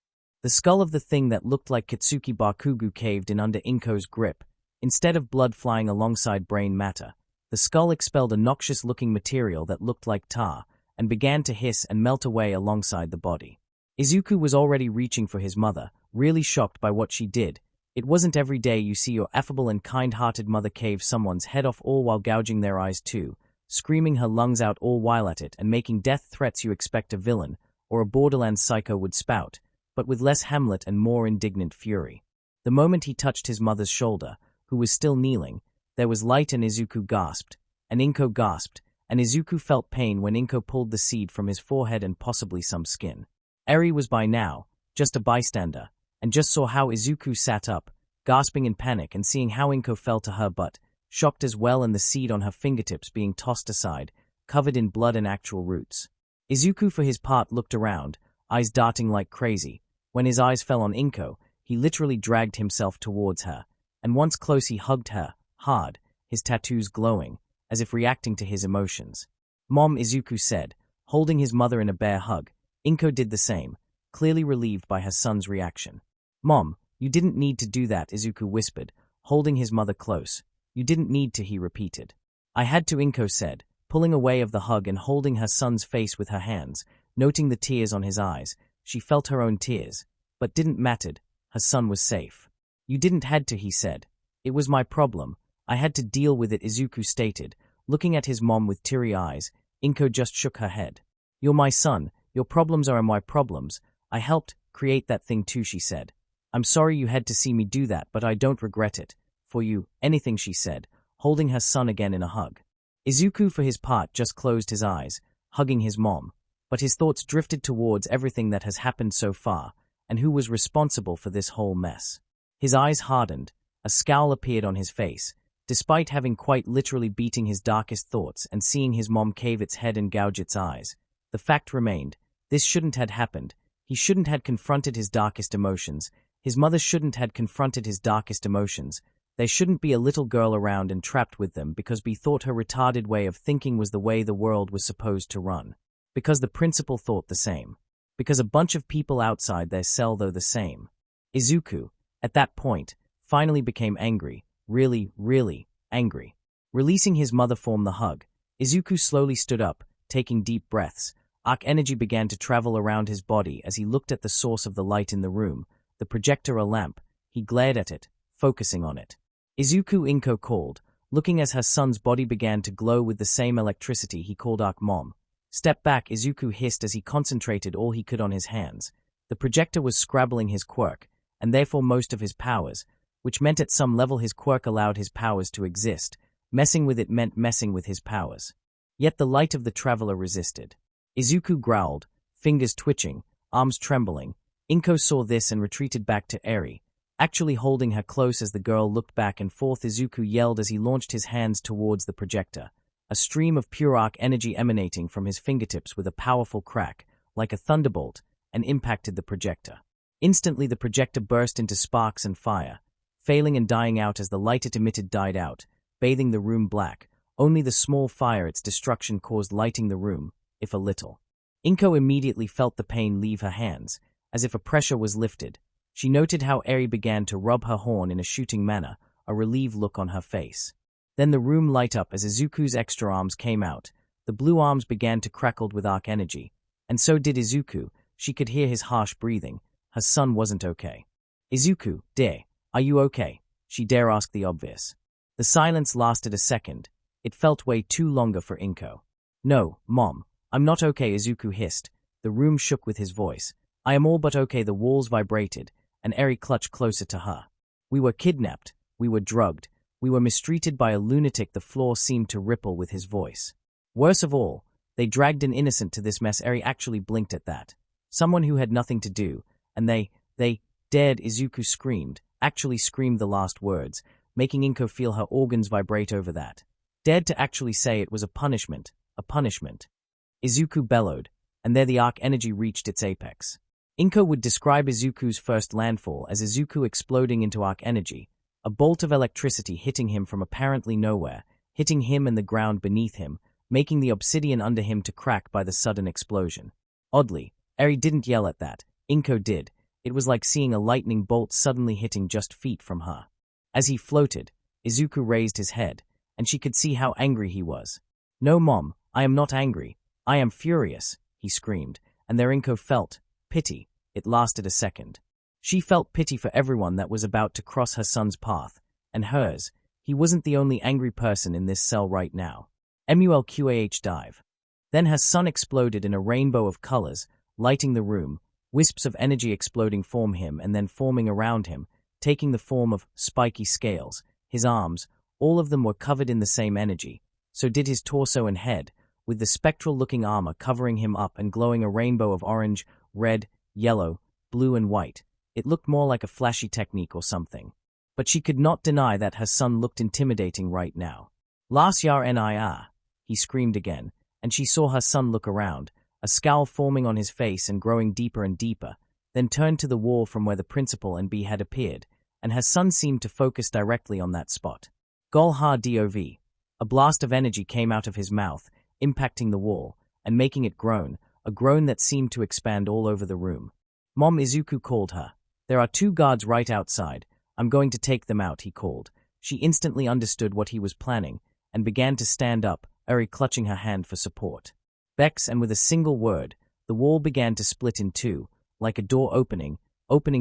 The skull of the thing that looked like Kitsuki Bakugo caved in under Inko's grip. Instead of blood flying alongside brain matter, the skull expelled a noxious-looking material that looked like tar and began to hiss and melt away alongside the body. Izuku was already reaching for his mother, really shocked by what she did. It wasn't every day you see your affable and kind-hearted mother cave someone's head off all while gouging their eyes too, screaming her lungs out all while at it and making death threats you expect a villain or a borderlands psycho would spout, but with less Hamlet and more indignant fury. The moment he touched his mother's shoulder, who was still kneeling, there was light and Izuku gasped, and Inko gasped, and Izuku felt pain when Inko pulled the seed from his forehead and possibly some skin. Eri was by now just a bystander, and just saw how Izuku sat up, gasping in panic and seeing how Inko fell to her butt, shocked as well, and the seed on her fingertips being tossed aside, covered in blood and actual roots. Izuku for his part looked around, eyes darting like crazy. When his eyes fell on Inko, he literally dragged himself towards her, and once close he hugged her, hard, his tattoos glowing, as if reacting to his emotions. Mom, Izuku said, holding his mother in a bear hug. Inko did the same, clearly relieved by her son's reaction. Mom, you didn't need to do that, Izuku whispered, holding his mother close. You didn't need to, he repeated. I had to, Inko said, pulling away of the hug and holding her son's face with her hands, noting the tears on his eyes. She felt her own tears, but didn't mattered. Her son was safe. You didn't had to, he said. It was my problem. I had to deal with it, Izuku stated, looking at his mom with teary eyes. Inko just shook her head. You're my son. Your problems are my problems. I helped create that thing too, she said. I'm sorry you had to see me do that, but I don't regret it. For you, anything, she said, holding her son again in a hug. Izuku for his part just closed his eyes, hugging his mom, but his thoughts drifted towards everything that has happened so far, and who was responsible for this whole mess. His eyes hardened, a scowl appeared on his face, despite having quite literally beating his darkest thoughts and seeing his mom cave its head and gouge its eyes. The fact remained, this shouldn't had happened. He shouldn't had confronted his darkest emotions. His mother shouldn't had confronted his darkest emotions. There shouldn't be a little girl around and trapped with them because he thought her retarded way of thinking was the way the world was supposed to run. Because the principal thought the same. Because a bunch of people outside their cell though the same. Izuku, at that point, finally became angry, really, really angry. Releasing his mother from the hug, Izuku slowly stood up, taking deep breaths. Arc energy began to travel around his body as he looked at the source of the light in the room, the projector, a lamp. He glared at it, focusing on it. Izuku, Inko called, looking as her son's body began to glow with the same electricity. He called Arc Mom. Step back, Izuku hissed as he concentrated all he could on his hands. The projector was scrabbling his quirk, and therefore most of his powers, which meant at some level his quirk allowed his powers to exist. Messing with it meant messing with his powers. Yet the light of the traveler resisted. Izuku growled, fingers twitching, arms trembling. Inko saw this and retreated back to Eri, actually holding her close as the girl looked back and forth. Izuku yelled as he launched his hands towards the projector, a stream of pure arc energy emanating from his fingertips with a powerful crack, like a thunderbolt, and impacted the projector. Instantly the projector burst into sparks and fire, failing and dying out as the light it emitted died out, bathing the room black. Only the small fire its destruction caused lighting the room, if a little. Inko immediately felt the pain leave her hands, as if a pressure was lifted. She noted how Eri began to rub her horn in a shooting manner, a relieved look on her face. Then the room lit up as Izuku's extra arms came out. The blue arms began to crackle with arc energy, and so did Izuku. She could hear his harsh breathing. Her son wasn't okay. "Izuku, dear, are you okay?" she dare ask the obvious. The silence lasted a second. It felt way too longer for Inko. "No, Mom, I'm not okay," Izuku hissed. The room shook with his voice. "I am all but okay." The walls vibrated, and Eri clutched closer to her. "We were kidnapped, we were drugged, we were mistreated by a lunatic." The floor seemed to ripple with his voice. "Worse of all, they dragged an innocent to this mess." Eri actually blinked at that. Someone who had nothing to do, and they dared. Izuku screamed, actually screamed the last words, making Inko feel her organs vibrate over that. Dared to actually say it was a punishment, a punishment. Izuku bellowed, and there the arc energy reached its apex. Inko would describe Izuku's first landfall as Izuku exploding into arc energy, a bolt of electricity hitting him from apparently nowhere, hitting him and the ground beneath him, making the obsidian under him to crack by the sudden explosion. Oddly, Eri didn't yell at that. Inko did. It was like seeing a lightning bolt suddenly hitting just feet from her. As he floated, Izuku raised his head, and she could see how angry he was. "No, Mom, I am not angry. I am furious," he screamed, and there Inko felt pity. It lasted a second. She felt pity for everyone that was about to cross her son's path, and hers. He wasn't the only angry person in this cell right now. MULQAH dive. Then her son exploded in a rainbow of colors, lighting the room. Wisps of energy exploding from him and then forming around him, taking the form of spiky scales. His arms, all of them were covered in the same energy. So did his torso and head, with the spectral-looking armor covering him up and glowing a rainbow of orange, red, yellow, blue and white. It looked more like a flashy technique or something. But she could not deny that her son looked intimidating right now. "Las yar nia," he screamed again, and she saw her son look around, a scowl forming on his face and growing deeper and deeper, then turned to the wall from where the principal and B had appeared, and her son seemed to focus directly on that spot. "Gol ha dov." A blast of energy came out of his mouth, impacting the wall, and making it groan, a groan that seemed to expand all over the room. "Mom," Izuku called her. "There are 2 guards right outside. I'm going to take them out," he called. She instantly understood what he was planning, and began to stand up, Eri clutching her hand for support. Bex, and with a single word, the wall began to split in 2, like a door opening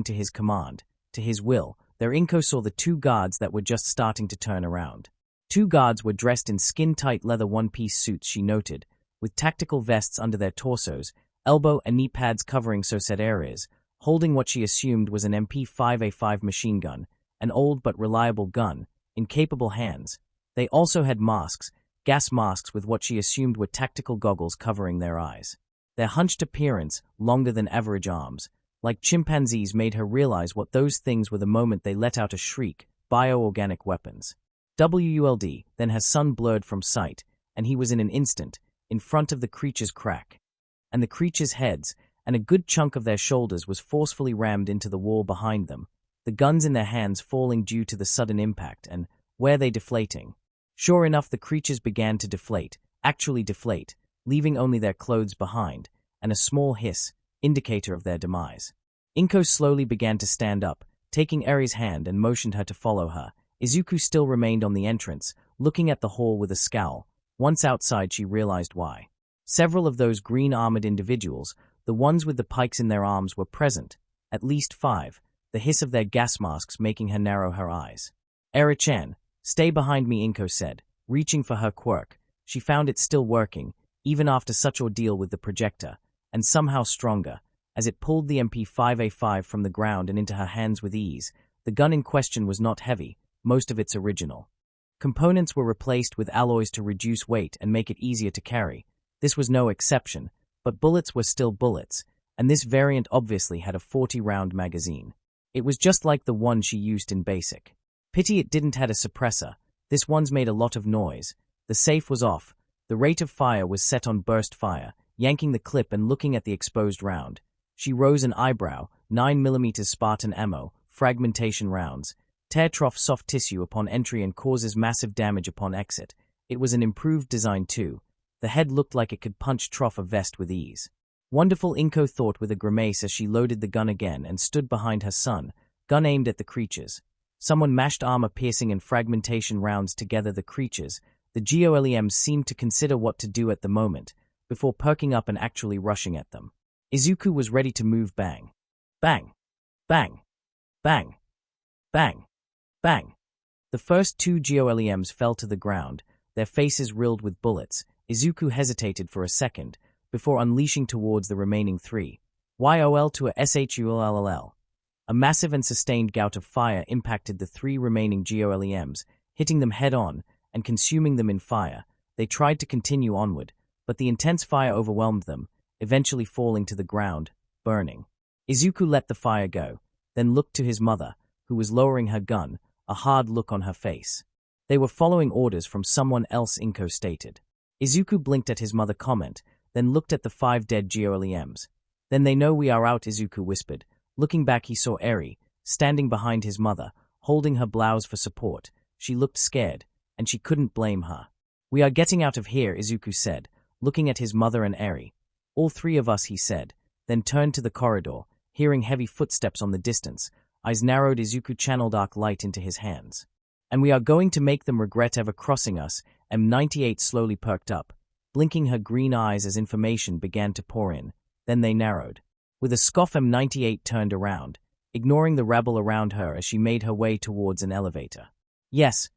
to his command, to his will. There Inko saw the 2 guards that were just starting to turn around. 2 guards were dressed in skin-tight leather one-piece suits, she noted, with tactical vests under their torsos, elbow and knee pads covering so said areas, holding what she assumed was an MP5A5 machine gun, an old but reliable gun, in capable hands. They also had masks, gas masks with what she assumed were tactical goggles covering their eyes. Their hunched appearance, longer than average arms, like chimpanzees, made her realize what those things were the moment they let out a shriek, bioorganic weapons. WULD, then her son blurred from sight, and he was in an instant, in front of the creature's crack. And the creature's heads, and a good chunk of their shoulders was forcefully rammed into the wall behind them, the guns in their hands falling due to the sudden impact, and, were they deflating? Sure enough, the creatures began to deflate, actually deflate, leaving only their clothes behind, and a small hiss, indicator of their demise. Inko slowly began to stand up, taking Eri's hand and motioned her to follow her. Izuku still remained on the entrance, looking at the hall with a scowl. Once outside, she realized why. Several of those green-armored individuals, the ones with the pikes in their arms, were present, at least 5, the hiss of their gas masks making her narrow her eyes. "Eri-chan, stay behind me," Inko said, reaching for her quirk. She found it still working, even after such ordeal with the projector, and somehow stronger, as it pulled the MP5A5 from the ground and into her hands with ease. The gun in question was not heavy, most of its original components were replaced with alloys to reduce weight and make it easier to carry. This was no exception, But bullets were still bullets, and this variant obviously had a 40-round magazine. It was just like the one she used in basic. Pity it didn't have a suppressor. This one's made a lot of noise. The safe was off. The rate of fire was set on burst fire, yanking the clip and looking at the exposed round. She rose an eyebrow. 9mm Spartan ammo, fragmentation rounds. Tear trough soft tissue upon entry and causes massive damage upon exit. It was an improved design too. The head looked like it could punch trough a vest with ease. Wonderful, Inko thought with a grimace as she loaded the gun again and stood behind her son, gun aimed at the creatures. Someone mashed armor-piercing and fragmentation rounds together the creatures. The GOLEMs seemed to consider what to do at the moment, before perking up and actually rushing at them. Izuku was ready to move. Bang. Bang. Bang. Bang. Bang. Bang. The first two GOLEMs fell to the ground, their faces riddled with bullets. Izuku hesitated for a second, before unleashing towards the remaining three. YOL to a SHULLL. A massive and sustained gout of fire impacted the three remaining GOLEMs, hitting them head-on and consuming them in fire. They tried to continue onward, but the intense fire overwhelmed them, eventually falling to the ground, burning. Izuku let the fire go, then looked to his mother, who was lowering her gun, a hard look on her face. They were following orders from someone else, Inko stated. Izuku blinked at his mother comment, then looked at the 5 dead GOLEMs. Then they know we are out, Izuku whispered. Looking back, he saw Eri, standing behind his mother, holding her blouse for support. She looked scared, and she couldn't blame her. We are getting out of here, Izuku said, looking at his mother and Eri. All three of us, he said, then turned to the corridor, hearing heavy footsteps on the distance. Eyes narrowed. Izuku channeled arc light into his hands. And we are going to make them regret ever crossing us. M98 slowly perked up, blinking her green eyes as information began to pour in. Then they narrowed. With a scoff, M98 turned around, ignoring the rabble around her as she made her way towards an elevator. Yes,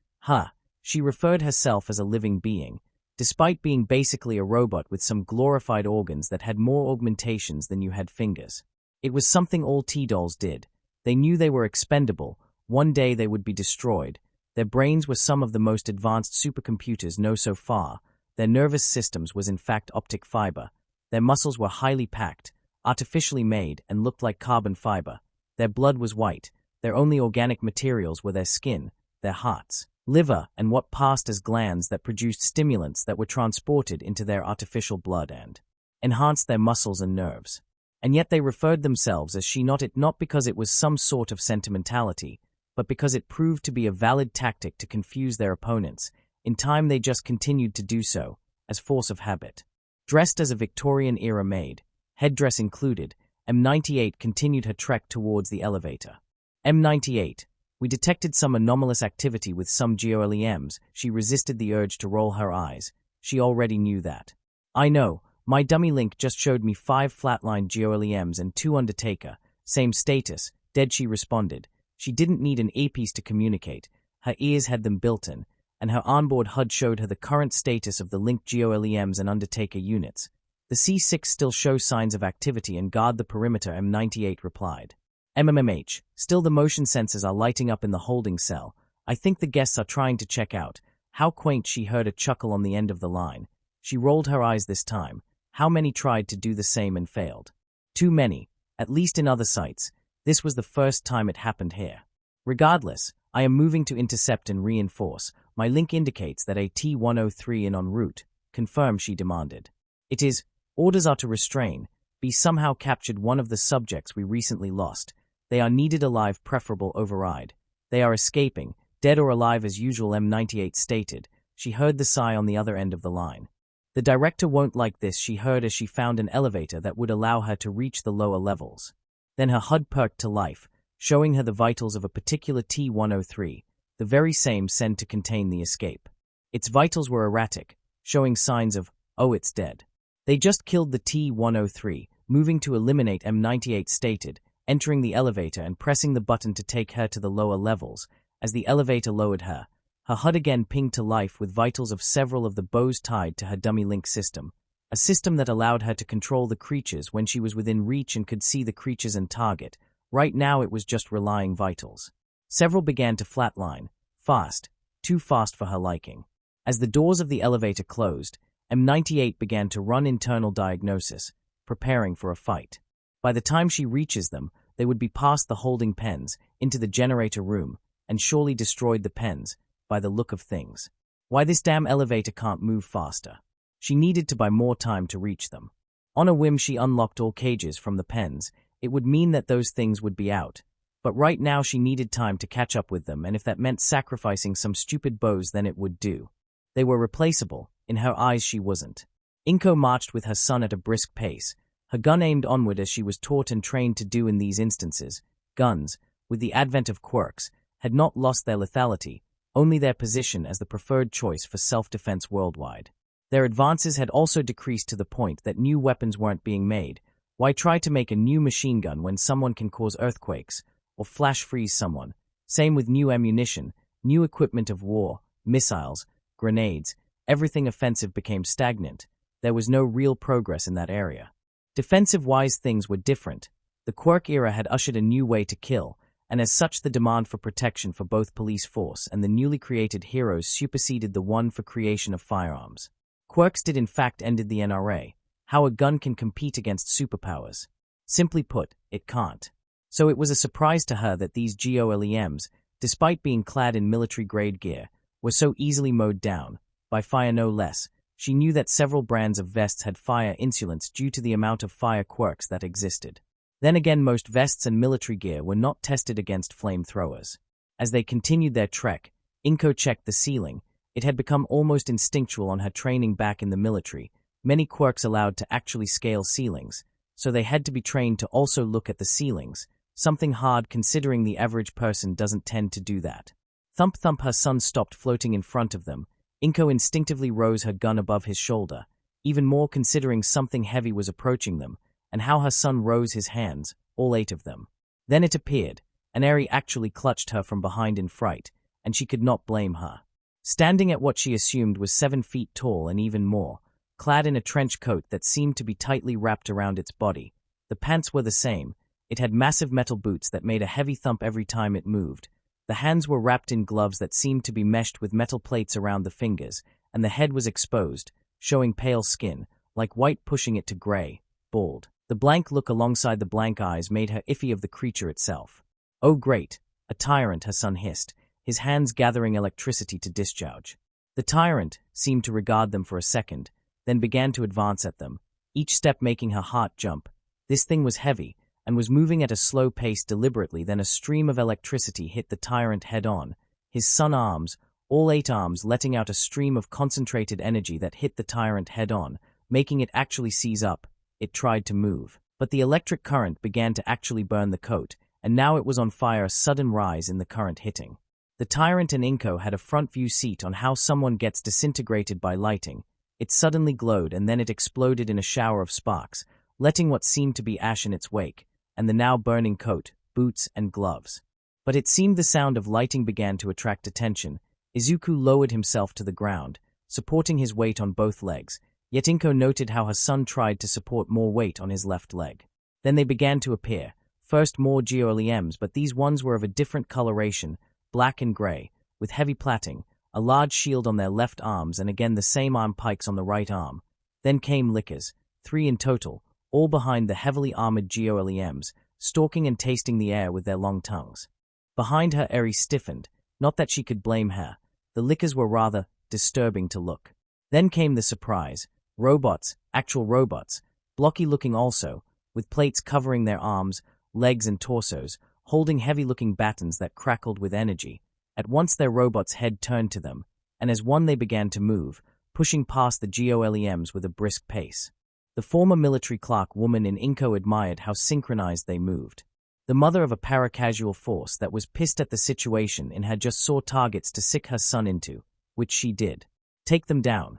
she referred herself as a living being, despite being basically a robot with some glorified organs that had more augmentations than you had fingers. It was something all T-dolls did. They knew they were expendable. One day they would be destroyed. Their brains were some of the most advanced supercomputers know so far. Their nervous systems was in fact optic fiber. Their muscles were highly packed, artificially made, and looked like carbon fiber. Their blood was white. Their only organic materials were their skin, their hearts, liver, and what passed as glands that produced stimulants that were transported into their artificial blood and enhanced their muscles and nerves. And yet they referred themselves as she, not because it was some sort of sentimentality, but because it proved to be a valid tactic to confuse their opponents. In time they just continued to do so, as force of habit. Dressed as a Victorian-era maid, headdress included, M98 continued her trek towards the elevator. M98. We detected some anomalous activity with some GOLEMs. She resisted the urge to roll her eyes. She already knew that. I know. My dummy link just showed me 5 flatline GOLEMs and 2 Undertaker. Same status. Dead, she responded. She didn't need an earpiece to communicate. Her ears had them built in, and her onboard HUD showed her the current status of the linked GOLEMs and Undertaker units. The C6 still shows signs of activity and guard the perimeter, M98 replied. MMMH, still the motion sensors are lighting up in the holding cell. I think the guests are trying to check out. How quaint, she heard a chuckle on the end of the line. She rolled her eyes this time. How many tried to do the same and failed? Too many, at least in other sites. This was the first time it happened here. Regardless, I am moving to intercept and reinforce. My link indicates that a T-103 is en route. Confirm, she demanded. It is. Orders are to restrain. Be somehow captured one of the subjects we recently lost. They are needed alive, preferable override. They are escaping, dead or alive as usual, M98 stated. She heard the sigh on the other end of the line. The director won't like this, she heard as she found an elevator that would allow her to reach the lower levels. Then her HUD perked to life, showing her the vitals of a particular T-103, the very same sent to contain the escape. Its vitals were erratic, showing signs of, oh, it's dead. They just killed the T-103, moving to eliminate, M98 stated, entering the elevator and pressing the button to take her to the lower levels. As the elevator lowered her HUD again pinged to life with vitals of several of the bows tied to her dummy link system, a system that allowed her to control the creatures when she was within reach and could see the creatures and target. Right now it was just relying vitals. Several began to flatline, fast, too fast for her liking. As the doors of the elevator closed, M98 began to run internal diagnosis, preparing for a fight. By the time she reaches them, they would be past the holding pens, into the generator room, and surely destroyed the pens, by the look of things. Why this damn elevator can't move faster? She needed to buy more time to reach them. On a whim she unlocked all cages from the pens. It would mean that those things would be out. But right now she needed time to catch up with them, and if that meant sacrificing some stupid bows, then it would do. They were replaceable. In her eyes she wasn't. Inko marched with her son at a brisk pace, her gun aimed onward as she was taught and trained to do in these instances. Guns, with the advent of quirks, had not lost their lethality, only their position as the preferred choice for self-defense worldwide. Their advances had also decreased to the point that new weapons weren't being made. Why try to make a new machine gun when someone can cause earthquakes, or flash freeze someone? Same with new ammunition, new equipment of war, missiles, grenades. Everything offensive became stagnant. There was no real progress in that area. Defensive-wise things were different. The Quirk era had ushered a new way to kill, and as such the demand for protection for both police force and the newly created heroes superseded the one for creation of firearms. Quirks did in fact ended the NRA. How a gun can compete against superpowers. Simply put, it can't. So it was a surprise to her that these GOLEMs, despite being clad in military-grade gear, were so easily mowed down, by fire no less. She knew that several brands of vests had fire insulants due to the amount of fire quirks that existed. Then again, most vests and military gear were not tested against flamethrowers. As they continued their trek, Inko checked the ceiling. It had become almost instinctual on her training back in the military. Many quirks allowed to actually scale ceilings, so they had to be trained to also look at the ceilings, something hard considering the average person doesn't tend to do that. Thump thump, her son stopped floating in front of them. Inko instinctively rose her gun above his shoulder, even more considering something heavy was approaching them, and how her son rose his hands, all 8 of them. Then it appeared. Aneri actually clutched her from behind in fright, and she could not blame her. Standing at what she assumed was 7 feet tall and even more, clad in a trench coat that seemed to be tightly wrapped around its body. The pants were the same. It had massive metal boots that made a heavy thump every time it moved. The hands were wrapped in gloves that seemed to be meshed with metal plates around the fingers, and the head was exposed, showing pale skin, like white pushing it to gray, bald. The blank look alongside the blank eyes made her iffy of the creature itself. Oh great, a tyrant, her son hissed, his hands gathering electricity to discharge. The tyrant seemed to regard them for a second, then began to advance at them, each step making her heart jump. This thing was heavy, and was moving at a slow pace deliberately. Then a stream of electricity hit the tyrant head-on, his son arms, all 8 arms letting out a stream of concentrated energy that hit the tyrant head-on, making it actually seize up. It tried to move, but the electric current began to actually burn the coat, and now it was on fire, a sudden rise in the current hitting. The tyrant and Inko had a front-view seat on how someone gets disintegrated by lighting. It suddenly glowed and then it exploded in a shower of sparks, letting what seemed to be ash in its wake, and the now burning coat, boots, and gloves. But it seemed the sound of lighting began to attract attention. Izuku lowered himself to the ground, supporting his weight on both legs, yet Inko noted how her son tried to support more weight on his left leg. Then they began to appear, first more GOLEMs, but these ones were of a different coloration, black and gray, with heavy plaiting, a large shield on their left arms and again the same arm pikes on the right arm. Then came lickers, 3 in total, all behind the heavily armored GOLEMs, stalking and tasting the air with their long tongues. Behind her, Eri stiffened, not that she could blame her. The lickers were rather disturbing to look. Then came the surprise. Robots, actual robots, blocky-looking also, with plates covering their arms, legs and torsos, holding heavy-looking batons that crackled with energy. At once their robot's head turned to them, and as one they began to move, pushing past the GOLEMs with a brisk pace. The former military clerk woman in Inko admired how synchronized they moved. The mother of a para-casual force that was pissed at the situation and had just saw targets to sick her son into, which she did. Take them down.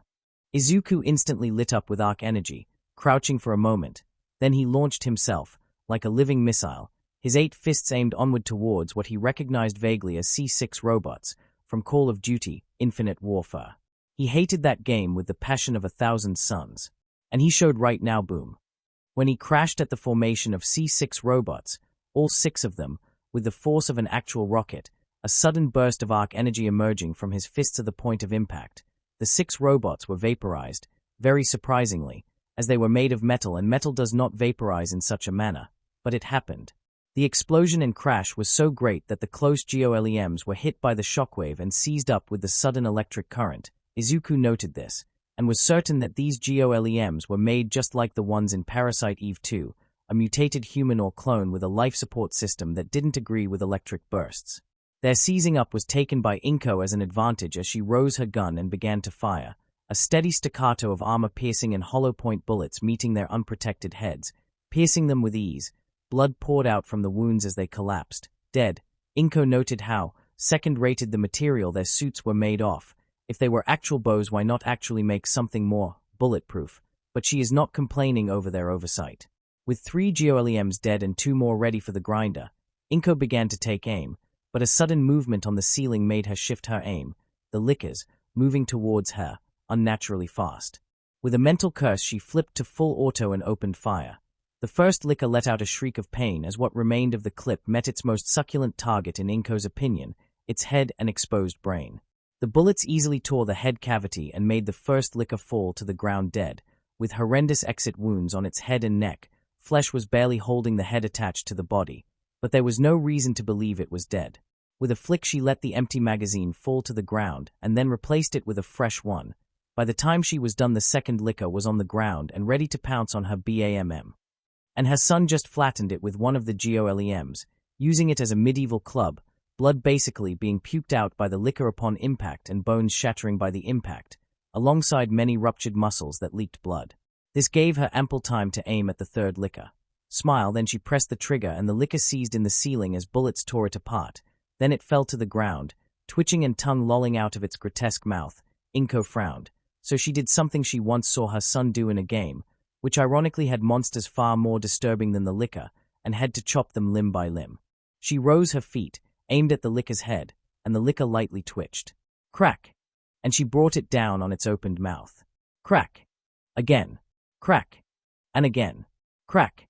Izuku instantly lit up with arc energy, crouching for a moment. Then he launched himself, like a living missile, his 8 fists aimed onward towards what he recognized vaguely as C6 robots from Call of Duty: Infinite Warfare. He hated that game with the passion of 1,000 suns. And he showed right now, boom. When he crashed at the formation of C6 robots, all 6 of them, with the force of an actual rocket, a sudden burst of arc energy emerging from his fists at the point of impact. The 6 robots were vaporized, very surprisingly, as they were made of metal and metal does not vaporize in such a manner. But it happened. The explosion and crash was so great that the close GOLEMs were hit by the shockwave and seized up with the sudden electric current. Izuku noted this, and was certain that these GOLEMs were made just like the ones in Parasite Eve 2, a mutated human or clone with a life support system that didn't agree with electric bursts. Their seizing up was taken by Inko as an advantage as she rose her gun and began to fire, a steady staccato of armor-piercing and hollow-point bullets meeting their unprotected heads, piercing them with ease. Blood poured out from the wounds as they collapsed. Dead. Inko noted how second-rated the material their suits were made of. If they were actual bows, why not actually make something more bulletproof? But she is not complaining over their oversight. With 3 GOLEMs dead and 2 more ready for the grinder, Inko began to take aim, but a sudden movement on the ceiling made her shift her aim, the lickers moving towards her, unnaturally fast. With a mental curse, she flipped to full auto and opened fire. The first licker let out a shriek of pain as what remained of the clip met its most succulent target in Inko's opinion, its head and exposed brain. The bullets easily tore the head cavity and made the first licker fall to the ground dead, with horrendous exit wounds on its head and neck. Flesh was barely holding the head attached to the body, but there was no reason to believe it was dead. With a flick she let the empty magazine fall to the ground and then replaced it with a fresh one. By the time she was done, the second licker was on the ground and ready to pounce on her BAMM. And her son just flattened it with one of the GOLEMs, using it as a medieval club, blood basically being puked out by the licker upon impact and bones shattering by the impact, alongside many ruptured muscles that leaked blood. This gave her ample time to aim at the third licker. Smile, then she pressed the trigger and the licker seized in the ceiling as bullets tore it apart. Then it fell to the ground, twitching and tongue lolling out of its grotesque mouth. Inko frowned. So she did something she once saw her son do in a game, which ironically had monsters far more disturbing than the licker, and had to chop them limb by limb. She rose her feet, aimed at the licker's head, and the licker lightly twitched. Crack! And she brought it down on its opened mouth. Crack! Again. Crack! And again. Crack!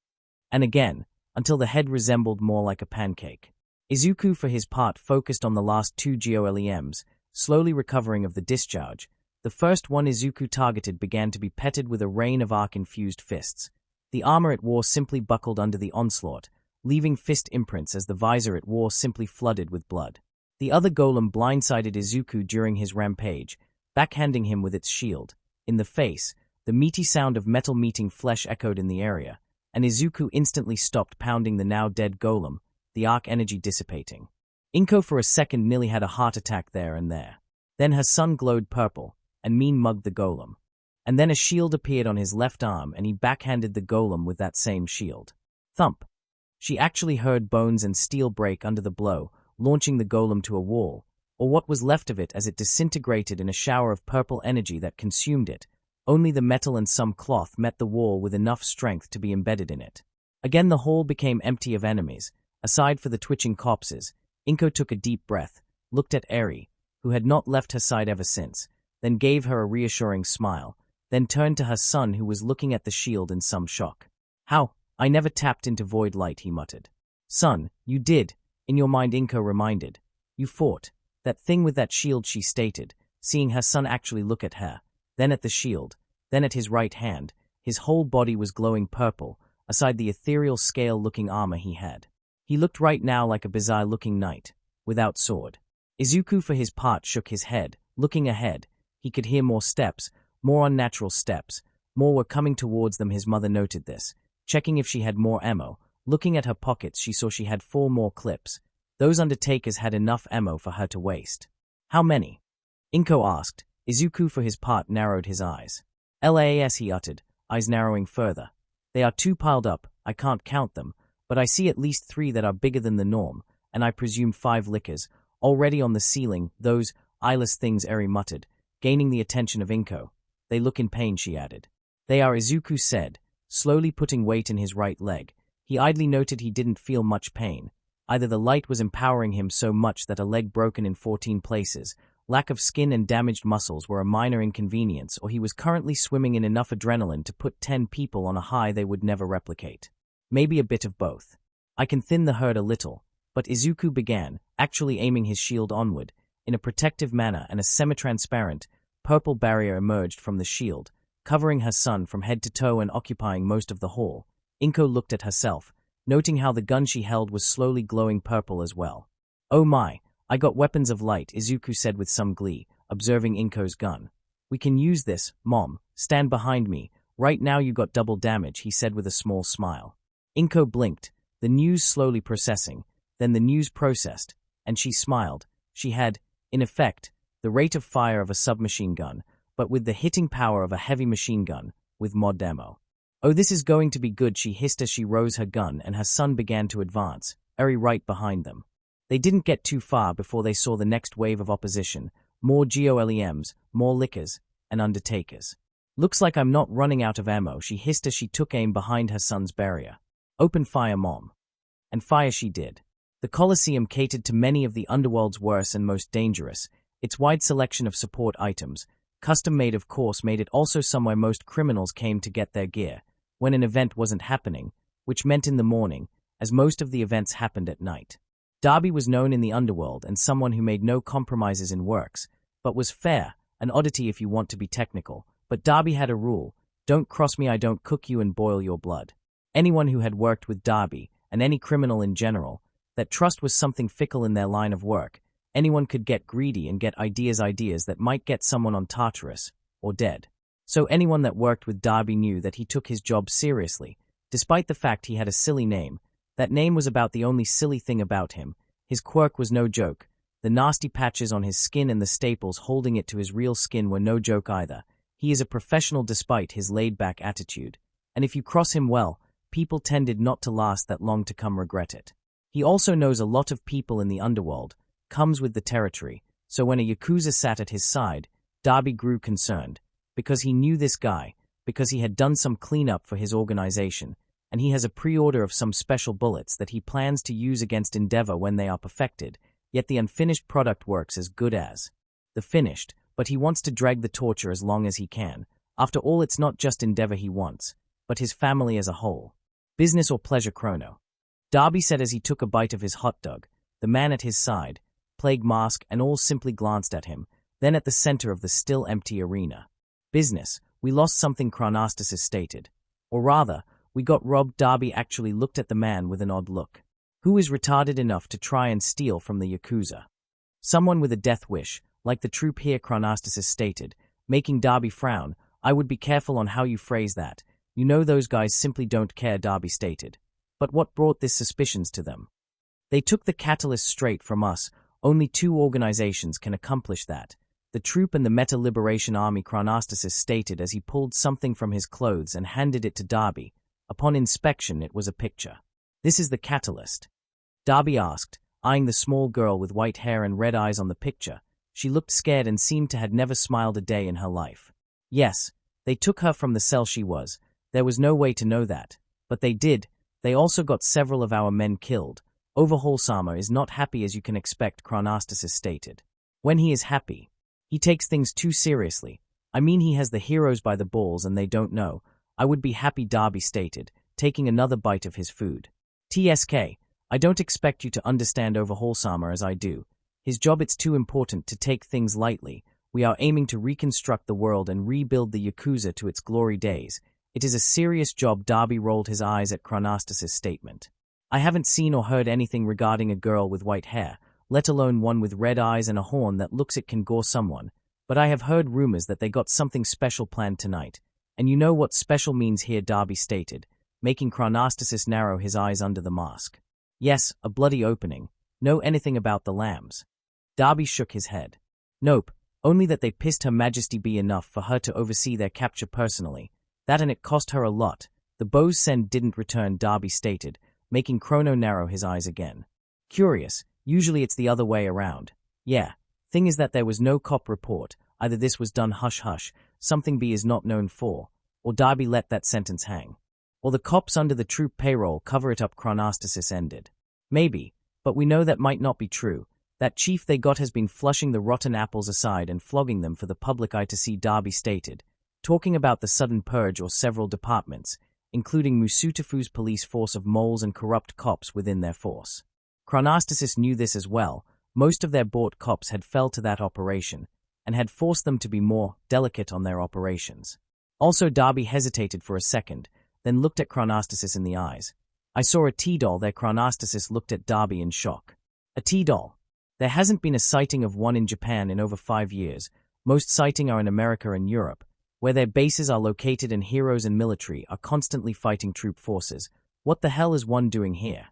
And again, until the head resembled more like a pancake. Izuku, for his part, focused on the last 2 GOLEMs, slowly recovering of the discharge. The first one Izuku targeted began to be petted with a rain of arc-infused fists. The armor it wore simply buckled under the onslaught, leaving fist imprints as the visor it wore simply flooded with blood. The other golem blindsided Izuku during his rampage, backhanding him with its shield. In the face, the meaty sound of metal meeting flesh echoed in the area, and Izuku instantly stopped pounding the now-dead golem, the arc energy dissipating. Inko for a second nearly had a heart attack there and there. Then her son glowed purple, and mean-mugged the golem. And then a shield appeared on his left arm and he backhanded the golem with that same shield. Thump! She actually heard bones and steel break under the blow, launching the golem to a wall, or what was left of it as it disintegrated in a shower of purple energy that consumed it. Only the metal and some cloth met the wall with enough strength to be embedded in it. Again the hall became empty of enemies. Aside for the twitching corpses, Inko took a deep breath, looked at Eri, who had not left her side ever since, then gave her a reassuring smile, then turned to her son who was looking at the shield in some shock. How? I never tapped into void light, he muttered. Son, you did, in your mind, Inko reminded. You fought. That thing with that shield, she stated, seeing her son actually look at her, then at the shield, then at his right hand. His whole body was glowing purple, aside the ethereal scale-looking armor he had. He looked right now like a bizarre-looking knight, without sword. Izuku for his part shook his head, looking ahead. He could hear more steps, more unnatural steps. More were coming towards them. His mother noted this, checking if she had more ammo. Looking at her pockets, she saw she had 4 more clips. Those undertakers had enough ammo for her to waste. How many? Inko asked. Izuku for his part narrowed his eyes. LAS, he uttered, eyes narrowing further. They are 2 piled up, I can't count them, but I see at least 3 that are bigger than the norm, and I presume 5 lickers, already on the ceiling. Those eyeless things, Eri muttered, gaining the attention of Inko. They look in pain, she added. They are, Izuku said, slowly putting weight in his right leg. He idly noted he didn't feel much pain. Either the light was empowering him so much that a leg broken in 14 places, lack of skin and damaged muscles were a minor inconvenience, or he was currently swimming in enough adrenaline to put 10 people on a high they would never replicate. Maybe a bit of both. I can thin the herd a little, but Izuku began, actually aiming his shield onward, in a protective manner, and a semi-transparent, purple barrier emerged from the shield, covering her son from head to toe and occupying most of the hall. Inko looked at herself, noting how the gun she held was slowly glowing purple as well. "Oh my, I got weapons of light," Izuku said with some glee, observing Inko's gun. "We can use this, Mom. Stand behind me. Right now you got double damage," he said with a small smile. Inko blinked, the news slowly processing, then the news processed, and she smiled. She had, in effect, the rate of fire of a submachine gun, but with the hitting power of a heavy machine gun, with mod ammo. "Oh, this is going to be good," she hissed as she rose her gun and her son began to advance, Eri right behind them. They didn't get too far before they saw the next wave of opposition, more GOLEMs, more lickers, and undertakers. "Looks like I'm not running out of ammo," she hissed as she took aim behind her son's barrier. "Open fire, Mom." And fire she did. The Colosseum catered to many of the underworld's worst and most dangerous. Its wide selection of support items, custom-made of course, made it also somewhere most criminals came to get their gear, when an event wasn't happening, which meant in the morning, as most of the events happened at night. Darby was known in the underworld and someone who made no compromises in works, but was fair, an oddity if you want to be technical. But Darby had a rule: don't cross me, I don't cook you and boil your blood. Anyone who had worked with Darby, and any criminal in general, that trust was something fickle in their line of work. Anyone could get greedy and get ideas that might get someone on Tartarus, or dead. So anyone that worked with Darby knew that he took his job seriously, despite the fact he had a silly name. That name was about the only silly thing about him. His quirk was no joke. The nasty patches on his skin and the staples holding it to his real skin were no joke either. He is a professional despite his laid-back attitude. And if you cross him well, people tended not to last that long to come regret it. He also knows a lot of people in the underworld, comes with the territory, so when a Yakuza sat at his side, Darby grew concerned, because he knew this guy, because he had done some cleanup for his organization, and he has a pre-order of some special bullets that he plans to use against Endeavor when they are perfected, yet the unfinished product works as good as the finished, but he wants to drag the torture as long as he can. After all, it's not just Endeavor he wants, but his family as a whole. Business or pleasure, Chrono? Darby said as he took a bite of his hot dog. The man at his side, plague mask and all, simply glanced at him, then at the center of the still empty arena. Business. We lost something, Chronostasis stated. Or rather, we got robbed. Darby actually looked at the man with an odd look. Who is retarded enough to try and steal from the Yakuza? Someone with a death wish, like the troop here, Chronostasis stated, making Darby frown. I would be careful on how you phrase that. You know those guys simply don't care, Darby stated. But what brought these suspicions to them? They took the catalyst straight from us. Only two organizations can accomplish that. The troop and the Meta Liberation Army, Chronostasis stated as he pulled something from his clothes and handed it to Darby. Upon inspection, it was a picture. This is the catalyst? Darby asked, eyeing the small girl with white hair and red eyes on the picture. She looked scared and seemed to had never smiled a day in her life. Yes, they took her from the cell she was. There was no way to know that. But they did. They also got several of our men killed. Overhaul Sama is not happy, as you can expect, Chronostasis stated. When he is happy, he takes things too seriously. I mean, he has the heroes by the balls and they don't know. I would be happy, Darby stated, taking another bite of his food. TSK, I don't expect you to understand Overhaul Sama as I do. His job, it's too important to take things lightly. We are aiming to reconstruct the world and rebuild the Yakuza to its glory days. It is a serious job. Darby rolled his eyes at Chronostasis' statement. I haven't seen or heard anything regarding a girl with white hair, let alone one with red eyes and a horn that looks it can gore someone, but I have heard rumors that they got something special planned tonight. And you know what special means here, Darby stated, making Chronostasis narrow his eyes under the mask. Yes, a bloody opening. Know anything about the lambs? Darby shook his head. Nope, only that they pissed Her Majesty be enough for her to oversee their capture personally. That, and it cost her a lot. The bows send didn't return, Darby stated, making Chrono narrow his eyes again. Curious, usually it's the other way around. Yeah, thing is that there was no cop report. Either this was done hush-hush, something B is not known for, or Darby let that sentence hang. Or the cops under the troop payroll cover it up, Chronostasis ended. Maybe, but we know that might not be true. That chief they got has been flushing the rotten apples aside and flogging them for the public eye to see, Darby stated, talking about the sudden purge or several departments, including Musutafu's police force of moles and corrupt cops within their force. Chronostasis knew this as well. Most of their bought cops had fell to that operation, and had forced them to be more delicate on their operations. Also, Darby hesitated for a second, then looked at Chronostasis in the eyes. I saw a T-doll there. Chronostasis looked at Darby in shock. A T-doll? There hasn't been a sighting of one in Japan in over 5 years. Most sightings are in America and Europe, where their bases are located and heroes and military are constantly fighting troop forces. What the hell is one doing here?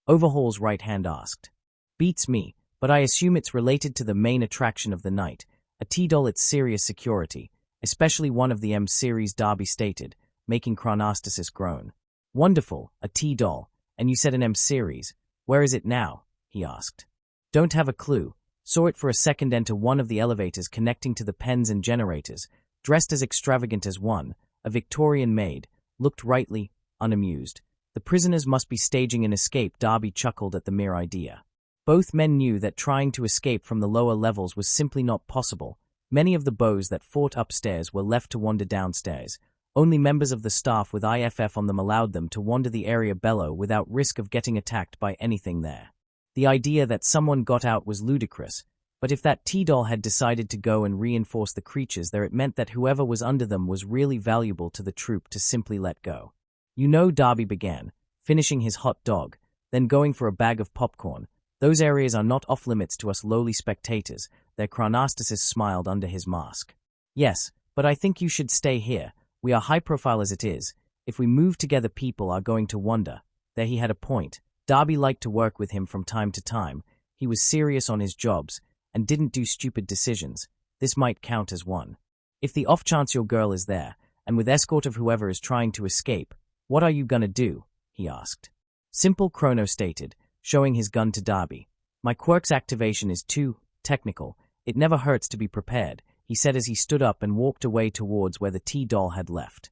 Overhaul's right hand asked. Beats me, but I assume it's related to the main attraction of the night, a T-doll. It's serious security, especially one of the M series, Darby stated, making Chronostasis groan. Wonderful, a T-doll, and you said an M series. Where is it now? He asked. Don't have a clue. Saw it for a second enter one of the elevators connecting to the pens and generators, dressed as extravagant as one, a Victorian maid, looked rightly unamused. The prisoners must be staging an escape. Darby chuckled at the mere idea. Both men knew that trying to escape from the lower levels was simply not possible. Many of the bows that fought upstairs were left to wander downstairs. Only members of the staff with IFF on them allowed them to wander the area below without risk of getting attacked by anything there. The idea that someone got out was ludicrous, but if that T-doll had decided to go and reinforce the creatures there, it meant that whoever was under them was really valuable to the troop to simply let go. You know, Darby began, finishing his hot dog, then going for a bag of popcorn. Those areas are not off-limits to us lowly spectators. Their Chronostasis smiled under his mask. Yes, but I think you should stay here. We are high-profile as it is. If we move together, people are going to wonder. There, he had a point. Darby liked to work with him from time to time. He was serious on his jobs and didn't do stupid decisions. This might count as one. If the off chance your girl is there, and with escort of whoever is trying to escape, what are you gonna do? He asked. Simple, Chrono stated, showing his gun to Darby. My Quirk's activation is too technical. It never hurts to be prepared, he said as he stood up and walked away towards where the T-doll had left.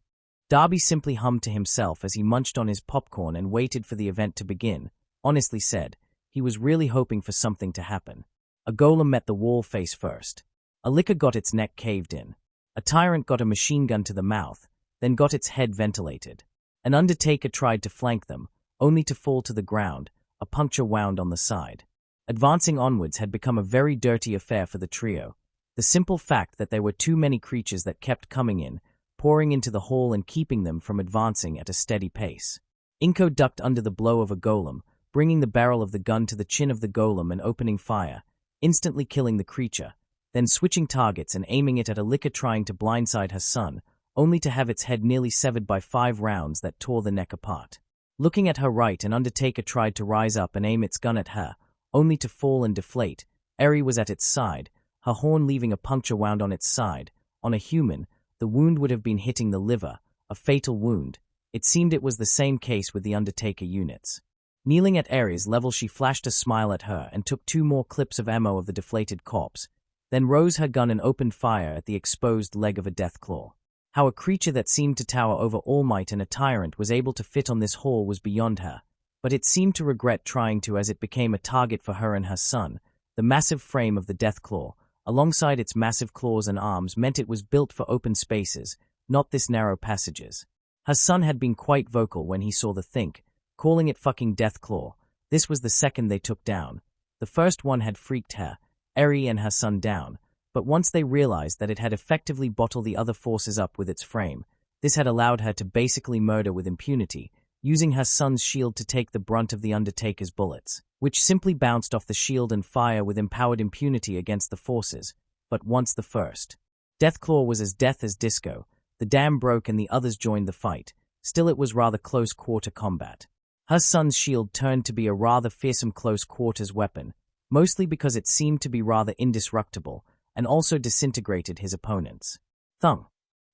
Darby simply hummed to himself as he munched on his popcorn and waited for the event to begin. Honestly said, he was really hoping for something to happen. A golem met the wall face first. A licker got its neck caved in. A tyrant got a machine gun to the mouth, then got its head ventilated. An undertaker tried to flank them, only to fall to the ground, a puncture wound on the side. Advancing onwards had become a very dirty affair for the trio. The simple fact that there were too many creatures that kept coming in, pouring into the hall and keeping them from advancing at a steady pace. Inko ducked under the blow of a golem, bringing the barrel of the gun to the chin of the golem and opening fire, instantly killing the creature, then switching targets and aiming it at a licker trying to blindside her son, only to have its head nearly severed by 5 rounds that tore the neck apart. Looking at her right, an undertaker tried to rise up and aim its gun at her, only to fall and deflate. Eri was at its side, her horn leaving a puncture wound on its side. On a human, the wound would have been hitting the liver, a fatal wound. It seemed it was the same case with the Undertaker units. Kneeling at Eri's level, she flashed a smile at her and took 2 more clips of ammo of the deflated corpse, then rose her gun and opened fire at the exposed leg of a Deathclaw. How a creature that seemed to tower over All Might and a tyrant was able to fit on this hall was beyond her, but it seemed to regret trying to, as it became a target for her and her son. The massive frame of the Deathclaw, alongside its massive claws and arms, meant it was built for open spaces, not this narrow passages. Her son had been quite vocal when he saw the Think, calling it fucking Deathclaw. This was the second they took down. The first one had freaked her, Eri and her son down, but once they realized that it had effectively bottled the other forces up with its frame, this had allowed her to basically murder with impunity, using her son's shield to take the brunt of the Undertaker's bullets, which simply bounced off the shield and fire with empowered impunity against the forces. But once the first Deathclaw was as death as disco, the dam broke and the others joined the fight. Still, it was rather close-quarter combat. Her son's shield turned to be a rather fearsome close-quarters weapon, mostly because it seemed to be rather indestructible, and also disintegrated his opponents. Thung.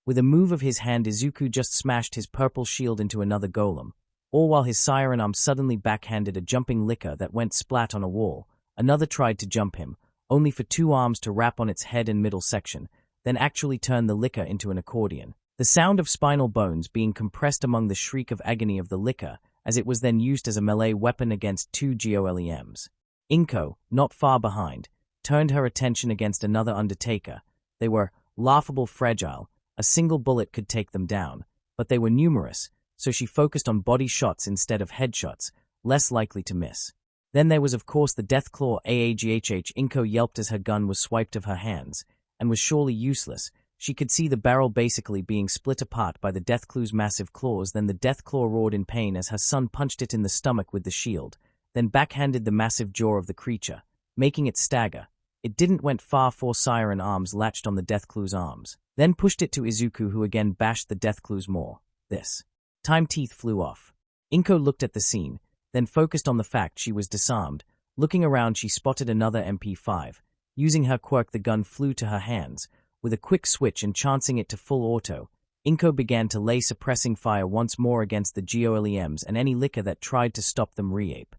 With a move of his hand, Izuku just smashed his purple shield into another golem, all while his siren arm suddenly backhanded a jumping licker that went splat on a wall. Another tried to jump him, only for 2 arms to wrap on its head and middle section, then actually turn the licker into an accordion. The sound of spinal bones being compressed among the shriek of agony of the licker, as it was then used as a melee weapon against 2 golems. Inko, not far behind, turned her attention against another Undertaker. They were laughable fragile. A single bullet could take them down, but they were numerous, so she focused on body shots instead of headshots, less likely to miss. Then there was of course the Deathclaw. Inko yelped as her gun was swiped of her hands, and was surely useless, She could see the barrel basically being split apart by the Deathclaw's massive claws. Then the Deathclaw roared in pain as her son punched it in the stomach with the shield, then backhanded the massive jaw of the creature, making it stagger. It didn't went far. 4 siren arms latched on the Deathclaw's arms, then pushed it to Izuku, who again bashed the Deathclaw's maw. This time teeth flew off. Inko looked at the scene, then focused on the fact she was disarmed. Looking around, she spotted another MP5. Using her quirk, the gun flew to her hands. With a quick switch and chancing it to full auto, Inko began to lay suppressing fire once more against the GOLEMs and any licker that tried to stop them. Reape.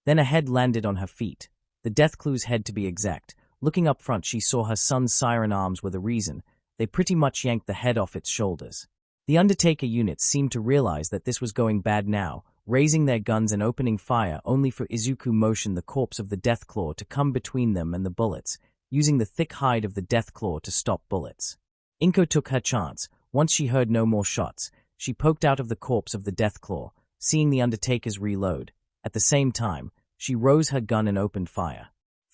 Then a head landed on her feet. The Deathclaw's head, to be exact. Looking up front, she saw her son's siren arms were the reason. They pretty much yanked the head off its shoulders. The Undertaker units seemed to realize that this was going bad now, raising their guns and opening fire, only for Izuku motioned the corpse of the Deathclaw to come between them and the bullets, using the thick hide of the Deathclaw to stop bullets. Inko took her chance. Once she heard no more shots, she poked out of the corpse of the Deathclaw, seeing the Undertaker's reload. At the same time, she rose her gun and opened fire.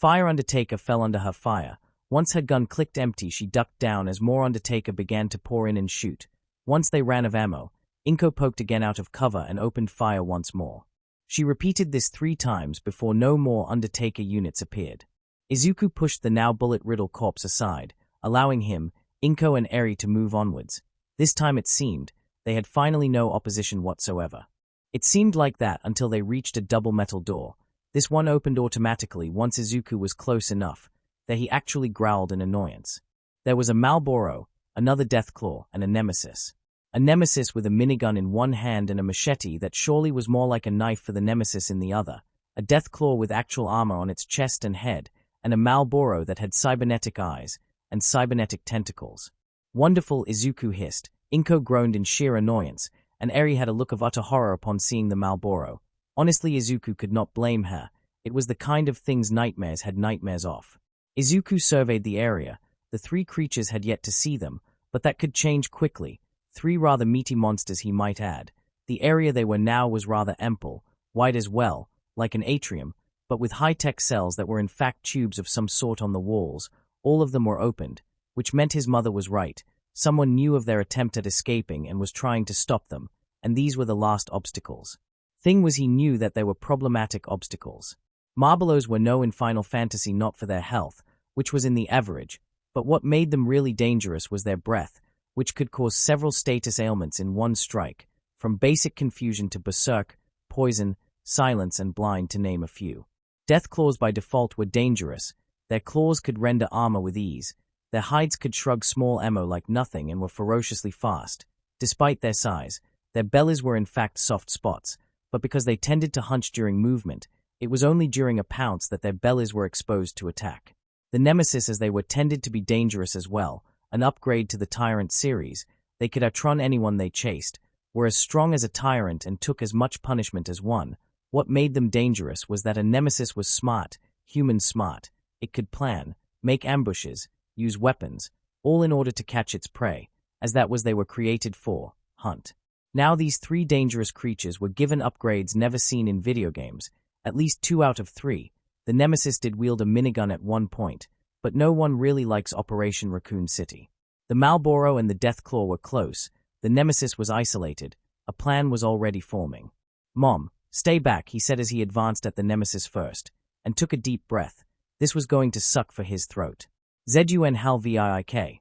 Undertaker fell under her fire. Once her gun clicked empty, she ducked down as more Undertaker began to pour in and shoot. Once they ran of ammo, Inko poked again out of cover and opened fire once more. She repeated this 3 times before no more Undertaker units appeared. Izuku pushed the now bullet-riddled corpse aside, allowing him, Inko and Eri to move onwards. This time it seemed, they had finally no opposition whatsoever. It seemed like that until they reached a double metal door. This one opened automatically once Izuku was close enough, that he actually growled in annoyance. There was a Malboro, another Deathclaw, and a Nemesis. A Nemesis with a minigun in one hand and a machete that surely was more like a knife for the Nemesis in the other. A Deathclaw with actual armor on its chest and head, and a Malboro that had cybernetic eyes and cybernetic tentacles. Wonderful, Izuku hissed. Inko groaned in sheer annoyance, and Eri had a look of utter horror upon seeing the Malboro. Honestly, Izuku could not blame her. It was the kind of things nightmares had nightmares of. Izuku surveyed the area. The 3 creatures had yet to see them, but that could change quickly. 3 rather meaty monsters, he might add. The area they were now was rather ample, wide as well, like an atrium, but with high-tech cells that were in fact tubes of some sort on the walls. All of them were opened, which meant his mother was right. Someone knew of their attempt at escaping and was trying to stop them, and these were the last obstacles. Thing was, he knew that they were problematic obstacles. Marbelos were no in Final Fantasy not for their health, which was in the average, but what made them really dangerous was their breath, which could cause several status ailments in one strike, from basic confusion to berserk, poison, silence, and blind, to name a few. Deathclaws by default were dangerous. Their claws could render armor with ease. Their hides could shrug small ammo like nothing and were ferociously fast. Despite their size, their bellies were in fact soft spots, but because they tended to hunch during movement, it was only during a pounce that their bellies were exposed to attack. The Nemesis, as they were, tended to be dangerous as well, an upgrade to the Tyrant series. They could outrun anyone they chased, were as strong as a tyrant and took as much punishment as one. What made them dangerous was that a Nemesis was smart, human smart. It could plan, make ambushes, use weapons, all in order to catch its prey, as that was they were created for, hunt. Now these 3 dangerous creatures were given upgrades never seen in video games, at least 2 out of 3. The Nemesis did wield a minigun at one point, but no one really likes Operation Raccoon City. The Malboro and the Deathclaw were close. The Nemesis was isolated. A plan was already forming. "Mom, stay back," he said as he advanced at the Nemesis first, and took a deep breath. This was going to suck for his throat. "Zun Halvik."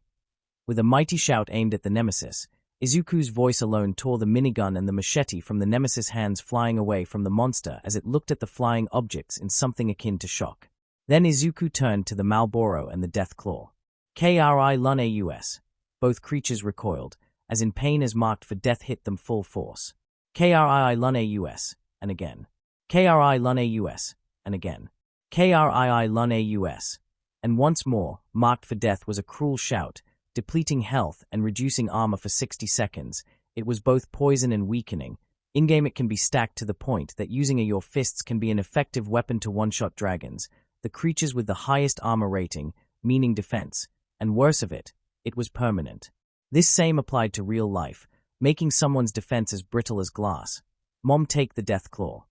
With a mighty shout aimed at the Nemesis, Izuku's voice alone tore the minigun and the machete from the Nemesis' hands, flying away from the monster as it looked at the flying objects in something akin to shock. Then Izuku turned to the Malboro and the Deathclaw. Kri Lun-Aus. Both creatures recoiled, as in pain as marked for death hit them full force. Kri Lun-Aus, and again. Kri Lun-Aus, and again. Kri Lun-Aus. And once more, marked for death was a cruel shout, depleting health and reducing armor for 60 seconds. It was both poison and weakening. In-game it can be stacked to the point that using your fists can be an effective weapon to one-shot dragons, the creatures with the highest armor rating, meaning defense, and worse of it, it was permanent. This same applied to real life, making someone's defense as brittle as glass. "Mom, take the Deathclaw,"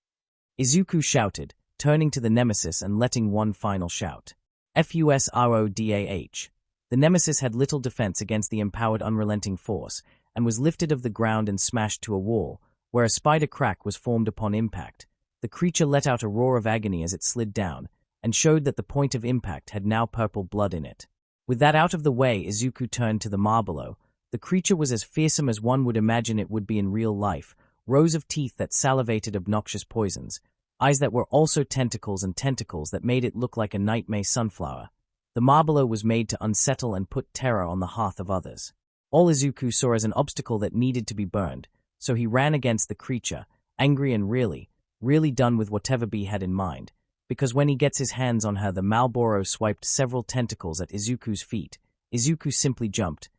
Izuku shouted, turning to the Nemesis and letting one final shout. "Fusrodah." The nemesis had little defense against the empowered unrelenting force, and was lifted of the ground and smashed to a wall, where a spider crack was formed upon impact. The creature let out a roar of agony as it slid down, and showed that the point of impact had now purple blood in it. With that out of the way, Izuku turned to the Marbelow. The creature was as fearsome as one would imagine it would be in real life, rows of teeth that salivated obnoxious poisons, eyes that were also tentacles and tentacles that made it look like a nightmare sunflower. The Marbelow was made to unsettle and put terror on the hearth of others. All Izuku saw as an obstacle that needed to be burned, so he ran against the creature, angry and really done with whatever B had in mind, because when he gets his hands on her, the Marlboro swiped several tentacles at Izuku's feet. Izuku simply jumped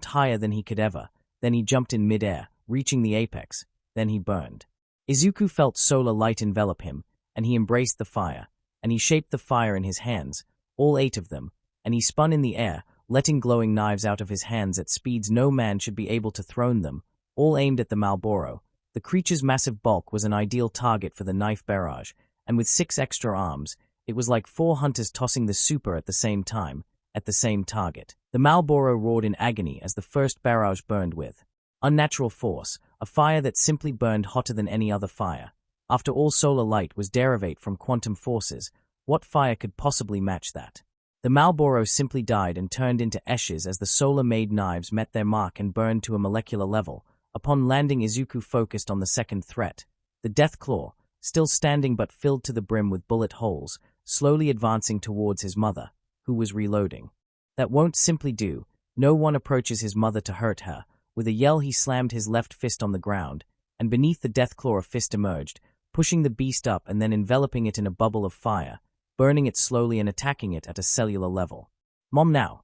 higher than he could ever, then he jumped in midair, reaching the apex, then he burned. Izuku felt solar light envelop him, and he embraced the fire, and he shaped the fire in his hands, all 8 of them, and he spun in the air, letting glowing knives out of his hands at speeds no man should be able to throw them, all aimed at the Marlboro. The creature's massive bulk was an ideal target for the knife barrage, and with 6 extra arms, it was like 4 hunters tossing the super at the same time, at the same target. The Marlboro roared in agony as the first barrage burned with unnatural force, a fire that simply burned hotter than any other fire. After all, solar light was derivate from quantum forces. What fire could possibly match that? The Marlboro simply died and turned into ashes as the solar-made knives met their mark and burned to a molecular level. Upon landing, Izuku focused on the second threat, the Death Claw, still standing but filled to the brim with bullet holes, slowly advancing towards his mother, who was reloading. That won't simply do. No one approaches his mother to hurt her. With a yell, he slammed his left fist on the ground, and beneath the Death Claw a fist emerged, pushing the beast up and then enveloping it in a bubble of fire, burning it slowly and attacking it at a cellular level. "Mom now!"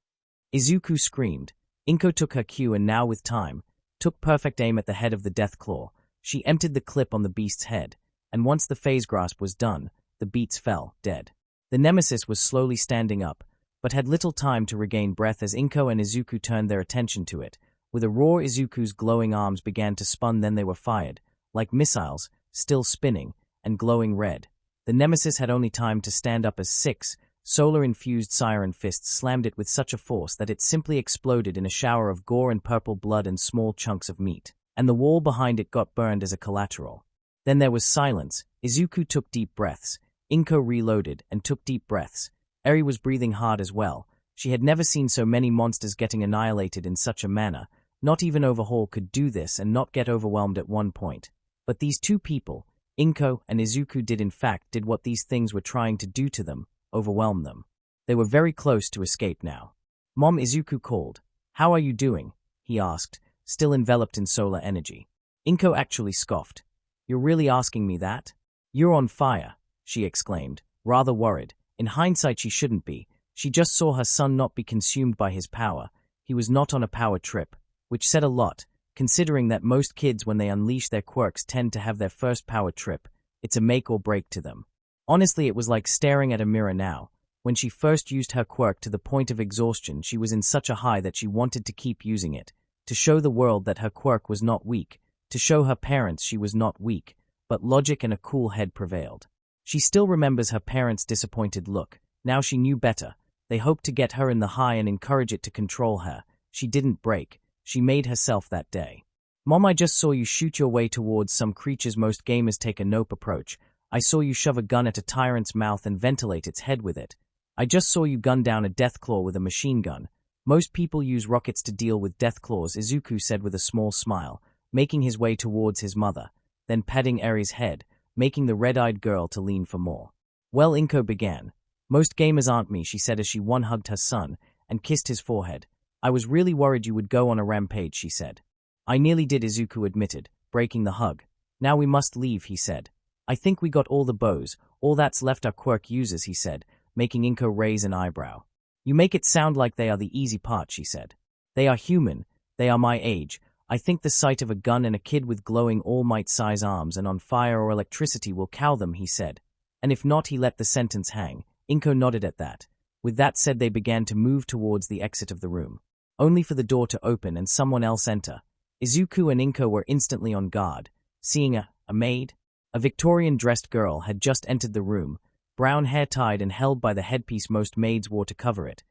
Izuku screamed. Inko took her cue and now with time, took perfect aim at the head of the Death Claw. She emptied the clip on the beast's head, and once the phase grasp was done, the beast fell, dead. The nemesis was slowly standing up, but had little time to regain breath as Inko and Izuku turned their attention to it. With a roar, Izuku's glowing arms began to spun, then they were fired, like missiles, still spinning, and glowing red. The nemesis had only time to stand up as 6 solar-infused siren fists slammed it with such a force that it simply exploded in a shower of gore and purple blood and small chunks of meat, and the wall behind it got burned as a collateral. Then there was silence. Izuku took deep breaths. Inko reloaded and took deep breaths. Eri was breathing hard as well. She had never seen so many monsters getting annihilated in such a manner. Not even Overhaul could do this and not get overwhelmed at one point. But these 2 people, Inko and Izuku, did what these things were trying to do to them, overwhelm them. They were very close to escape now. "Mom," Izuku called. "How are you doing?" he asked, still enveloped in solar energy. Inko actually scoffed. "You're really asking me that?" "You're on fire," she exclaimed, rather worried. In hindsight, she shouldn't be. She just saw her son not be consumed by his power. He was not on a power trip, which said a lot, considering that most kids, when they unleash their quirks, tend to have their first power trip. It's a make or break to them. Honestly, it was like staring at a mirror now. When she first used her quirk to the point of exhaustion, she was in such a high that she wanted to keep using it, to show the world that her quirk was not weak, to show her parents she was not weak, but logic and a cool head prevailed. She still remembers her parents' disappointed look. Now she knew better. They hoped to get her in the high and encourage it to control her. She didn't break. She made herself that day. "Mom, I just saw you shoot your way towards some creatures. Most gamers take a nope approach. I saw you shove a gun at a tyrant's mouth and ventilate its head with it. I just saw you gun down a Deathclaw with a machine gun. Most people use rockets to deal with Deathclaws," Izuku said with a small smile, making his way towards his mother, then patting Eri's head, making the red-eyed girl to lean for more. "Well," Inko began. "Most gamers aren't me," she said as she one-hugged her son and kissed his forehead. "I was really worried you would go on a rampage," she said. "I nearly did," Izuku admitted, breaking the hug. "Now we must leave," he said. "I think we got all the bows. All that's left are quirk users," he said, making Inko raise an eyebrow. "You make it sound like they are the easy part," she said. "They are human. They are my age. I think the sight of a gun and a kid with glowing all-might-size arms and on fire or electricity will cow them," he said. "And if not," he let the sentence hang. Inko nodded at that. With that said, they began to move towards the exit of the room, only for the door to open and someone else enter. Izuku and Inko were instantly on guard, seeing a maid. A Victorian-dressed girl had just entered the room, brown hair tied and held by the headpiece most maids wore to cover it.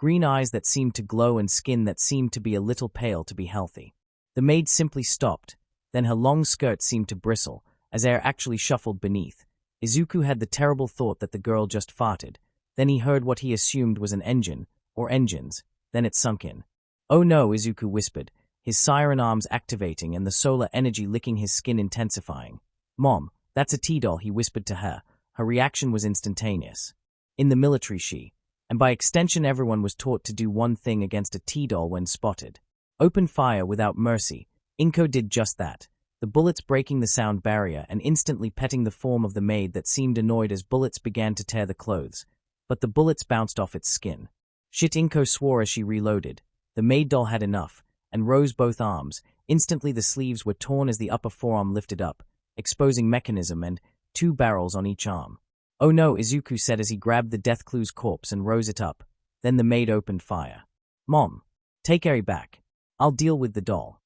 green eyes that seemed to glow and skin that seemed to be a little pale to be healthy. The maid simply stopped, then her long skirt seemed to bristle, as air actually shuffled beneath. Izuku had the terrible thought that the girl just farted. Then he heard what he assumed was an engine, or engines, then it sunk in. "Oh no," Izuku whispered, his siren arms activating and the solar energy licking his skin intensifying. "Mom, that's a T-doll," he whispered to her. Her reaction was instantaneous. In the military and by extension everyone was taught to do one thing against a T-doll when spotted. Open fire without mercy. Inko did just that, the bullets breaking the sound barrier and instantly petting the form of the maid that seemed annoyed as bullets began to tear the clothes. But the bullets bounced off its skin. Shit, Inko swore as she reloaded. The maid doll had enough, and rose both arms. Instantly the sleeves were torn as the upper forearm lifted up, exposing mechanism and 2 barrels on each arm. "Oh no," Izuku said as he grabbed the Deathclew's corpse and rose it up. Then the maid opened fire. "Mom, take Eri back. I'll deal with the doll."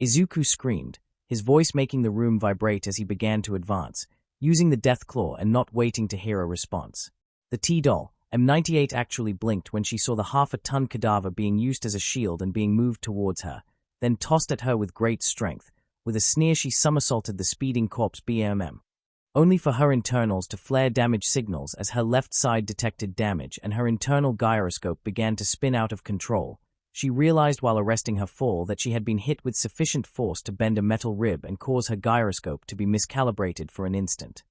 Izuku screamed, his voice making the room vibrate as he began to advance, using the Deathclaw and not waiting to hear a response. The T-doll, M98, actually blinked when she saw the half-a-ton cadaver being used as a shield and being moved towards her, then tossed at her with great strength. With a sneer she somersaulted the speeding corpse BMM. Only for her internals to flare damage signals as her left side detected damage and her internal gyroscope began to spin out of control. She realized while arresting her fall that she had been hit with sufficient force to bend a metal rib and cause her gyroscope to be miscalibrated for an instant.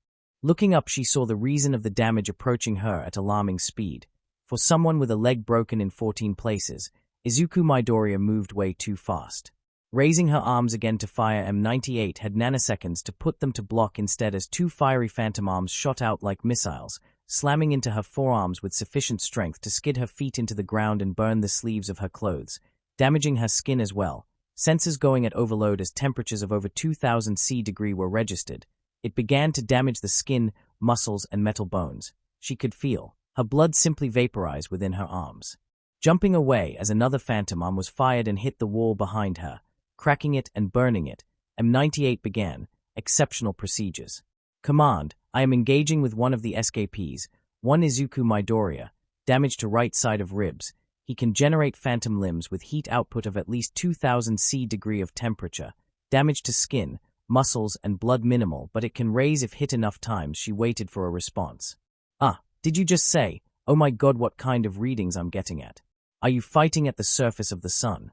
Looking up, she saw the reason of the damage approaching her at alarming speed. For someone with a leg broken in 14 places, Izuku Midoriya moved way too fast. Raising her arms again to fire, M98 had nanoseconds to put them to block instead as 2 fiery phantom arms shot out like missiles, slamming into her forearms with sufficient strength to skid her feet into the ground and burn the sleeves of her clothes, damaging her skin as well. Sensors going at overload as temperatures of over 2000 C were registered. It began to damage the skin, muscles, and metal bones. She could feel her blood simply vaporize within her arms. Jumping away as another phantom arm was fired and hit the wall behind her, cracking it and burning it, M98 began exceptional procedures. "Command, I am engaging with one of the escapees, one Izuku Midoriya, damage to right side of ribs. He can generate phantom limbs with heat output of at least 2000 C of temperature, damage to skin, muscles, and blood minimal, but it can raise if hit enough times." She waited for a response. "Ah, did you just say, oh my god, what kind of readings I'm getting at? Are you fighting at the surface of the sun?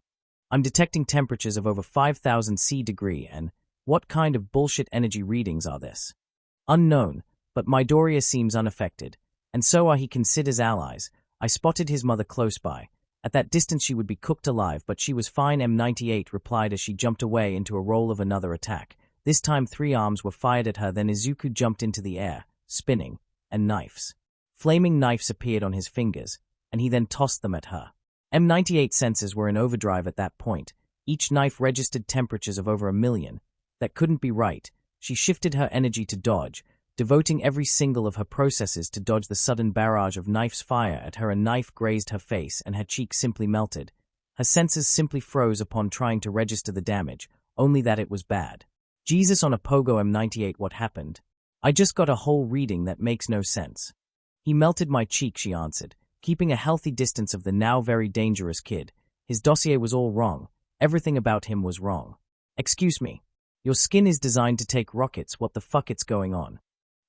I'm detecting temperatures of over 5000 C and what kind of bullshit energy readings are this?" Unknown, but Midoriya seems unaffected, and so are he considers allies. "I spotted his mother close by. At that distance she would be cooked alive, but she was fine," M98 replied as she jumped away into a roll of another attack. This time 3 arms were fired at her, then Izuku jumped into the air, spinning, and knives. Flaming knives appeared on his fingers, and he then tossed them at her. M98 sensors were in overdrive at that point. Each knife registered temperatures of over 1,000,000. That couldn't be right. She shifted her energy to dodge, devoting every single of her processes to dodge the sudden barrage of knives fire at her. A knife grazed her face and her cheek simply melted. Her senses simply froze upon trying to register the damage, only that it was bad. "Jesus on a pogo, M98, what happened? I just got a whole reading that makes no sense." "He melted my cheek," she answered, keeping a healthy distance of the now very dangerous kid. "His dossier was all wrong. Everything about him was wrong." "Excuse me. Your skin is designed to take rockets. What the fuck is going on?"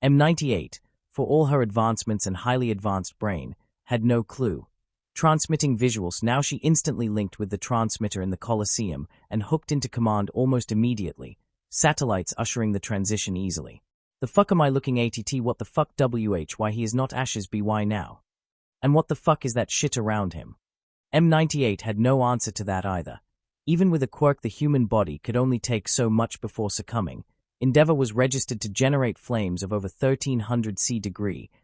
M98, for all her advancements and highly advanced brain, had no clue. Transmitting visuals, now she instantly linked with the transmitter in the Colosseum and hooked into command almost immediately, satellites ushering the transition easily. "The fuck am I looking at? What the fuck why he is not ashes by now? And what the fuck is that shit around him?" M98 had no answer to that either. Even with a quirk, the human body could only take so much before succumbing. Endeavor was registered to generate flames of over 1300 C,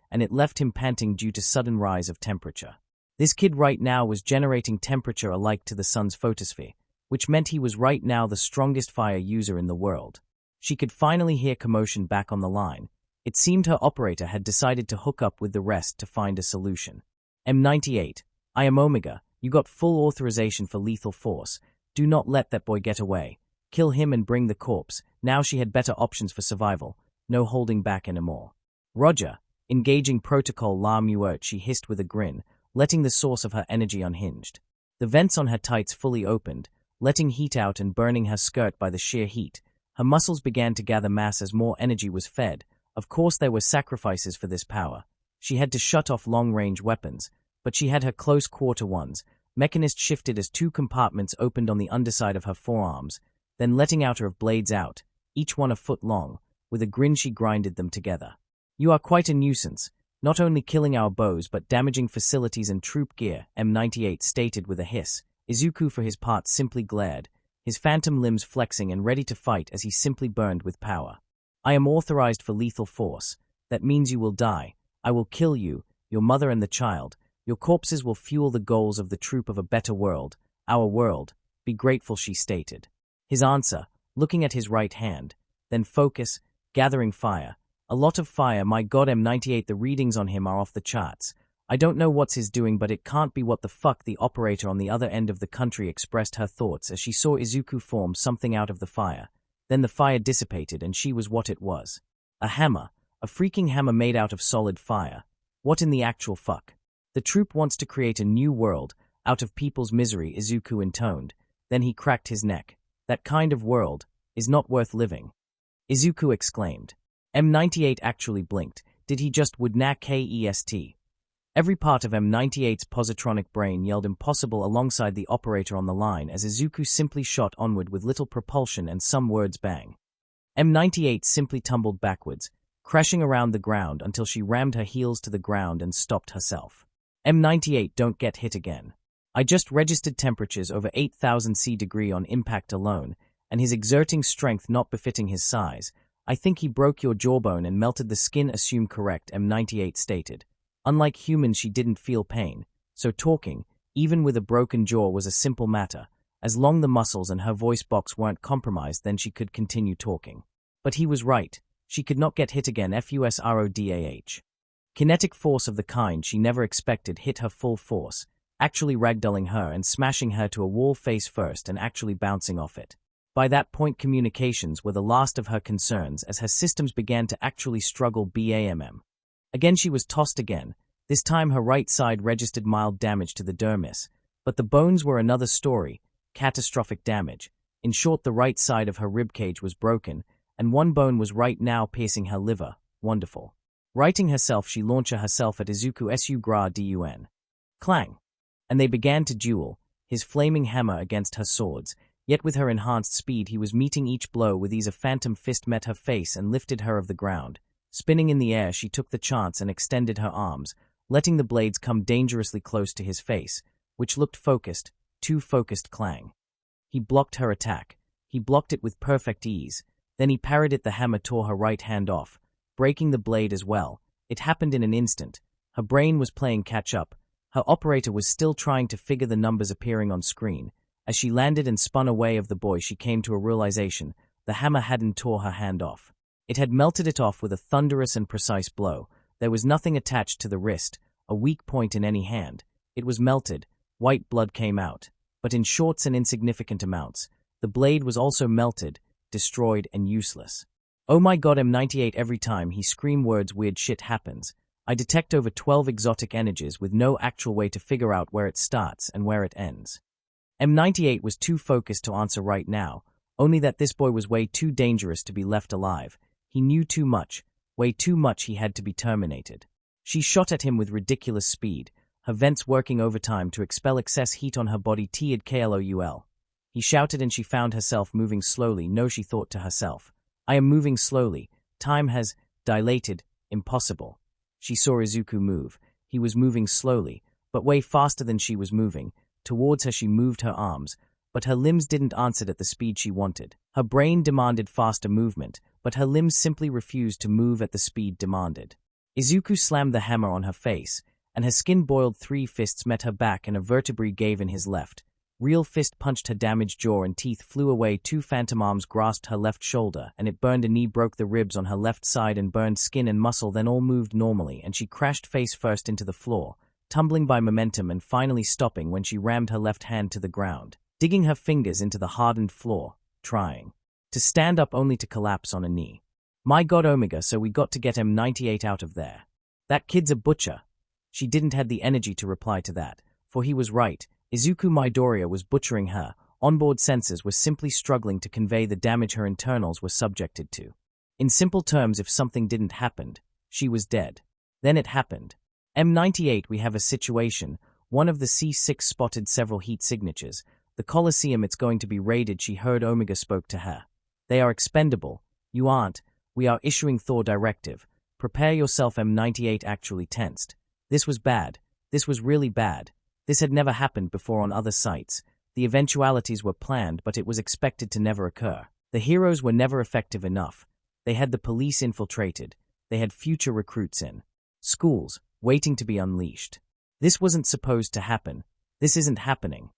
and it left him panting due to sudden rise of temperature. This kid right now was generating temperature alike to the sun's photosphere, which meant he was right now the strongest fire user in the world. She could finally hear commotion back on the line. It seemed her operator had decided to hook up with the rest to find a solution. "M98, I am Omega. You got full authorization for lethal force. Do not let that boy get away. Kill him and bring the corpse." Now she had better options for survival. No holding back anymore. "Roger." Engaging protocol La Muerte, she hissed with a grin. letting the source of her energy unhinged. The vents on her tights fully opened, letting heat out and burning her skirt by the sheer heat. Her muscles began to gather mass as more energy was fed. Of course there were sacrifices for this power. She had to shut off long-range weapons, but she had her close-quarter ones. Mechanist shifted as two compartments opened on the underside of her forearms, then letting out her of blades out, each one a foot long. With a grin she grinded them together. "You are quite a nuisance, not only killing our bows but damaging facilities and troop gear," M98 stated with a hiss. Izuku for his part simply glared, his phantom limbs flexing and ready to fight as he simply burned with power. "I am authorized for lethal force. That means you will die. I will kill you, your mother and the child. Your corpses will fuel the goals of the troop of a better world, our world. Be grateful," she stated. His answer, looking at his right hand, then focus, gathering fire. "A lot of fire, my god M98, the readings on him are off the charts. I don't know what's he's doing, but it can't be what the fuck." The operator on the other end of the country expressed her thoughts as she saw Izuku form something out of the fire. Then the fire dissipated and she was what it was. A hammer, a freaking hammer made out of solid fire. What in the actual fuck? "The troop wants to create a new world, out of people's misery," Izuku intoned. Then he cracked his neck. "That kind of world is not worth living," Izuku exclaimed. M98 actually blinked. Did he just would-na kest? Every part of M98's positronic brain yelled impossible alongside the operator on the line as Izuku simply shot onward with little propulsion and some words bang. M98 simply tumbled backwards, crashing around the ground until she rammed her heels to the ground and stopped herself. M98 don't get hit again. I just registered temperatures over 8,000 C on impact alone, and his exerting strength not befitting his size. I think he broke your jawbone and melted the skin. Assume correct, M98 stated. Unlike humans, she didn't feel pain, so talking, even with a broken jaw, was a simple matter. As long the muscles and her voice box weren't compromised, then she could continue talking. But he was right. She could not get hit again. FUSRODAH. Kinetic force of the kind she never expected hit her full force, actually ragdolling her and smashing her to a wall face first and actually bouncing off it. By that point, communications were the last of her concerns as her systems began to actually struggle. BAMM. Again she was tossed again. This time her right side registered mild damage to the dermis, but the bones were another story, catastrophic damage. In short, the right side of her ribcage was broken, and one bone was right now piercing her liver. Wonderful. Righting herself, she launched herself at Izuku su gra dun. Clang. And they began to duel, his flaming hammer against her swords. Yet with her enhanced speed he was meeting each blow with ease. A phantom fist met her face and lifted her of the ground. Spinning in the air, she took the chance and extended her arms, letting the blades come dangerously close to his face, which looked focused, too focused. Clang. He blocked her attack. He blocked it with perfect ease. Then he parried it. The hammer tore her right hand off, breaking the blade as well. It happened in an instant. Her brain was playing catch-up. Her operator was still trying to figure the numbers appearing on screen. As she landed and spun away of the boy, she came to a realization. The hammer hadn't tore her hand off. It had melted it off with a thunderous and precise blow. There was nothing attached to the wrist, a weak point in any hand. It was melted. White blood came out, but in shorts and insignificant amounts. The blade was also melted, destroyed, and useless. Oh my god, M98. Every time he screamed words, weird shit happens. I detect over 12 exotic energies with no actual way to figure out where it starts and where it ends. M98 was too focused to answer right now, only that this boy was way too dangerous to be left alive. He knew too much, way too much. He had to be terminated. She shot at him with ridiculous speed, her vents working overtime to expel excess heat on her body. Tid kloul. He shouted and she found herself moving slowly. No, she thought to herself. I am moving slowly. Time has dilated. Impossible. She saw Izuku move. He was moving slowly, but way faster than she was moving. Towards her she moved her arms, but her limbs didn't answer at the speed she wanted. Her brain demanded faster movement, but her limbs simply refused to move at the speed demanded. Izuku slammed the hammer on her face, and her skin boiled. 3 fists met her back and a vertebrae gave in his left. Real fist punched her damaged jaw and teeth flew away. 2 phantom arms grasped her left shoulder, and it burned. A knee broke the ribs on her left side and burned skin and muscle. Then all moved normally, and she crashed face first into the floor, tumbling by momentum and finally stopping when she rammed her left hand to the ground, digging her fingers into the hardened floor, trying to stand up only to collapse on a knee. My god, Omega, so we got to get M98 out of there. That kid's a butcher. She didn't have the energy to reply to that, for he was right. Izuku Midoriya was butchering her. Onboard sensors were simply struggling to convey the damage her internals were subjected to. In simple terms, if something didn't happen, she was dead. Then it happened. M98, we have a situation. One of the C6 spotted several heat signatures. The Colosseum, it's going to be raided. She heard Omega spoke to her. They are expendable. You aren't. We are issuing Thor directive. Prepare yourself. M98 actually tensed. This was bad. This was really bad. This had never happened before on other sites. The eventualities were planned, but it was expected to never occur. The heroes were never effective enough. They had the police infiltrated. They had future recruits in schools, waiting to be unleashed. This wasn't supposed to happen. This isn't happening.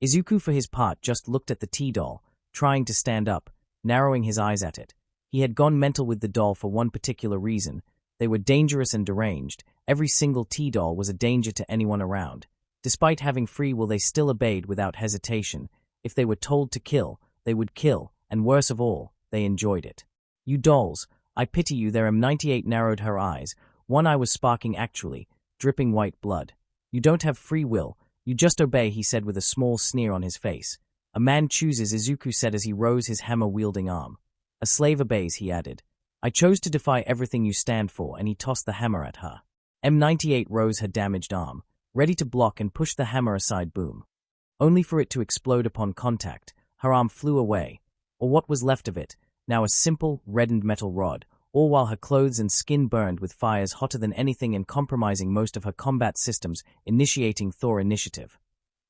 Izuku, for his part, just looked at the T-doll, trying to stand up, narrowing his eyes at it. He had gone mental with the doll for one particular reason. They were dangerous and deranged. Every single T-doll was a danger to anyone around. Despite having free will, they still obeyed without hesitation. If they were told to kill, they would kill, and worse of all, they enjoyed it. You dolls, I pity you. There. M98 narrowed her eyes. One eye was sparking, actually, dripping white blood. You don't have free will. You just obey, he said with a small sneer on his face. A man chooses, Izuku said as he rose his hammer-wielding arm. A slave obeys, he added. I chose to defy everything you stand for, and he tossed the hammer at her. M98 rose her damaged arm, ready to block and push the hammer aside. Boom. Only for it to explode upon contact. Her arm flew away, or what was left of it, now a simple, reddened metal rod, all while her clothes and skin burned with fires hotter than anything and compromising most of her combat systems, initiating Thor initiative.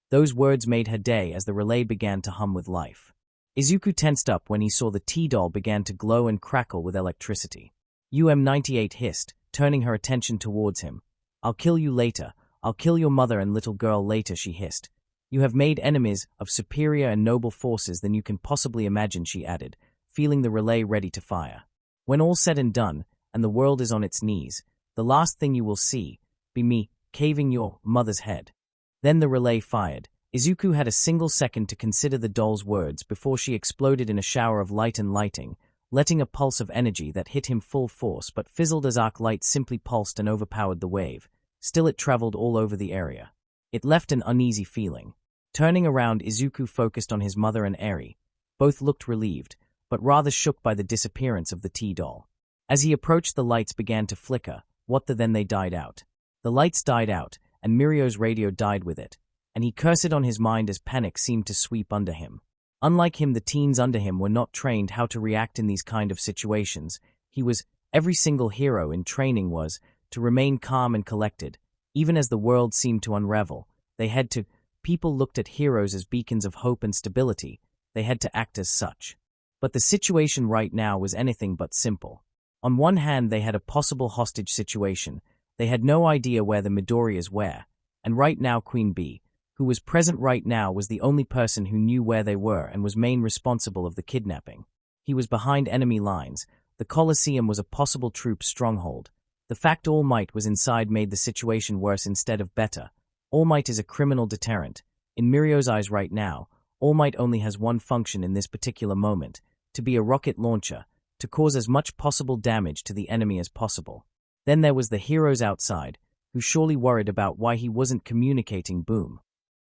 Those words made her day as the relay began to hum with life. Izuku tensed up when he saw the T-doll began to glow and crackle with electricity. M98 hissed, turning her attention towards him. I'll kill you later. I'll kill your mother and little girl later, she hissed. You have made enemies of superior and noble forces than you can possibly imagine, she added, feeling the relay ready to fire. When all said and done, and the world is on its knees, the last thing you will see be me caving your mother's head. Then the relay fired. Izuku had a single second to consider the doll's words before she exploded in a shower of light and lighting, letting a pulse of energy that hit him full force but fizzled as arc light simply pulsed and overpowered the wave. Still, it traveled all over the area. It left an uneasy feeling. Turning around, Izuku focused on his mother and Eri. Both looked relieved, but rather shook by the disappearance of the T-doll. As he approached, the lights began to flicker. Then they died out. The lights died out, and Mirio's radio died with it, and he cursed on his mind as panic seemed to sweep under him. Unlike him, the teens under him were not trained how to react in these kind of situations. Every single hero in training was, to remain calm and collected. Even as the world seemed to unravel, people looked at heroes as beacons of hope and stability. They had to act as such. But the situation right now was anything but simple. On one hand, they had a possible hostage situation. They had no idea where the Midoriyas were, and right now Queen Bee, who was present right now, was the only person who knew where they were and was main responsible of the kidnapping. He was behind enemy lines. The Colosseum was a possible troop stronghold. The fact All Might was inside made the situation worse instead of better. All Might is a criminal deterrent. In Mirio's eyes right now, All Might only has one function in this particular moment, to be a rocket launcher, to cause as much possible damage to the enemy as possible. Then there was the heroes outside, who surely worried about why he wasn't communicating. Boom.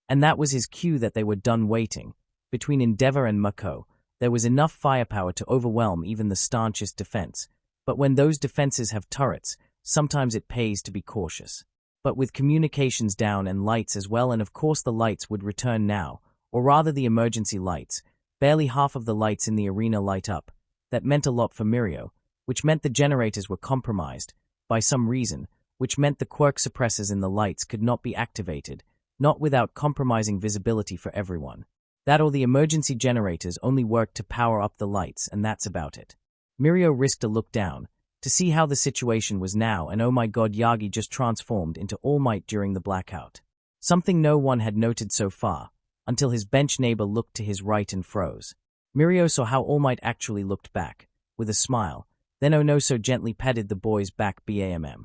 And that was his cue that they were done waiting. Between Endeavor and Mako, there was enough firepower to overwhelm even the staunchest defense. But when those defenses have turrets, sometimes it pays to be cautious. But with communications down and lights as well, and of course the lights would return now, or rather the emergency lights, barely half of the lights in the arena light up. That meant a lot for Mirio, which meant the generators were compromised, by some reason, which meant the Quirk suppressors in the lights could not be activated, not without compromising visibility for everyone. That or the emergency generators only worked to power up the lights, and that's about it. Mirio risked a look down, to see how the situation was now, and oh my god, Yagi just transformed into All Might during the blackout. Something no one had noted so far, until his bench neighbor looked to his right and froze. Mirio saw how All Might actually looked back, with a smile, then oh no so gently patted the boy's back. BAMM.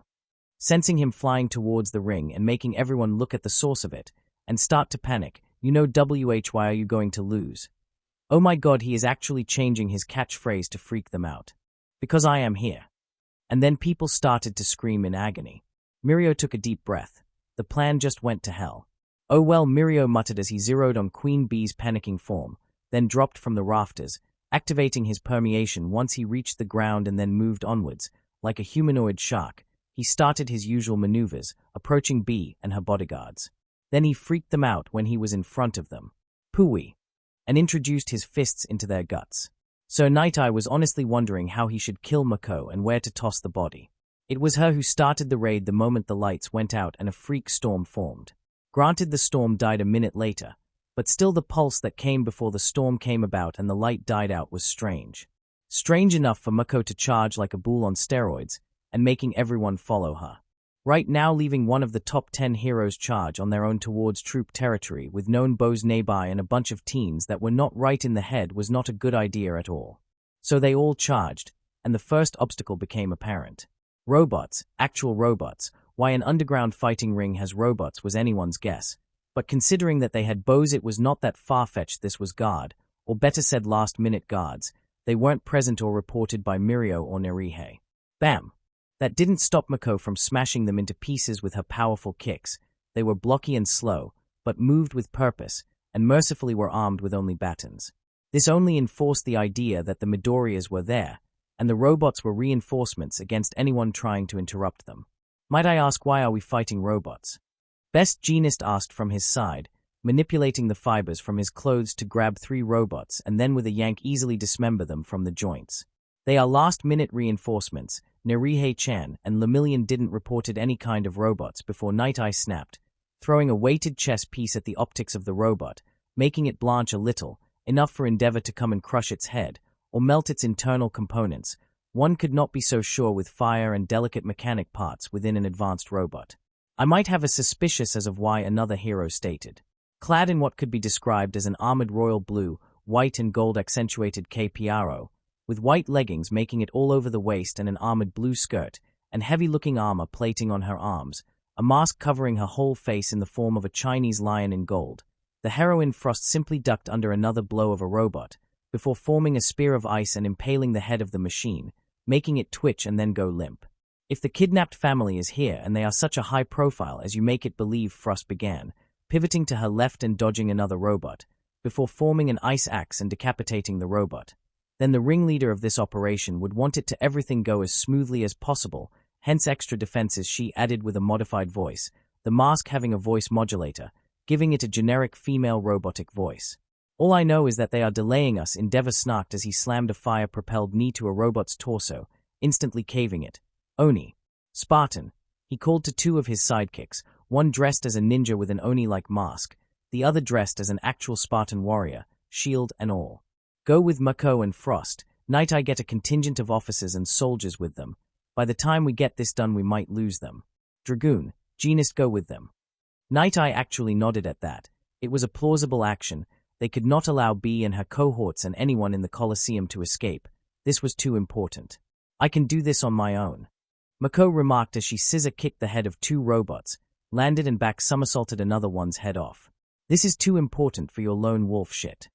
Sensing him flying towards the ring and making everyone look at the source of it, and start to panic, you know why are you going to lose? Oh my god, he is actually changing his catchphrase to freak them out. Because I am here. And then people started to scream in agony. Mirio took a deep breath. The plan just went to hell. Oh well, Mirio muttered as he zeroed on Queen Bee's panicking form, then dropped from the rafters, activating his permeation once he reached the ground and then moved onwards. Like a humanoid shark, he started his usual maneuvers, approaching Bee and her bodyguards. Then he freaked them out when he was in front of them. Pooey! And introduced his fists into their guts. Sir Night Eye was honestly wondering how he should kill Mako and where to toss the body. It was her who started the raid the moment the lights went out and a freak storm formed. Granted, the storm died a minute later, but still the pulse that came before the storm came about and the light died out was strange. Strange enough for Mako to charge like a bull on steroids and making everyone follow her. Right now, leaving one of the top 10 heroes charge on their own towards troop territory with known bows nearby and a bunch of teens that were not right in the head was not a good idea at all. So they all charged, and the first obstacle became apparent. Robots, actual robots. Why an underground fighting ring has robots was anyone's guess, but considering that they had bows, it was not that far-fetched. This was guard, or better said last-minute guards. They weren't present or reported by Mirio or Nerihei. Bam! That didn't stop Mako from smashing them into pieces with her powerful kicks. They were blocky and slow, but moved with purpose, and mercifully were armed with only batons. This only enforced the idea that the Midoriyas were there, and the robots were reinforcements against anyone trying to interrupt them. Might I ask, why are we fighting robots? Best Genist asked from his side, manipulating the fibers from his clothes to grab 3 robots and then with a yank easily dismember them from the joints. They are last-minute reinforcements. Nerihei-chan and Lemillion didn't reported any kind of robots before Night Eye snapped, throwing a weighted chess piece at the optics of the robot, making it blanch a little, enough for Endeavor to come and crush its head, or melt its internal components. One could not be so sure with fire and delicate mechanic parts within an advanced robot. I might have a suspicious as of why, another hero stated. Clad in what could be described as an armored royal blue, white and gold accentuated KPRO, with white leggings making it all over the waist and an armored blue skirt, and heavy-looking armor plating on her arms, a mask covering her whole face in the form of a Chinese lion in gold. The heroine Frost simply ducked under another blow of a robot, before forming a spear of ice and impaling the head of the machine, making it twitch and then go limp. If the kidnapped family is here and they are such a high profile as you make it believe, Frost began, pivoting to her left and dodging another robot, before forming an ice axe and decapitating the robot. Then the ringleader of this operation would want it to everything go as smoothly as possible, hence extra defenses, she added with a modified voice, the mask having a voice modulator, giving it a generic female robotic voice. All I know is that they are delaying us, Endeavor snarked as he slammed a fire-propelled knee to a robot's torso, instantly caving it. Oni. Spartan. He called to 2 of his sidekicks, one dressed as a ninja with an Oni-like mask, the other dressed as an actual Spartan warrior, shield and all. Go with Mako and Frost. Night Eye get a contingent of officers and soldiers with them. By the time we get this done, we might lose them. Dragoon. Genist go with them. Night Eye actually nodded at that. It was a plausible action. They could not allow Bee and her cohorts and anyone in the Colosseum to escape. This was too important. I can do this on my own. Mako remarked as she scissor-kicked the head of 2 robots, landed and back somersaulted another one's head off. This is too important for your lone wolf shit.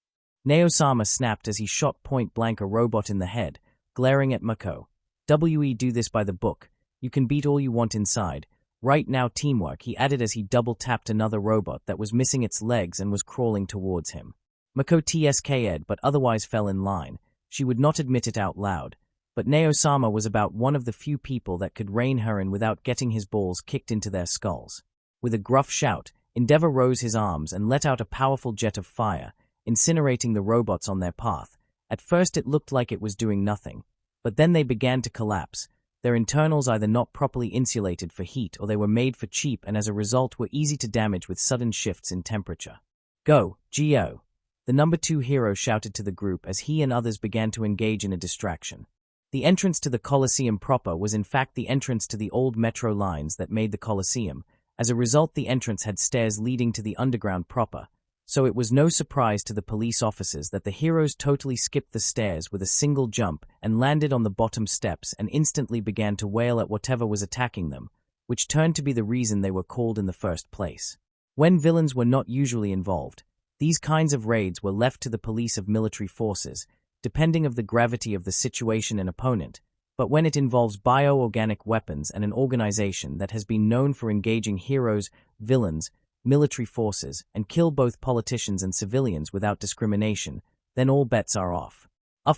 Naosama snapped as he shot point-blank a robot in the head, glaring at Mako. We do this by the book. You can beat all you want inside. Right now, teamwork, he added as he double-tapped another robot that was missing its legs and was crawling towards him. Mako tsk'd but otherwise fell in line. She would not admit it out loud, but Naosama was about one of the few people that could rein her in without getting his balls kicked into their skulls. With a gruff shout, Endeavor rose his arms and let out a powerful jet of fire, incinerating the robots on their path. At first it looked like it was doing nothing, but then they began to collapse, their internals either not properly insulated for heat or they were made for cheap and as a result were easy to damage with sudden shifts in temperature. Go, Geo! The number 2 hero shouted to the group as he and others began to engage in a distraction. The entrance to the Colosseum proper was in fact the entrance to the old metro lines that made the Colosseum. As a result, the entrance had stairs leading to the underground proper, so it was no surprise to the police officers that the heroes totally skipped the stairs with a single jump and landed on the bottom steps and instantly began to wail at whatever was attacking them, which turned to be the reason they were called in the first place. When villains were not usually involved, these kinds of raids were left to the police of military forces, depending of the gravity of the situation and opponent. But when it involves bioorganic weapons and an organization that has been known for engaging heroes, villains, military forces, and kill both politicians and civilians without discrimination, then all bets are off.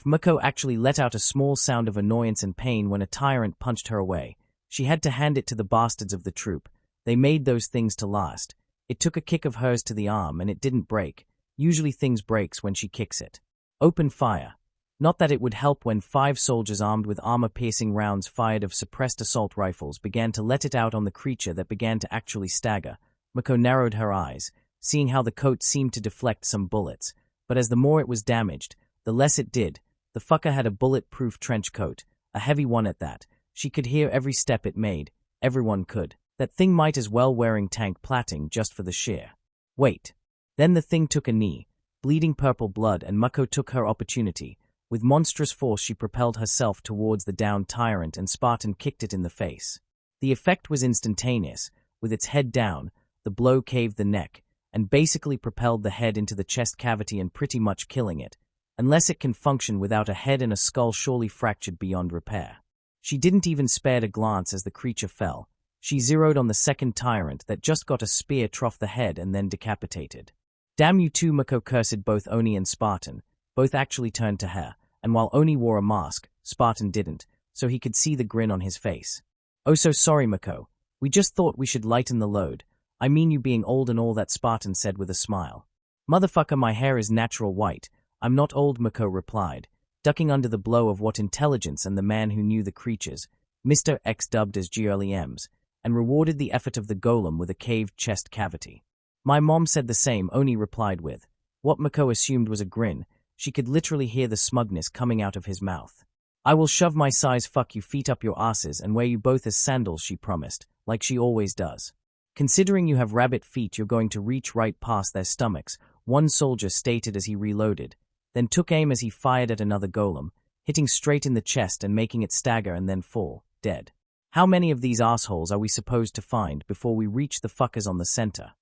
Mako actually let out a small sound of annoyance and pain when a tyrant punched her away. She had to hand it to the bastards of the troop. They made those things to last. It took a kick of hers to the arm and it didn't break. Usually things breaks when she kicks it. Open fire. Not that it would help when 5 soldiers armed with armor-piercing rounds fired of suppressed assault rifles began to let it out on the creature that began to actually stagger. Mako narrowed her eyes, seeing how the coat seemed to deflect some bullets. But as the more it was damaged, the less it did. The fucker had a bullet-proof trench coat, a heavy one at that. She could hear every step it made. Everyone could. That thing might as well wearing tank plating just for the sheer. Wait. Then the thing took a knee, bleeding purple blood, and Mako took her opportunity. With monstrous force she propelled herself towards the downed tyrant and Spartan kicked it in the face. The effect was instantaneous. With its head down, the blow caved the neck, and basically propelled the head into the chest cavity and pretty much killing it. Unless it can function without a head and a skull surely fractured beyond repair. She didn't even spare a glance as the creature fell. She zeroed on the second tyrant that just got a spear trough the head and then decapitated. Damn you too, Mako cursed both Oni and Spartan. Both actually turned to her, and while Oni wore a mask, Spartan didn't, so he could see the grin on his face. Oh, so sorry, Mako. We just thought we should lighten the load. I mean you being old and all that, Spartan said with a smile. Motherfucker, my hair is natural white. I'm not old, Mako replied, ducking under the blow of what intelligence and the man who knew the creatures, Mr. X dubbed as GLEMs, and rewarded the effort of the golem with a caved chest cavity. My mom said the same, Oni replied with what Mako assumed was a grin. She could literally hear the smugness coming out of his mouth. I will shove my size fuck you feet up your asses and wear you both as sandals, she promised, like she always does. Considering you have rabbit feet, you're going to reach right past their stomachs, one soldier stated as he reloaded, then took aim as he fired at another golem, hitting straight in the chest and making it stagger and then fall, dead. How many of these assholes are we supposed to find before we reach the fuckers on the center?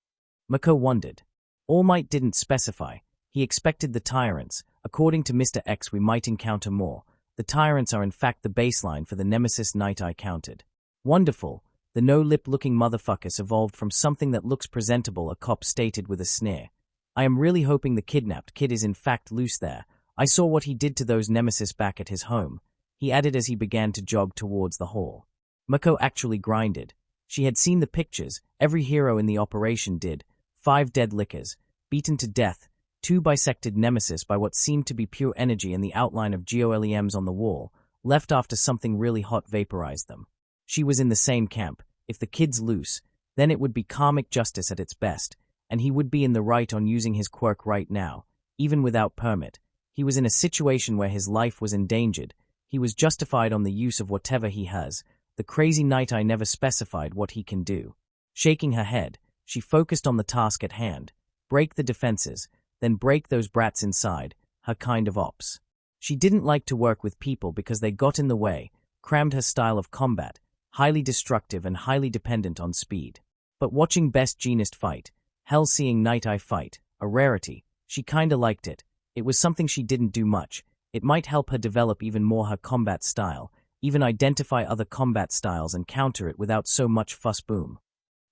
Mako wondered. All Might didn't specify. He expected the tyrants. According to Mr. X, we might encounter more. The tyrants are in fact the baseline for the Nemesis Knight I counted. Wonderful. The no-lip-looking motherfuckers evolved from something that looks presentable, a cop stated with a sneer. I am really hoping the kidnapped kid is in fact loose there. I saw what he did to those Nemesis back at his home, he added as he began to jog towards the hall. Mako actually grinded. She had seen the pictures. Every hero in the operation did. 5 dead lickers, beaten to death, 2 bisected nemesis by what seemed to be pure energy and the outline of GOLEMs on the wall, left after something really hot vaporized them. She was in the same camp. If the kid's loose, then it would be karmic justice at its best, and he would be in the right on using his quirk right now, even without permit. He was in a situation where his life was endangered. He was justified on the use of whatever he has. The crazy knight I never specified what he can do. Shaking her head, she focused on the task at hand. Break the defenses, then break those brats inside, her kind of ops. She didn't like to work with people because they got in the way, crammed her style of combat, highly destructive and highly dependent on speed. But watching Best Jeanist fight, hell seeing Night Eye fight, a rarity, she kinda liked it. It was something she didn't do much. It might help her develop even more her combat style, even identify other combat styles and counter it without so much fuss. Boom.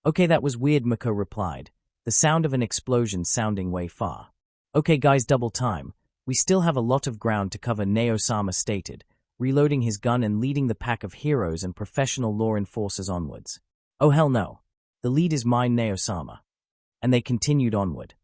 Okay, that was weird, Mako replied, the sound of an explosion sounding way far. Okay guys, double time. We still have a lot of ground to cover, Neo-sama stated, reloading his gun and leading the pack of heroes and professional law enforcers onwards. Oh hell no. The lead is mine, Neo-sama. And they continued onward.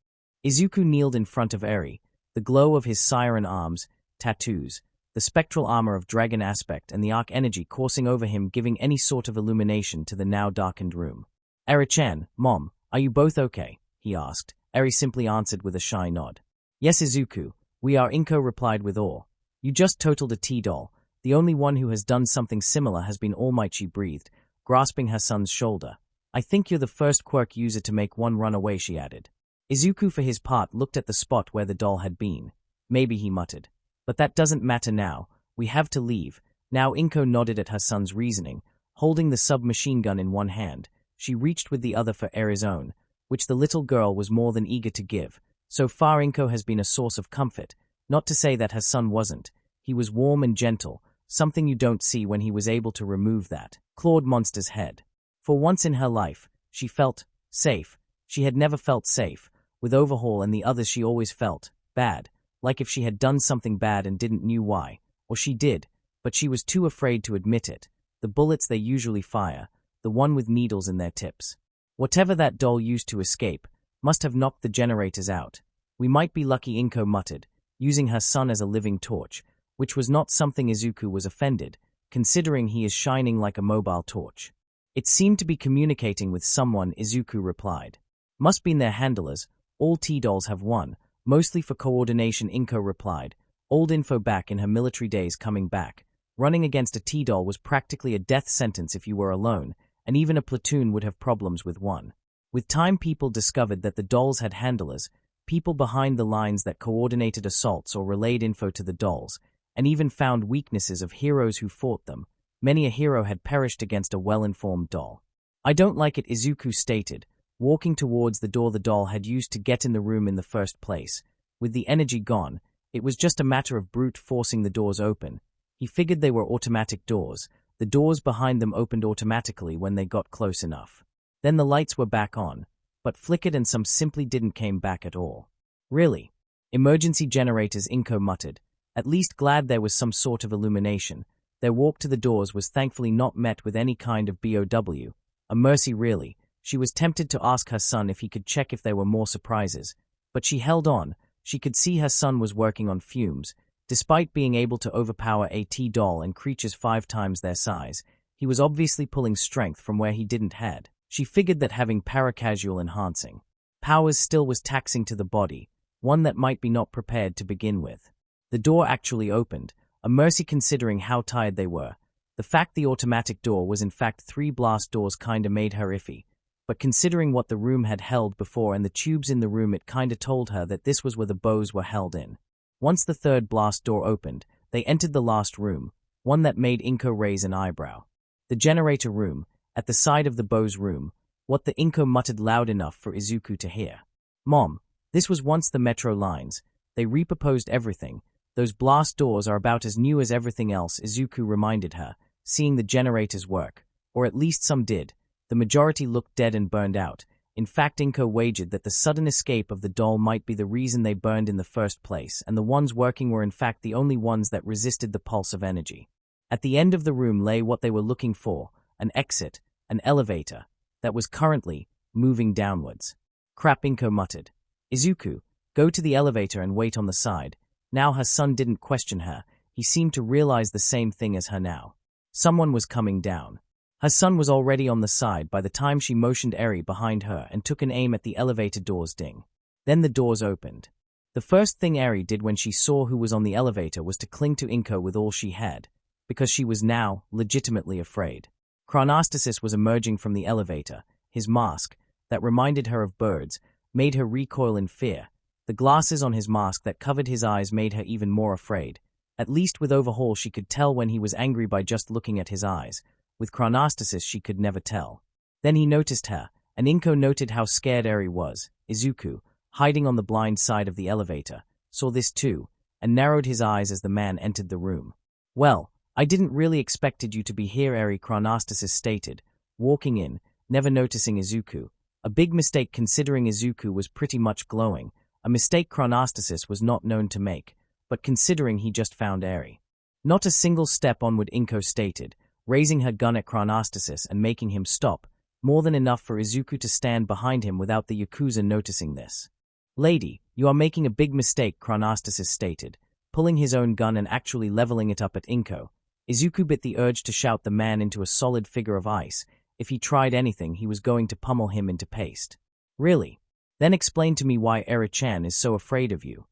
Izuku kneeled in front of Eri, the glow of his siren arms, tattoos, the spectral armor of dragon aspect and the arc energy coursing over him giving any sort of illumination to the now darkened room. Eri-chan, Mom, are you both okay? He asked. Eri simply answered with a shy nod. Yes, Izuku, we are, Inko replied with awe. You just totaled a T-doll. The only one who has done something similar has been All Might, she breathed, grasping her son's shoulder. I think you're the first quirk user to make one run away, she added. Izuku for his part looked at the spot where the doll had been. Maybe, he muttered. But that doesn't matter now. We have to leave. Now Inko nodded at her son's reasoning. Holding the submachine gun in one hand, she reached with the other for Eri's own, which the little girl was more than eager to give. So far Inko has been a source of comfort, not to say that her son wasn't. He was warm and gentle, something you don't see when he was able to remove that clawed monster's head. For once in her life, she felt safe. She had never felt safe. With Overhaul and the others she always felt bad, like if she had done something bad and didn't knew why, or she did, but she was too afraid to admit it. The bullets they usually fire, the one with needles in their tips. Whatever that doll used to escape, must have knocked the generators out. We might be lucky, Inko muttered, using her son as a living torch, which was not something Izuku was offended, considering he is shining like a mobile torch. It seemed to be communicating with someone, Izuku replied. Must been their handlers, all T-dolls have one, mostly for coordination, Inko replied, old info back in her military days coming back. Running against a T-doll was practically a death sentence if you were alone, and even a platoon would have problems with one. With time people discovered that the dolls had handlers, people behind the lines that coordinated assaults or relayed info to the dolls, and even found weaknesses of heroes who fought them. Many a hero had perished against a well-informed doll. I don't like it, Izuku stated, walking towards the door the doll had used to get in the room in the first place. With the energy gone, it was just a matter of brute forcing the doors open. He figured they were automatic doors. The doors behind them opened automatically when they got close enough. Then the lights were back on, but flickered and some simply didn't came back at all. Really? Emergency generators, Inko muttered, at least glad there was some sort of illumination. Their walk to the doors was thankfully not met with any kind of BOW. A mercy really. She was tempted to ask her son if he could check if there were more surprises, but she held on. She could see her son was working on fumes. Despite being able to overpower a T-doll and creatures 5 times their size, he was obviously pulling strength from where he didn't had. She figured that having paracasual enhancing powers still was taxing to the body, one that might be not prepared to begin with. The door actually opened, a mercy considering how tired they were. The fact the automatic door was in fact 3 blast doors kinda made her iffy, but considering what the room had held before and the tubes in the room, it kinda told her that this was where the bows were held in. Once the 3rd blast door opened, they entered the last room, one that made Inko raise an eyebrow. The generator room, at the side of the bows room, what the Inko muttered loud enough for Izuku to hear. Mom, this was once the metro lines. They repurposed everything. Those blast doors are about as new as everything else, Izuku reminded her, seeing the generators work. Or at least some did. The majority looked dead and burned out. In fact, Inko wagered that the sudden escape of the doll might be the reason they burned in the first place, and the ones working were in fact the only ones that resisted the pulse of energy. At the end of the room lay what they were looking for, an exit, an elevator, that was currently moving downwards. Crap, Inko muttered. Izuku, go to the elevator and wait on the side. Now her son didn't question her. He seemed to realize the same thing as her now. Someone was coming down. Her son was already on the side by the time she motioned Eri behind her and took an aim at the elevator doors. Ding. Then the doors opened. The first thing Eri did when she saw who was on the elevator was to cling to Inko with all she had, because she was now legitimately afraid. Chronostasis was emerging from the elevator. His mask, that reminded her of birds, made her recoil in fear. The glasses on his mask that covered his eyes made her even more afraid. At least with Overhaul she could tell when he was angry by just looking at his eyes. With Chronostasis she could never tell. Then he noticed her, and Inko noted how scared Eri was. Izuku, hiding on the blind side of the elevator, saw this too, and narrowed his eyes as the man entered the room. Well, I didn't really expected you to be here, Eri, Chronostasis stated, walking in, never noticing Izuku. A big mistake considering Izuku was pretty much glowing. A mistake Chronostasis was not known to make, but considering he just found Eri. Not a single step onward, Inko stated, raising her gun at Chronostasis and making him stop, more than enough for Izuku to stand behind him without the Yakuza noticing this. Lady, you are making a big mistake, Chronostasis stated, pulling his own gun and actually leveling it up at Inko. Izuku bit the urge to shout the man into a solid figure of ice. If he tried anything, he was going to pummel him into paste. Really? Then explain to me why Eri-chan is so afraid of you.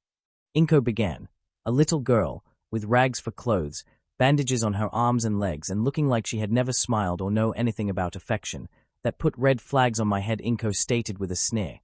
Inko began. A little girl, with rags for clothes, bandages on her arms and legs, and looking like she had never smiled or know anything about affection, that put red flags on my head, Inko stated with a sneer.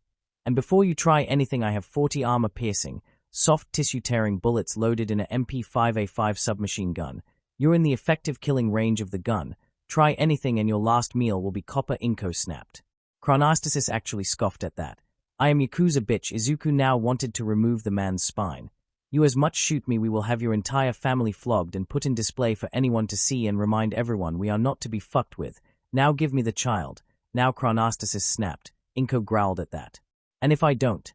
And before you try anything, I have 40 armor-piercing, soft tissue-tearing bullets loaded in a MP5A5 submachine gun. You're in the effective killing range of the gun. Try anything and your last meal will be copper, Inko snapped. Chronostasis actually scoffed at that. I am Yakuza, bitch. Izuku now wanted to remove the man's spine. You as much shoot me, we will have your entire family flogged and put in display for anyone to see and remind everyone we are not to be fucked with. Now give me the child. Now Chronostasis snapped. Inko growled at that. And if I don't?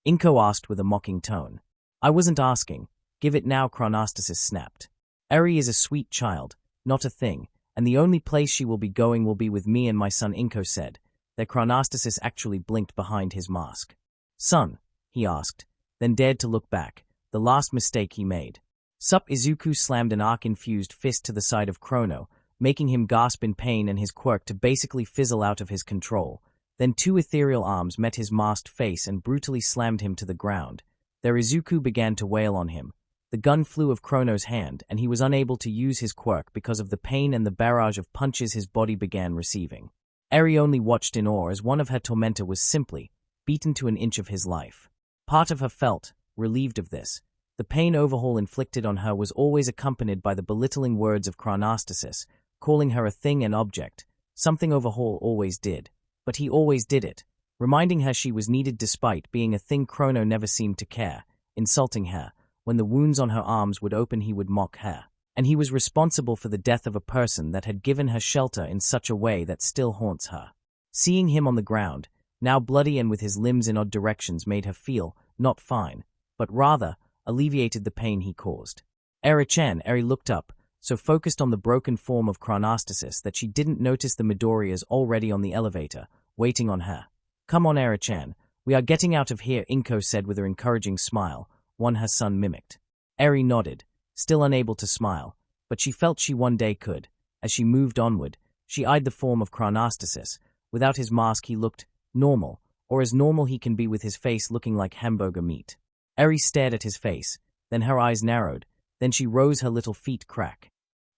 Inko asked with a mocking tone. I wasn't asking. Give it now, Chronostasis snapped. Eri is a sweet child, not a thing, and the only place she will be going will be with me and my son, Inko said. Their Chronostasis actually blinked behind his mask. Son, he asked, then dared to look back, the last mistake he made. Sup. Izuku slammed an arc-infused fist to the side of Chrono, making him gasp in pain and his quirk to basically fizzle out of his control. Then two ethereal arms met his masked face and brutally slammed him to the ground. Their Izuku began to wail on him. The gun flew of Chrono's hand, and he was unable to use his quirk because of the pain and the barrage of punches his body began receiving. Eri only watched in awe as one of her tormentor was simply beaten to an inch of his life. Part of her felt relieved of this. The pain Overhaul inflicted on her was always accompanied by the belittling words of Chronostasis, calling her a thing and object, something Overhaul always did. But he always did it, reminding her she was needed despite being a thing. Chrono never seemed to care, insulting her. When the wounds on her arms would open, he would mock her. And he was responsible for the death of a person that had given her shelter in such a way that still haunts her. Seeing him on the ground, now bloody and with his limbs in odd directions, made her feel, not fine, but rather, alleviated the pain he caused. Eri looked up, so focused on the broken form of Chronostasis that she didn't notice the Midoriyas already on the elevator, waiting on her. Come on, Eri-chan, we are getting out of here, Inko said with her encouraging smile, one her son mimicked. Eri nodded, still unable to smile, but she felt she one day could. As she moved onward, she eyed the form of Chronostasis. Without his mask he looked normal, or as normal he can be with his face looking like hamburger meat. Eri stared at his face, then her eyes narrowed, then she rose, her little feet crack.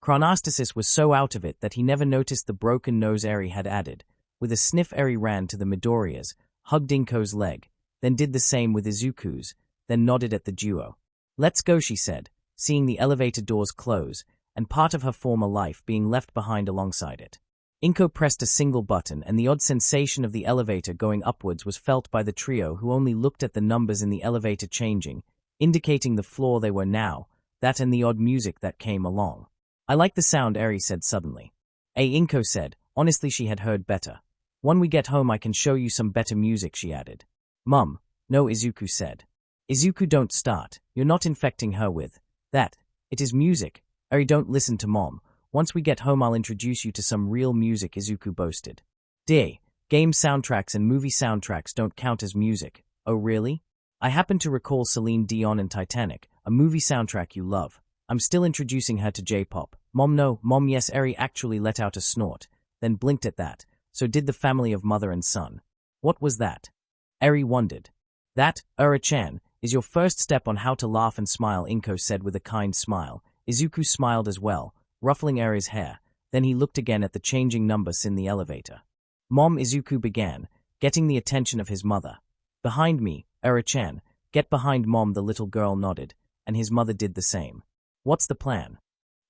Chronostasis was so out of it that he never noticed the broken nose Eri had added. With a sniff, Eri ran to the Midoriyas, hugged Inko's leg, then did the same with Izuku's, then nodded at the duo. Let's go, she said, seeing the elevator doors close, and part of her former life being left behind alongside it. Inko pressed a single button, and the odd sensation of the elevator going upwards was felt by the trio, who only looked at the numbers in the elevator changing, indicating the floor they were now, that and the odd music that came along. I like the sound, Eri said suddenly. Inko said, honestly she had heard better. When we get home I can show you some better music, she added. Mum, no, Izuku said. Izuku, don't start, you're not infecting her with that. It is music. Eri, don't listen to Mom. Once we get home I'll introduce you to some real music, Izuku boasted. Game soundtracks and movie soundtracks don't count as music. Oh really? I happen to recall Celine Dion and Titanic, a movie soundtrack you love. I'm still introducing her to J-pop. Mom, no, Mom, yes. Eri actually let out a snort, then blinked at that. So did the family of mother and son. What was that? Eri wondered. That, Eri-chan, is your first step on how to laugh and smile, Inko said with a kind smile. Izuku smiled as well, ruffling Eri's hair. Then he looked again at the changing numbers in the elevator. Mom, Izuku began, getting the attention of his mother. Behind me, Eri-chan. Get behind Mom, the little girl nodded, and his mother did the same. What's the plan?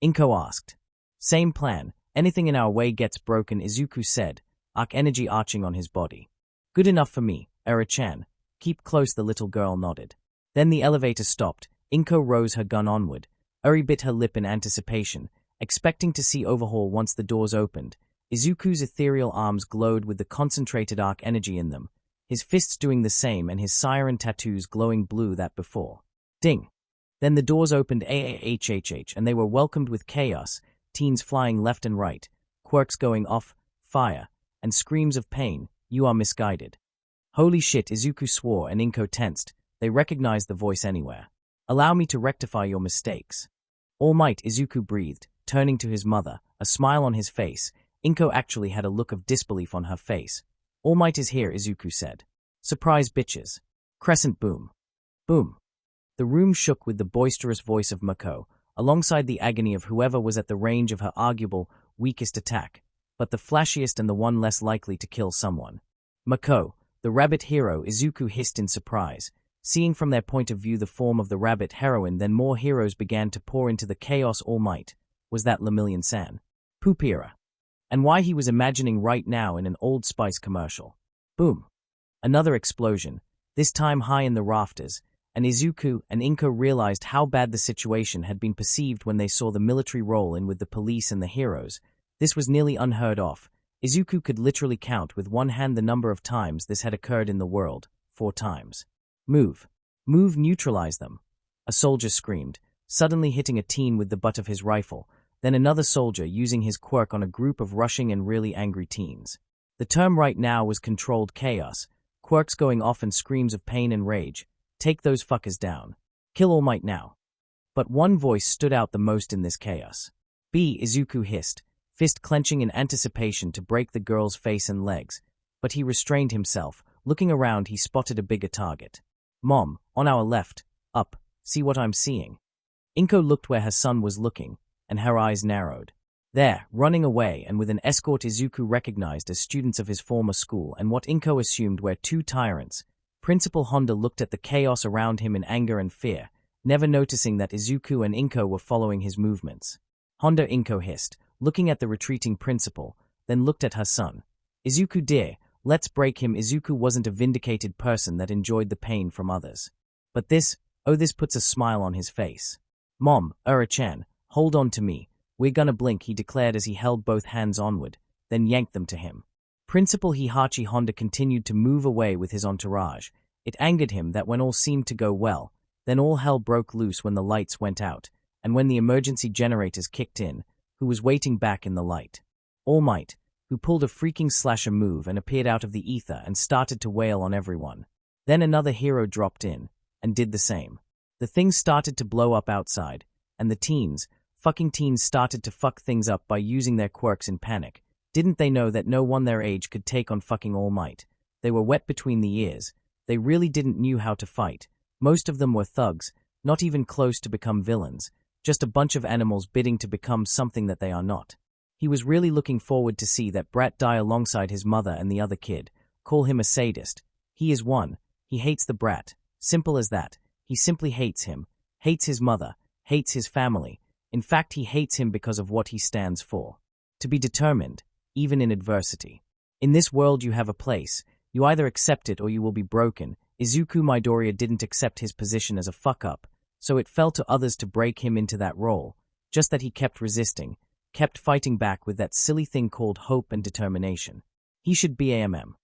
Inko asked. Same plan. Anything in our way gets broken, Izuku said, arc energy arching on his body. Good enough for me, Eri-chan. Keep close, the little girl nodded. Then the elevator stopped. Inko rose, her gun onward. Eri bit her lip in anticipation, expecting to see Overhaul once the doors opened. Izuku's ethereal arms glowed with the concentrated arc energy in them, his fists doing the same and his siren tattoos glowing blue that before. Ding! Then the doors opened and they were welcomed with chaos, teens flying left and right, quirks going off, fire, and screams of pain. You are misguided. Holy shit, Izuku swore and Inko tensed. They recognized the voice anywhere. Allow me to rectify your mistakes. All might, Izuku breathed, turning to his mother, a smile on his face. Inko actually had a look of disbelief on her face. All might is here, Izuku said. Surprise bitches. Crescent boom. Boom. The room shook with the boisterous voice of Mako, alongside the agony of whoever was at the range of her arguable, weakest attack, but the flashiest and the one less likely to kill someone. Mako, the rabbit hero, Izuku hissed in surprise. Seeing from their point of view the form of the rabbit heroine, then more heroes began to pour into the chaos. All Might. Was that Lemillion-san? Poopira. And why he was imagining right now in an Old Spice commercial. Boom. Another explosion, this time high in the rafters, and Izuku and Inko realized how bad the situation had been perceived when they saw the military roll in with the police and the heroes. This was nearly unheard of. Izuku could literally count with one hand the number of times this had occurred in the world, 4 times. Move. Move, neutralize them. A soldier screamed, suddenly hitting a teen with the butt of his rifle, then another soldier using his quirk on a group of rushing and really angry teens. The term right now was controlled chaos, quirks going off and screams of pain and rage. Take those fuckers down. Kill All Might now. But one voice stood out the most in this chaos. Izuku hissed, fist clenching in anticipation to break the girl's face and legs, but he restrained himself. Looking around, he spotted a bigger target. Mom, on our left, up, see what I'm seeing. Inko looked where her son was looking, and her eyes narrowed. There, running away and with an escort Izuku recognized as students of his former school and what Inko assumed were 2 tyrants. Principal Honda looked at the chaos around him in anger and fear, never noticing that Izuku and Inko were following his movements. Honda, Inko hissed, looking at the retreating principal, then looked at her son. Izuku dear, let's break him. Izuku wasn't a vindicated person that enjoyed the pain from others. But this puts a smile on his face. Mom, Ura-chan, hold on to me. We're gonna blink, he declared as he held both hands onward, then yanked them to him. Principal Hihachi Honda continued to move away with his entourage. It angered him that when all seemed to go well, then all hell broke loose when the lights went out, and when the emergency generators kicked in, who was waiting back in the light? All Might, who pulled a freaking slasher move and appeared out of the ether and started to wail on everyone. Then another hero dropped in, and did the same. The things started to blow up outside, and the fucking teens started to fuck things up by using their quirks in panic. Didn't they know that no one their age could take on fucking All Might? They were wet between the ears. They really didn't knew how to fight. Most of them were thugs, not even close to become villains, just a bunch of animals bidding to become something that they are not. He was really looking forward to see that brat die alongside his mother and the other kid. Call him a sadist. He is one. He hates the brat. Simple as that. He simply hates him. Hates his mother. Hates his family. In fact, he hates him because of what he stands for. To be determined, even in adversity. In this world you have a place. You either accept it or you will be broken. Izuku Midoriya didn't accept his position as a fuck-up, so it fell to others to break him into that role. Just that he kept resisting, kept fighting back with that silly thing called hope and determination. He should be AMM.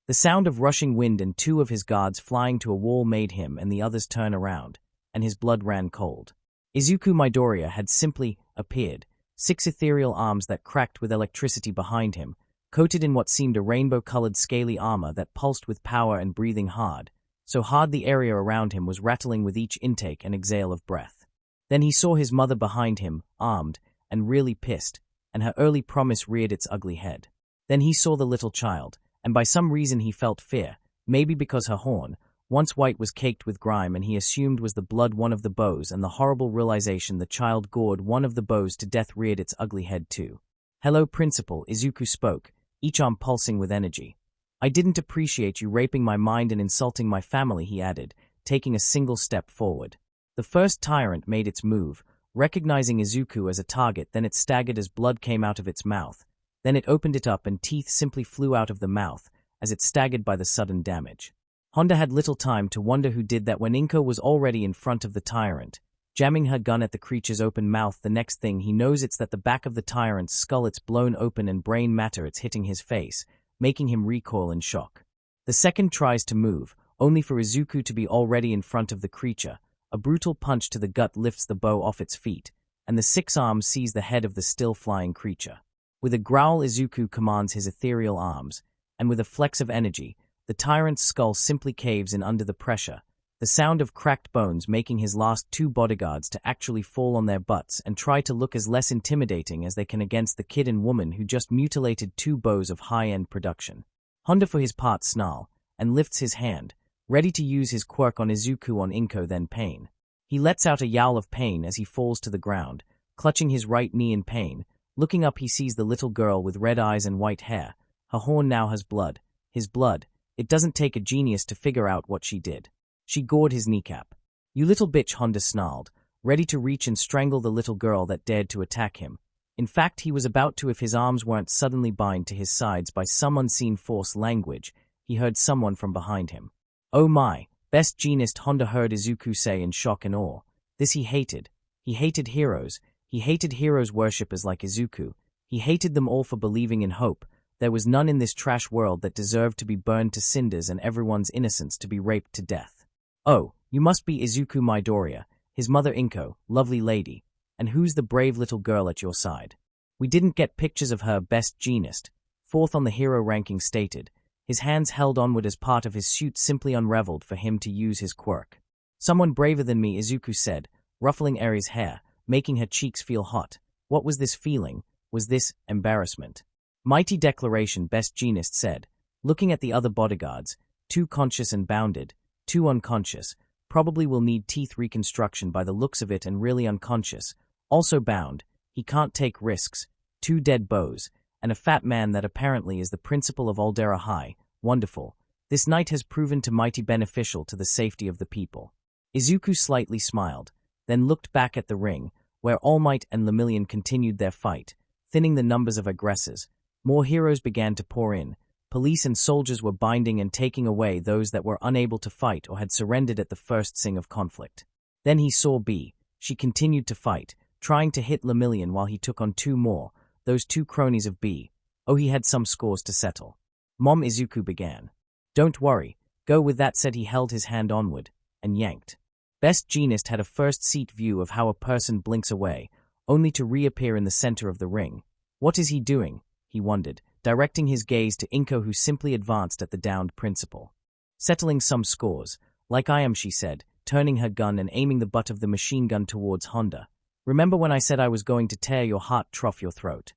The sound of rushing wind and 2 of his guards flying to a wall made him and the others turn around, and his blood ran cold. Izuku Midoriya had simply appeared, 6 ethereal arms that cracked with electricity behind him, coated in what seemed a rainbow-colored scaly armor that pulsed with power and breathing hard, so hard the area around him was rattling with each intake and exhale of breath. Then he saw his mother behind him, armed, and really pissed, and her early promise reared its ugly head. Then he saw the little child, and by some reason he felt fear, maybe because her horn, once white, was caked with grime and he assumed was the blood one of the bows, and the horrible realization the child gored one of the bows to death reared its ugly head too. Hello, Principal, Izuku spoke, each arm pulsing with energy. I didn't appreciate you raping my mind and insulting my family, he added, taking a single step forward. The first tyrant made its move, recognizing Izuku as a target, then it staggered as blood came out of its mouth. Then it opened it up and teeth simply flew out of the mouth as it staggered by the sudden damage. Honda had little time to wonder who did that when Inko was already in front of the tyrant, jamming her gun at the creature's open mouth. The next thing he knows, it's that the back of the tyrant's skull, it's blown open and brain matter it's hitting his face, making him recoil in shock. The second tries to move, only for Izuku to be already in front of the creature. A brutal punch to the gut lifts the bow off its feet, and the 6 arms seize the head of the still flying creature. With a growl, Izuku commands his ethereal arms, and with a flex of energy, the tyrant's skull simply caves in under the pressure, the sound of cracked bones making his last 2 bodyguards to actually fall on their butts and try to look as less intimidating as they can against the kid and woman who just mutilated 2 bows of high-end production. Honda for his part snarl, and lifts his hand, ready to use his quirk on Izuku on Inko, then pain. He lets out a yowl of pain as he falls to the ground, clutching his right knee in pain. Looking up, he sees the little girl with red eyes and white hair. Her horn now has blood. His blood. It doesn't take a genius to figure out what she did. She gored his kneecap. You little bitch, Honda snarled, ready to reach and strangle the little girl that dared to attack him. In fact, he was about to if his arms weren't suddenly bound to his sides by some unseen force. Language. He heard someone from behind him. Oh my, Best Jeanist Honda heard Izuku say in shock and awe. This he hated. He hated heroes. He hated heroes worshippers like Izuku. He hated them all for believing in hope. There was none in this trash world that deserved to be burned to cinders and everyone's innocence to be raped to death. Oh, you must be Izuku Midoriya, his mother Inko, lovely lady. And who's the brave little girl at your side? We didn't get pictures of her, Best Jeanist, fourth on the hero ranking stated. His hands held onward as part of his suit simply unraveled for him to use his quirk. Someone braver than me, Izuku said, ruffling Eri's hair, making her cheeks feel hot. What was this feeling? Was this embarrassment? Mighty declaration, Best Jeanist said, looking at the other bodyguards, two conscious and bounded, two unconscious, probably will need teeth reconstruction by the looks of it and really unconscious, also bound, he can't take risks, two dead bows, and a fat man that apparently is the principal of Aldera High. Wonderful. This night has proven to mighty beneficial to the safety of the people. Izuku slightly smiled, then looked back at the ring, where All Might and Lemillion continued their fight, thinning the numbers of aggressors. More heroes began to pour in. Police and soldiers were binding and taking away those that were unable to fight or had surrendered at the first sing of conflict. Then he saw B. She continued to fight, trying to hit Lemillion while he took on two more, those two cronies of B. Oh, he had some scores to settle. Mom, Izuku began. Don't worry, go with that, said he held his hand onward, and yanked. Best Jeanist had a first-seat view of how a person blinks away, only to reappear in the center of the ring. What is he doing? He wondered, directing his gaze to Inko, who simply advanced at the downed principal. Settling some scores, like I am, she said, turning her gun and aiming the butt of the machine gun towards Honda. Remember when I said I was going to tear your heart, trough your throat?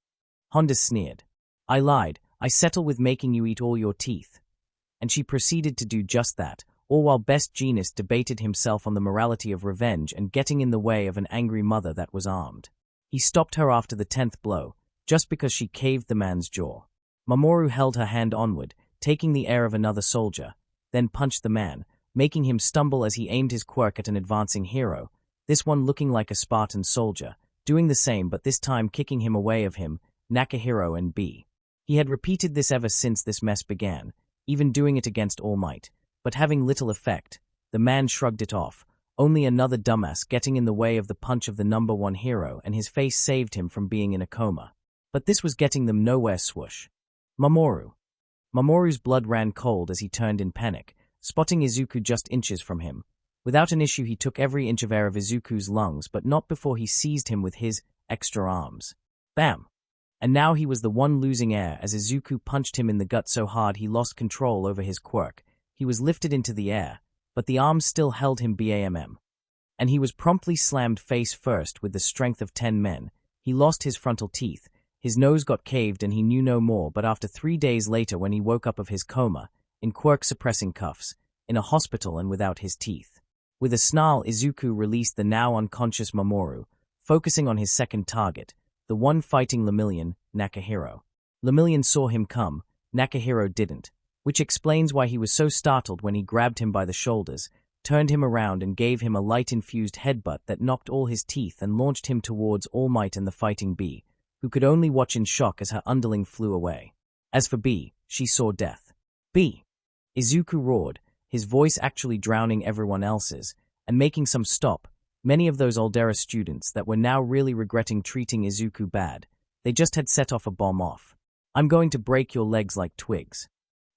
Honda sneered. I lied. I settle with making you eat all your teeth. And she proceeded to do just that, all while Best Jeanist debated himself on the morality of revenge and getting in the way of an angry mother that was armed. He stopped her after the 10th blow, just because she caved the man's jaw. Mamoru held her hand onward, taking the air of another soldier, then punched the man, making him stumble as he aimed his quirk at an advancing hero, this one looking like a Spartan soldier, doing the same but this time kicking him away of him, Nakahiro and B. He had repeated this ever since this mess began, even doing it against All Might, but having little effect. The man shrugged it off, only another dumbass getting in the way of the punch of the number one hero, and his face saved him from being in a coma. But this was getting them nowhere. Swoosh. Mamoru's blood ran cold as he turned in panic, spotting Izuku just inches from him. Without an issue he took every inch of air of Izuku's lungs, but not before he seized him with his extra arms. Bam! And now he was the one losing air as Izuku punched him in the gut so hard he lost control over his quirk. He was lifted into the air, but the arms still held him BAMM. And he was promptly slammed face first with the strength of 10 men. He lost his frontal teeth, his nose got caved and he knew no more, but after 3 days later when he woke up of his coma, in quirk-suppressing cuffs, in a hospital and without his teeth. With a snarl, Izuku released the now unconscious Mamoru, focusing on his second target, the one fighting Lemillion, Nakahiro. Lemillion saw him come, Nakahiro didn't, which explains why he was so startled when he grabbed him by the shoulders, turned him around and gave him a light-infused headbutt that knocked all his teeth and launched him towards All Might and the fighting B, who could only watch in shock as her underling flew away. As for B, she saw death. B! Izuku roared, his voice actually drowning everyone else's, and making some stop. Many of those Aldera students that were now really regretting treating Izuku bad. They just had set off a bomb off. I'm going to break your legs like twigs.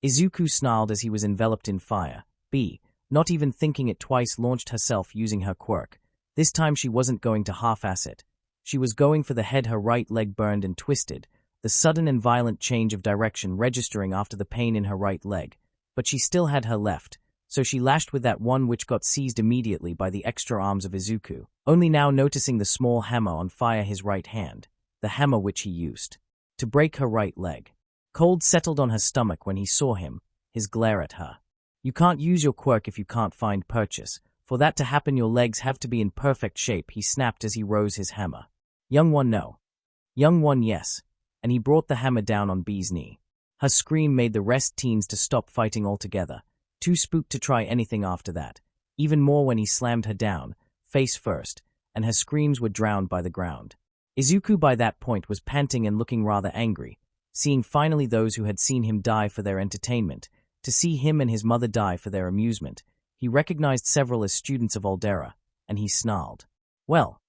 Izuku snarled as he was enveloped in fire. B, not even thinking it twice, launched herself using her quirk. This time she wasn't going to half-ass it. She was going for the head. Her right leg burned and twisted, the sudden and violent change of direction registering after the pain in her right leg. But she still had her left, so she lashed with that one, which got seized immediately by the extra arms of Izuku, only now noticing the small hammer on fire his right hand, the hammer which he used to break her right leg. Cold settled on her stomach when he saw him, his glare at her. You can't use your quirk if you can't find purchase. For that to happen your legs have to be in perfect shape, he snapped as he rose his hammer. Young one, no. Young one, yes. And he brought the hammer down on B's knee. Her scream made the rest teens to stop fighting altogether, too spooked to try anything after that, even more when he slammed her down, face first, and her screams were drowned by the ground. Izuku by that point was panting and looking rather angry, seeing finally those who had seen him die for their entertainment, to see him and his mother die for their amusement. He recognized several as students of Aldera, and he snarled. "Well,"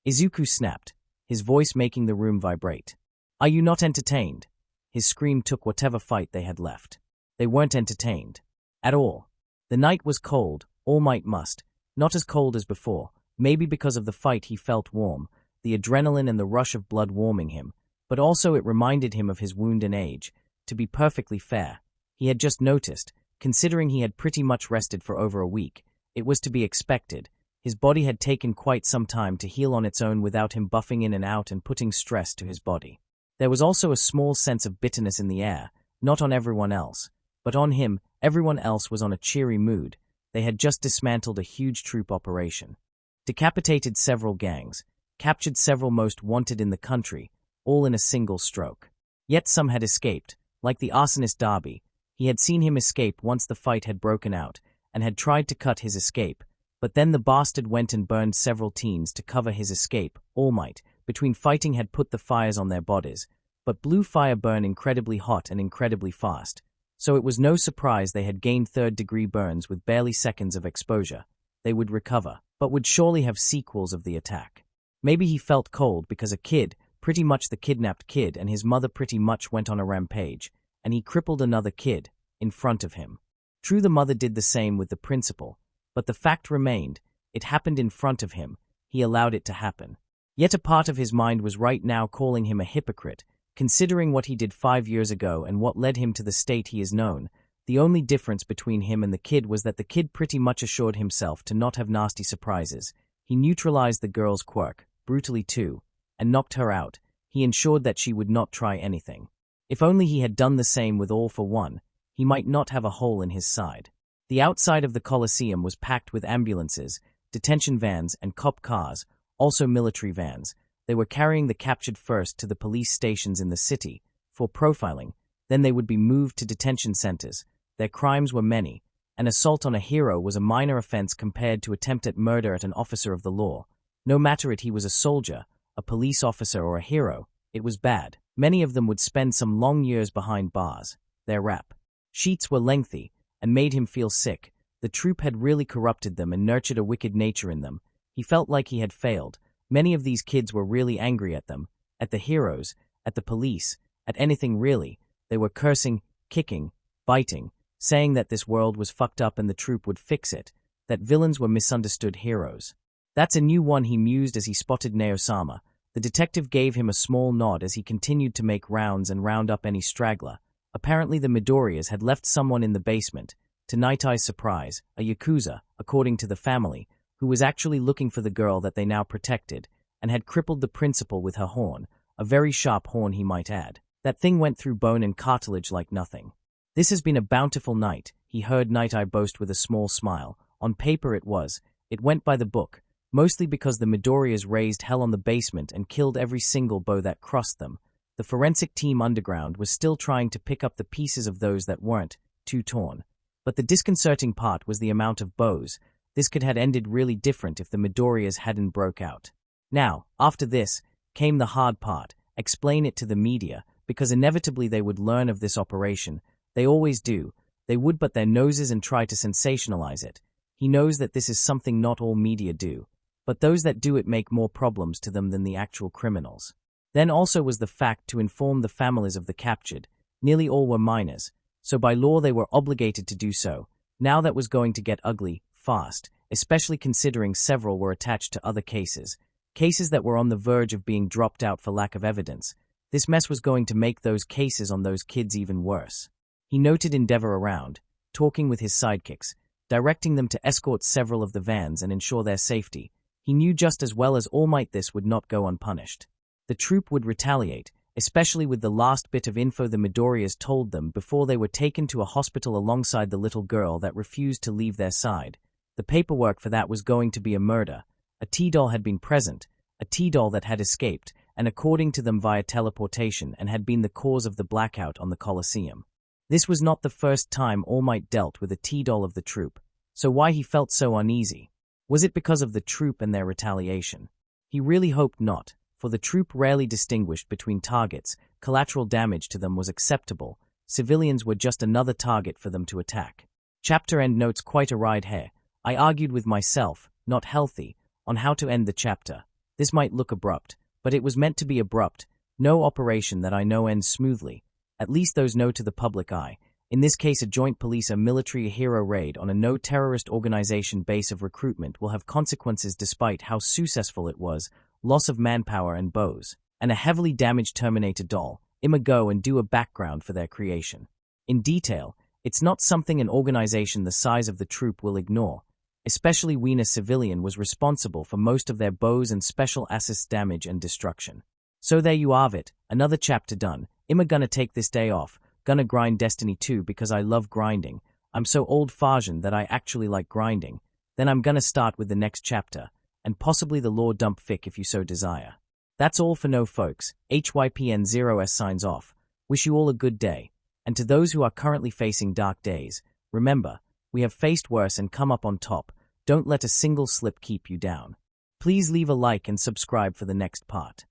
Izuku snapped, his voice making the room vibrate. "Are you not entertained?" His scream took whatever fight they had left. They weren't entertained. At all. The night was cold, All Might must. Not as cold as before, maybe because of the fight he felt warm, the adrenaline and the rush of blood warming him, but also it reminded him of his wound and age. To be perfectly fair, he had just noticed, considering he had pretty much rested for over a week, it was to be expected. His body had taken quite some time to heal on its own without him buffing in and out and putting stress to his body. There was also a small sense of bitterness in the air, not on everyone else, but on him. Everyone else was on a cheery mood. They had just dismantled a huge troop operation, decapitated several gangs, captured several most wanted in the country, all in a single stroke. Yet some had escaped, like the arsonist Darby. He had seen him escape once the fight had broken out, and had tried to cut his escape, but then the bastard went and burned several teens to cover his escape. All Might, between fighting, had put the fires on their bodies, but blue fire burn incredibly hot and incredibly fast, so it was no surprise they had gained third-degree burns with barely seconds of exposure. They would recover, but would surely have sequels of the attack. Maybe he felt cold because a kid, pretty much the kidnapped kid, and his mother pretty much went on a rampage, and he crippled another kid in front of him. True, the mother did the same with the principal, but the fact remained, it happened in front of him, he allowed it to happen. Yet a part of his mind was right now calling him a hypocrite, considering what he did 5 years ago and what led him to the state he is known. The only difference between him and the kid was that the kid pretty much assured himself to not have nasty surprises. He neutralized the girl's quirk, brutally too, and knocked her out. He ensured that she would not try anything. If only he had done the same with All for One, he might not have a hole in his side. The outside of the Colosseum was packed with ambulances, detention vans, and cop cars, also military vans. They were carrying the captured first to the police stations in the city for profiling, then they would be moved to detention centers. Their crimes were many. An assault on a hero was a minor offense compared to attempt at murder at an officer of the law. No matter if he was a soldier, a police officer, or a hero, it was bad. Many of them would spend some long years behind bars. Their rap sheets were lengthy and made him feel sick. The troop had really corrupted them and nurtured a wicked nature in them. He felt like he had failed. Many of these kids were really angry at them, at the heroes, at the police, at anything really. They were cursing, kicking, biting, saying that this world was fucked up and the troop would fix it, that villains were misunderstood heroes. "That's a new one," he mused as he spotted Naosama. The detective gave him a small nod as he continued to make rounds and round up any straggler. Apparently the Midoriyas had left someone in the basement. To Night Eye's surprise, a Yakuza, according to the family, who was actually looking for the girl that they now protected, and had crippled the principal with her horn, a very sharp horn he might add. That thing went through bone and cartilage like nothing. "This has been a bountiful night," he heard Night Eye boast with a small smile. On paper it was. It went by the book, mostly because the Midoriyas raised hell on the basement and killed every single bow that crossed them. The forensic team underground was still trying to pick up the pieces of those that weren't too torn. But the disconcerting part was the amount of bows. This could have ended really different if the Midoriyas hadn't broke out. Now, after this, came the hard part. Explain it to the media, because inevitably they would learn of this operation. They always do. They would butt their noses and try to sensationalize it. He knows that this is something not all media do, but those that do it make more problems to them than the actual criminals. Then also was the fact to inform the families of the captured. Nearly all were minors, so by law they were obligated to do so. Now that was going to get ugly, fast, especially considering several were attached to other cases that were on the verge of being dropped out for lack of evidence. This mess was going to make those cases on those kids even worse. He noted Endeavor around, talking with his sidekicks, directing them to escort several of the vans and ensure their safety. He knew just as well as All Might this would not go unpunished. The troop would retaliate, especially with the last bit of info the Midoriyas told them before they were taken to a hospital alongside the little girl that refused to leave their side. The paperwork for that was going to be a murder. A T-doll had been present, a T-doll that had escaped, and according to them via teleportation and had been the cause of the blackout on the Colosseum. This was not the first time All Might dealt with a T-doll of the troop, so why he felt so uneasy? Was it because of the troop and their retaliation? He really hoped not, for the troop rarely distinguished between targets. Collateral damage to them was acceptable. Civilians were just another target for them to attack. Chapter end notes. Quite a ride here. I argued with myself, not healthy, on how to end the chapter. This might look abrupt, but it was meant to be abrupt. No operation that I know ends smoothly. At least those know to the public eye. In this case, a joint police or military hero raid on a no-terrorist organization base of recruitment will have consequences despite how successful it was, loss of manpower and bows, and a heavily damaged Terminator doll. I'ma go and do a background for their creation. In detail, it's not something an organization the size of the troop will ignore. Especially when a civilian was responsible for most of their bows and special assets damage and destruction. So there you have it, another chapter done. I'ma gonna take this day off, gonna grind Destiny 2 because I love grinding. I'm so old-fashioned that I actually like grinding. Then I'm gonna start with the next chapter, and possibly the lore dump fic if you so desire. That's all for now, folks. HYPN0S signs off. Wish you all a good day. And to those who are currently facing dark days, remember, we have faced worse and come up on top. Don't let a single slip keep you down. Please leave a like and subscribe for the next part.